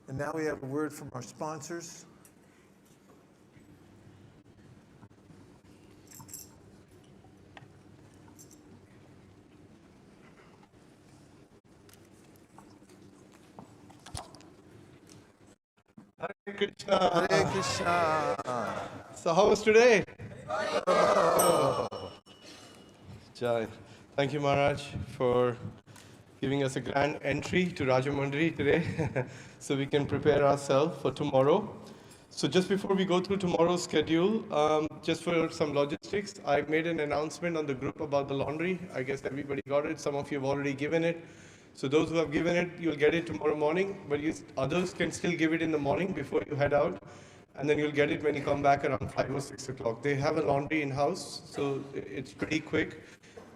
And now we have a word from our sponsors. Hare Krishna. Hare Krishna. So how was today? Jai. Thank you, Maharaj, for giving us a grand entry to Rajmundry today so we can prepare ourselves for tomorrow. So just before we go through tomorrow's schedule, just for some logistics, I made an announcement on the group about the laundry. I guess everybody got it. Some of you have already given it. So those who have given it, you'll get it tomorrow morning, but others can still give it in the morning before you head out, and then you'll get it when you come back around 5 or 6 o'clock. They have a laundry in-house, so it's pretty quick,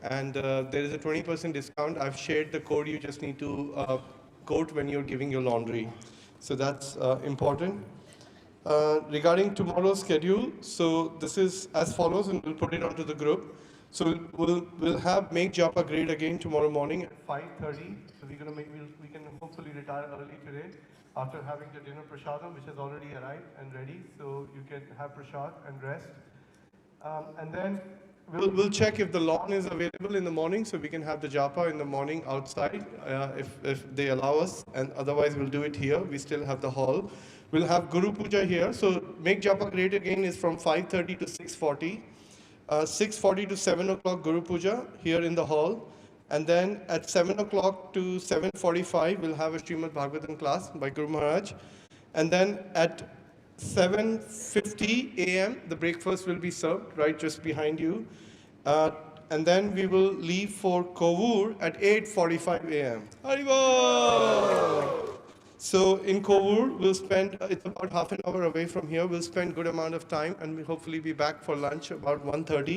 and there is a 20% discount. I've shared the code. You just need to quote when you're giving your laundry. So that's important. Regarding tomorrow's schedule, so this is as follows, and we'll put it onto the group. So we'll have make japa great again tomorrow morning at 5:30. So we can hopefully retire early today after having the dinner prasadam, which has already arrived and ready. So you can have prasad and rest. And then we'll check if the lawn is available in the morning, so we can have the japa in the morning outside if they allow us, and otherwise we'll do it here. We still have the hall. We'll have Guru Puja here. So make japa great again is from 5:30 to 6:40. 6:40 to 7 o'clock Guru Puja here in the hall. And then at 7 o'clock to 7:45, we'll have a Srimad Bhagavatam class by Guru Maharaj. And then at 7:50 a.m., the breakfast will be served right just behind you. And then we will leave for Kovur at 8:45 a.m. Haribol! So in Kovur, we'll spend, it's about half an hour away from here, we'll spend good amount of time and we'll hopefully be back for lunch about 1:30.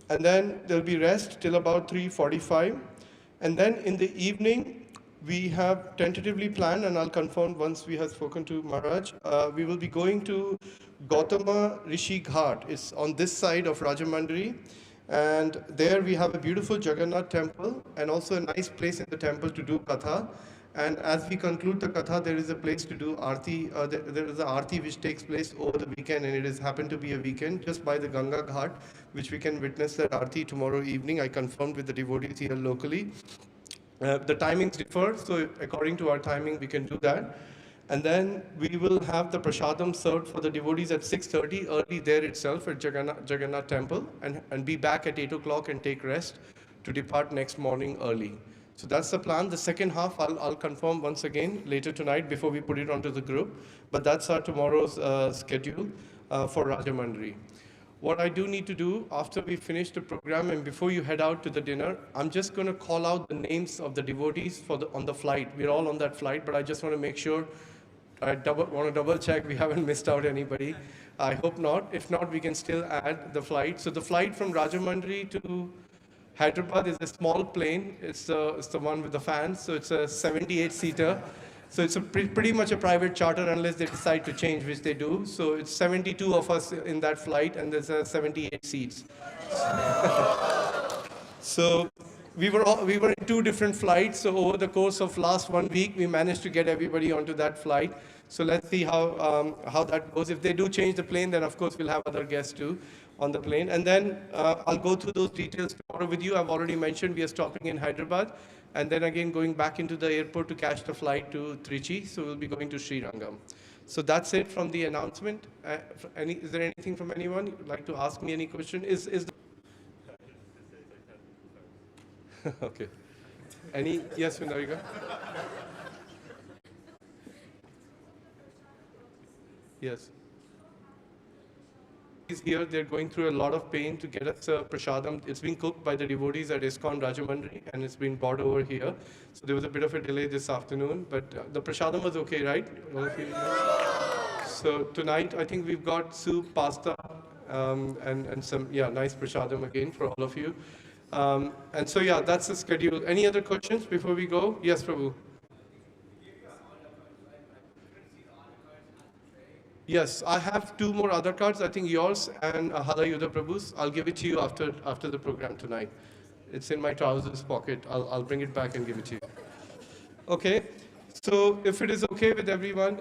And then there'll be rest till about 3:45. And then in the evening, we have tentatively planned, and I'll confirm once we have spoken to Maharaj, we will be going to Gautama Rishi Ghat. It's on this side of Rajmundry. And there we have a beautiful Jagannath temple and also a nice place in the temple to do katha. And as we conclude the katha, there is a place to do arti. There is an arti which takes place over the weekend, and it has happened to be a weekend just by the Ganga Ghat, which we can witness that arti tomorrow evening. I confirmed with the devotees here locally. The timings differ, so according to our timing, we can do that. And then we will have the prasadam served for the devotees at 6:30, early there itself at Jagannath Temple, and be back at 8 o'clock and take rest to depart next morning early. So that's the plan. The second half, I'll confirm once again later tonight before we put it onto the group. But that's our tomorrow's schedule for Rajamundry. What I do need to do after we finish the program and before you head out to the dinner, I'm just going to call out the names of the devotees on the flight. We're all on that flight, but I just want to make sure, want to double check we haven't missed out anybody. I hope not. If not, we can still add the flight. So the flight from Rajamundry to Hyderabad is a small plane. It's the one with the fans, so it's a 78-seater. So it's pretty much a private charter unless they decide to change, which they do. So it's 72 of us in that flight, and there's 78 seats. So we were in two different flights. So over the course of last 1 week, we managed to get everybody onto that flight. So let's see how that goes. If they do change the plane, then of course we'll have other guests too on the plane. And then I'll go through those details tomorrow with you. I've already mentioned we are stopping in Hyderabad. And then again going back into the airport to catch the flight to Trichy. So we'll be going to Srirangam. So that's it from the announcement. Is there anything from anyone you'd like to ask me any question? Okay. Yes, Vindarika? Yes. Here, they're going through a lot of pain to get us prasadam. It's being cooked by the devotees at ISKCON Rajamundry, and it's been brought over here. So there was a bit of a delay this afternoon, but the prasadam was okay, right? So tonight, I think we've got soup, pasta, and some, nice prasadam again for all of you. And so, that's the schedule. Any other questions before we go? Yes, Prabhu. Yes, I have two more other cards. I think yours and Hadayuddha Prabhu's. I'll give it to you after the program tonight. It's in my trousers pocket. I'll bring it back and give it to you. Okay. So if it is okay with everyone,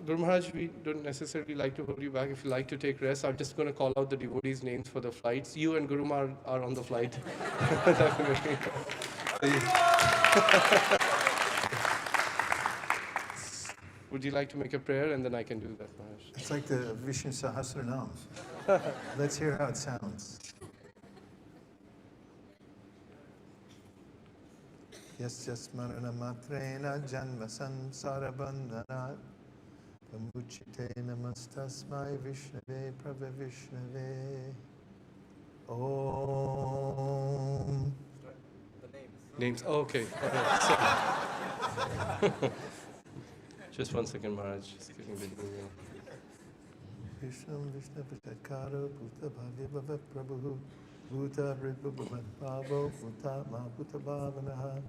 Guru Maharaj, we don't necessarily like to hold you back. If you like to take rest, I'm just going to call out the devotees' names for the flights. You and Guru Maharaj are on the flight. Definitely. Would you like to make a prayer, and then I can do that, Maharaj? It's like the Vishnu Sahasranam. Let's hear how it sounds. Yasya smarana matrena janma samsara bandhanat pamuchite namastasmai Vishnave Prabha Vishnave. Om. Names. Oh, okay. Just 1 second, Maharaj. Just getting the Vishnam Vishnu Pachakaro Bhuta Bhavya Bhava Prabhu Bhuta Ripa Bhavan Bhavo Bhuta Ma Bhuta Bhavanaha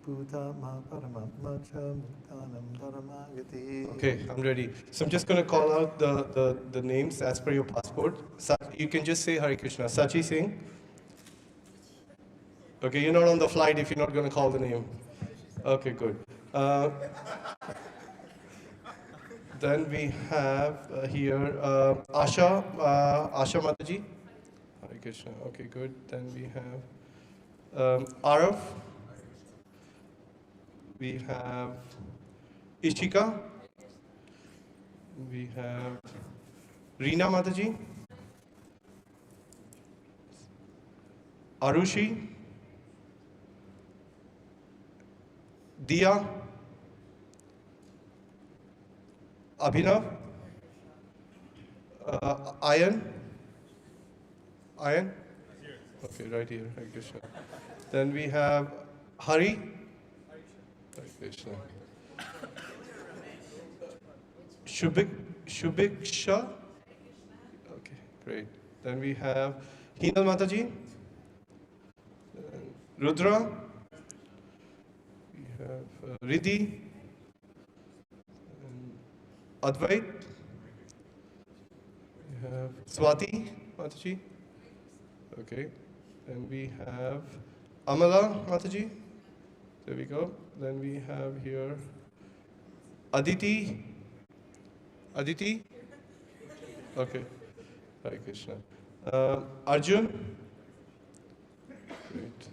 Bhuta Ma Paramatmacha Bhutanam Dharamagati. Okay, I'm ready. So I'm just going to call out the names as per your passport. You can just say Hare Krishna. Sachi Singh, Okay, you're not on the flight if you're not going to call the name. Okay, good. Then we have here Asha Mataji. Hare Krishna. Okay, good. Then we have Arav. We have Ishika. We have Reena Mataji. Arushi. Dia. Abhinav. Ayan. Ayan? Okay, right here. Hare Krishna. Then we have Hari. Hare Krishna. Shubiksha. Okay, great. Then we have Hinal Mataji. Rudra. We have Riddhi. Advait. We have Swati Mataji. Okay. Then we have Amala Mataji. There we go. Then we have here Aditi. Aditi? Okay. Hare Krishna. Arjun. Great.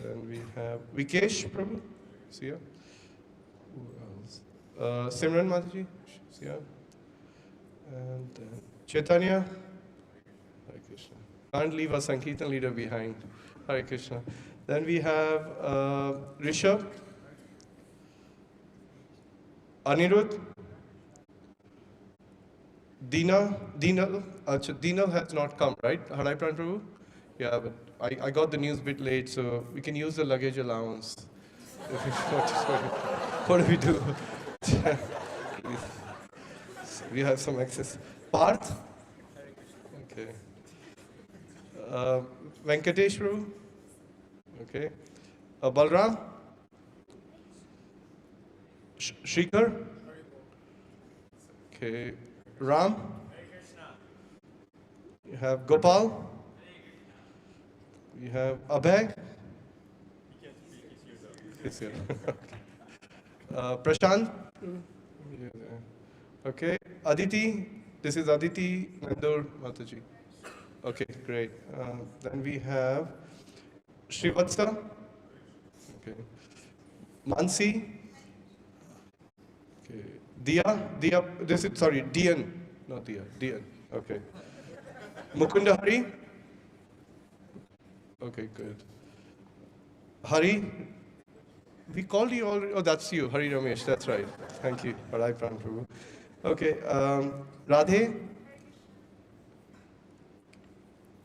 Then we have Vikesh Prabhu. See ya. Who else? Simran Mataji. See ya. And then Chaitanya. Hare Krishna. Can't leave a Sankirtan leader behind. Hare Krishna. Then we have Rishabh. Anirudh. Dinal has not come, right? Harai Pran Prabhu? Yeah, but I got the news a bit late, so we can use the luggage allowance. What do we do? We have some excess. Parth? Okay. Venkatesh Prabhu? Okay. Balram? Shrikar? Okay. Ram? You have Gopal? You have Abhay? Yes, yeah. Prashant? Okay. Aditi? This is Aditi Nandur Mataji. Okay, great. Then we have Srivatsa? Okay. Mansi? Okay. Dia, this is, sorry, Dian, not Dia, Dian, okay. Mukunda Hari? Okay, good. Hari? We called you already, oh, that's you, Hari Ramesh, that's right. Thank you, Harai Pran Prabhu. Okay, Radhe?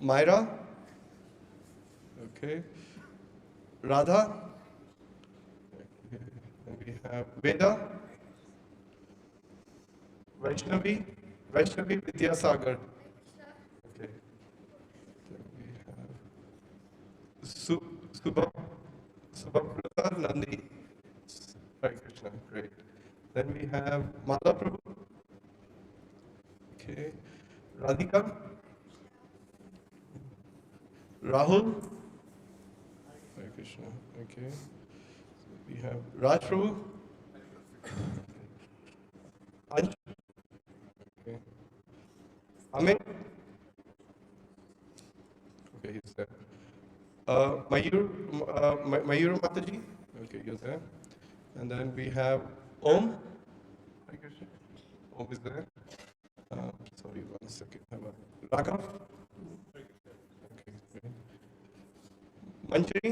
Myra? Okay. Radha? And we have Veda? Vaishnavi Vidyasagar. Okay. Then we have Subhabrata Nandi. Hare Krishna, great. Then we have Mala Prabhu. Okay. Radhika. Rahul. Hare Krishna. Okay. We have Raj Prabhu. Ansh. Okay. Amit. Okay, he's there. Mayur Mataji. Okay, you're there. And then we have Om. Hare Krishna. Om is there. Sorry, 1 second. Raghav. Okay, great. Manjari.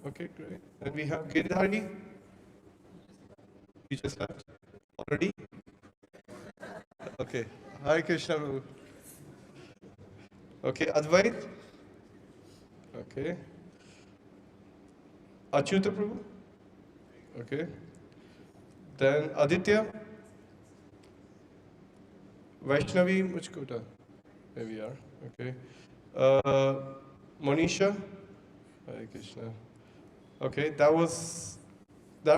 Okay, great. And we have Giridhari. You just left already? Okay. Hare Krishna. Prabhu. Okay, Advait. Okay. Achyuta Prabhu. Okay. Then Aditya. Vaishnavi Muchkota. There we are. Okay. Monisha. Hare Krishna. Okay, that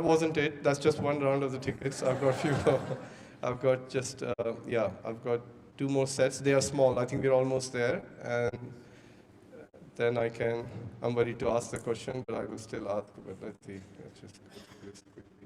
wasn't it. That's just one round of the tickets. I've got a few more. I've got just, I've got 2 more sets. They are small. I think we're almost there. And then I'm ready to ask the question, but I will still ask, but let's see. Let's just go through this quick.